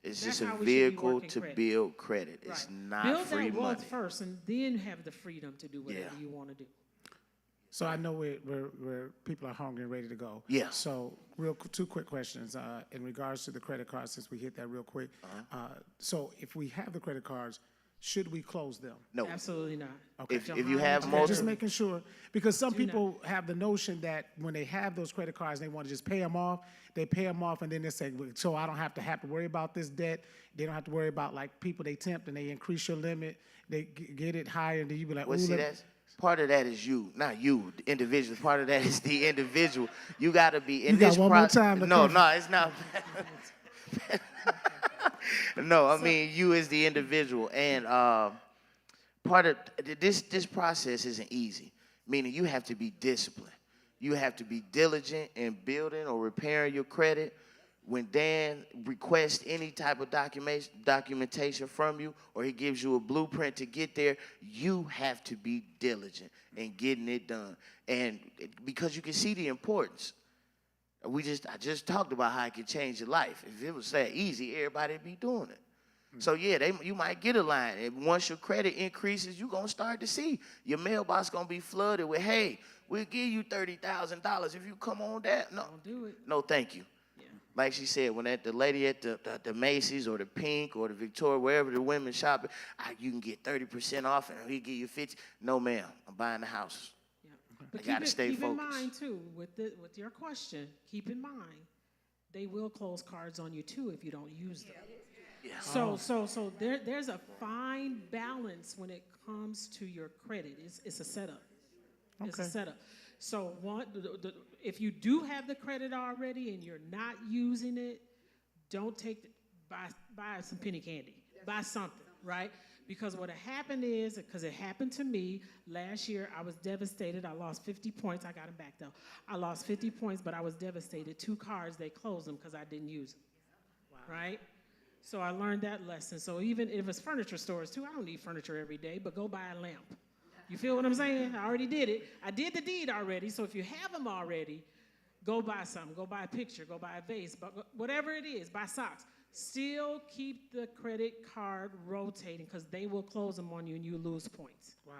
It's just a vehicle to build credit. It's not build free that wealth money. first, and then have the freedom to do whatever you want to do. So I know where people are hungry and ready to go. Yeah. So two quick questions in regards to the credit cards, since we hit that real quick. So if we have the credit cards, should we close them? No. Absolutely not. Okay. If you have Okay, multiple, just making sure, because some people have the notion that when they have those credit cards, they want to just pay them off. They pay them off, and then they say, well, so I don't have to worry about this debt. They don't have to worry about, like, people they tempt, and they increase your limit. They get it higher, and then you be like, well, ooh, see, that's part of that is you, not you, the individual. Part of that is the individual. You got to be in this process. No, it's not. No, I mean, you as the individual. And part of this process isn't easy, meaning you have to be disciplined. You have to be diligent in building or repairing your credit. When Dan requests any type of documentation from you, or he gives you a blueprint to get there, you have to be diligent in getting it done. And because you can see the importance. I just talked about how it can change your life. If it was that easy, everybody would be doing it. So yeah, you might get a line. And once your credit increases, you're gonna start to see your mailbox gonna be flooded with, hey, we'll give you $30,000 if you come on down. No, Don't do it. no, thank you. Yeah. Like she said, when the lady at the Macy's or the Pink or the Victoria, wherever the women shop, you can get 30% off and we give you 50. No, ma'am, I'm buying the house. But gotta stay keep in focused. mind too, with your question, keep in mind, they will close cards on you too if you don't use them. Yeah. So there's a fine balance when it comes to your credit. It's a setup. It's a setup. So if you do have the credit already and you're not using it, don't buy some penny candy. Buy something, right? Because what happened is, because it happened to me last year, I was devastated. I lost 50 points. I got them back though. I lost 50 points, but I was devastated. 2 cards, they closed them because I didn't use them, right? So I learned that lesson. So even if it's furniture stores too, I don't need furniture every day, but go buy a lamp. You feel what I'm saying? I already did it. I did the deed already. So if you have them already, go buy something. Go buy a picture. Go buy a vase. But whatever it is, buy socks. Still keep the credit card rotating because they will close them on you and you lose points. Wow.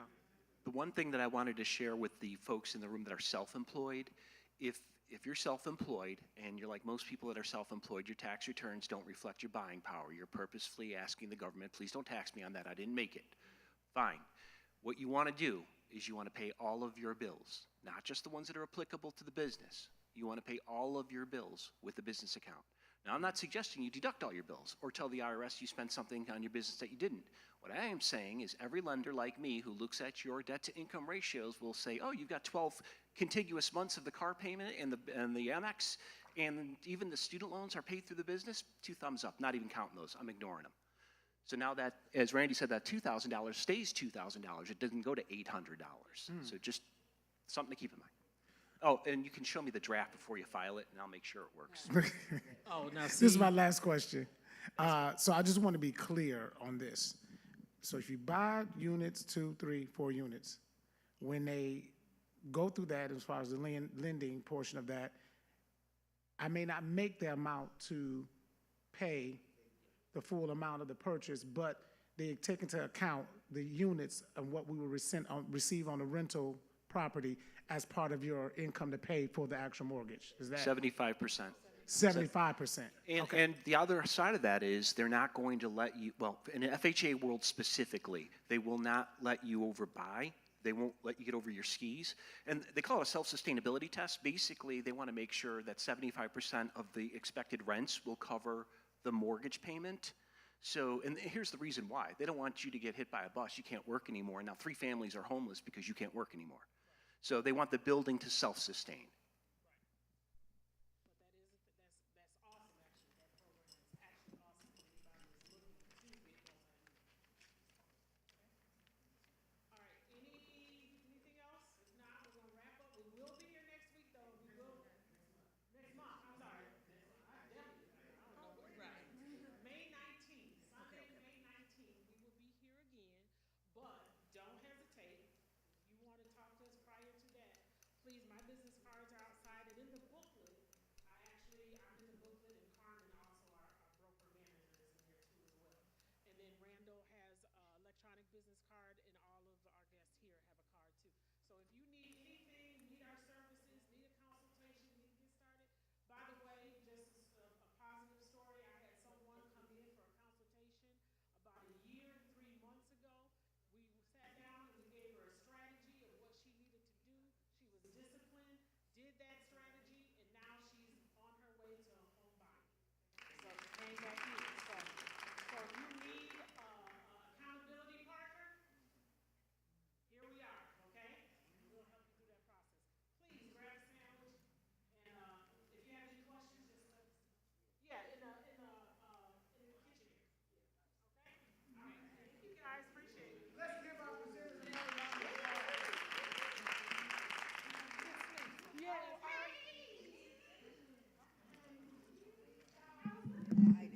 The one thing that I wanted to share with the folks in the room that are self-employed, if you're self-employed and you're like most people that are self-employed, your tax returns don't reflect your buying power. You're purposefully asking the government, please don't tax me on that, I didn't make it. Fine. What you want to do is you want to pay all of your bills, not just the ones that are applicable to the business. You want to pay all of your bills with the business account. Now, I'm not suggesting you deduct all your bills or tell the IRS you spent something on your business that you didn't. What I am saying is every lender like me who looks at your debt-to-income ratios will say, oh, you've got 12 contiguous months of the car payment and the Amex, and even the student loans are paid through the business. 2 thumbs up, not even counting those. I'm ignoring them. So now that, as Randy said, that $2,000 stays $2,000. It doesn't go to $800. So just something to keep in mind. Oh, and you can show me the draft before you file it, and I'll make sure it works. Oh, now see. This is my last question. So I just want to be clear on this. So if you buy units, 2, 3, 4 units, when they go through that as far as the lending portion of that, I may not make the amount to pay the full amount of the purchase, but they take into account the units of what we will receive on the rental property as part of your income to pay for the actual mortgage. Is that 75%. 75%? And the other side of that is they're not going to let you, well, in the FHA world specifically, they will not let you overbuy. They won't let you get over your skis. And they call it a self-sustainability test. Basically, they want to make sure that 75% of the expected rents will cover the mortgage payment. So, and here's the reason why. They don't want you to get hit by a bus. You can't work anymore. Now 3 families are homeless because you can't work anymore. So they want the building to self-sustain. Please, my business cards are outside, and in the booklet, I'm in the booklet, and Carmen also, our broker manager, is in there too as well. And then Randall has electronic business card, and all of our guests here have a card too. So if you need anything, need our services, need a consultation, need to get started. By the way, just a positive story, I had someone come in for a consultation about a year and 3 months ago. We sat down and we gave her a strategy of what she needed to do. She was disciplined, did that strategy, and now she's on her way to home buying. So she came back here. So if you need accountability partner, here we are, okay? We'll help you through that process. Please grab a sandwich, and if you have any questions, just let us know. Yeah, in the kitchen here. Okay? All right. Thank you guys. Appreciate it. Let's give our I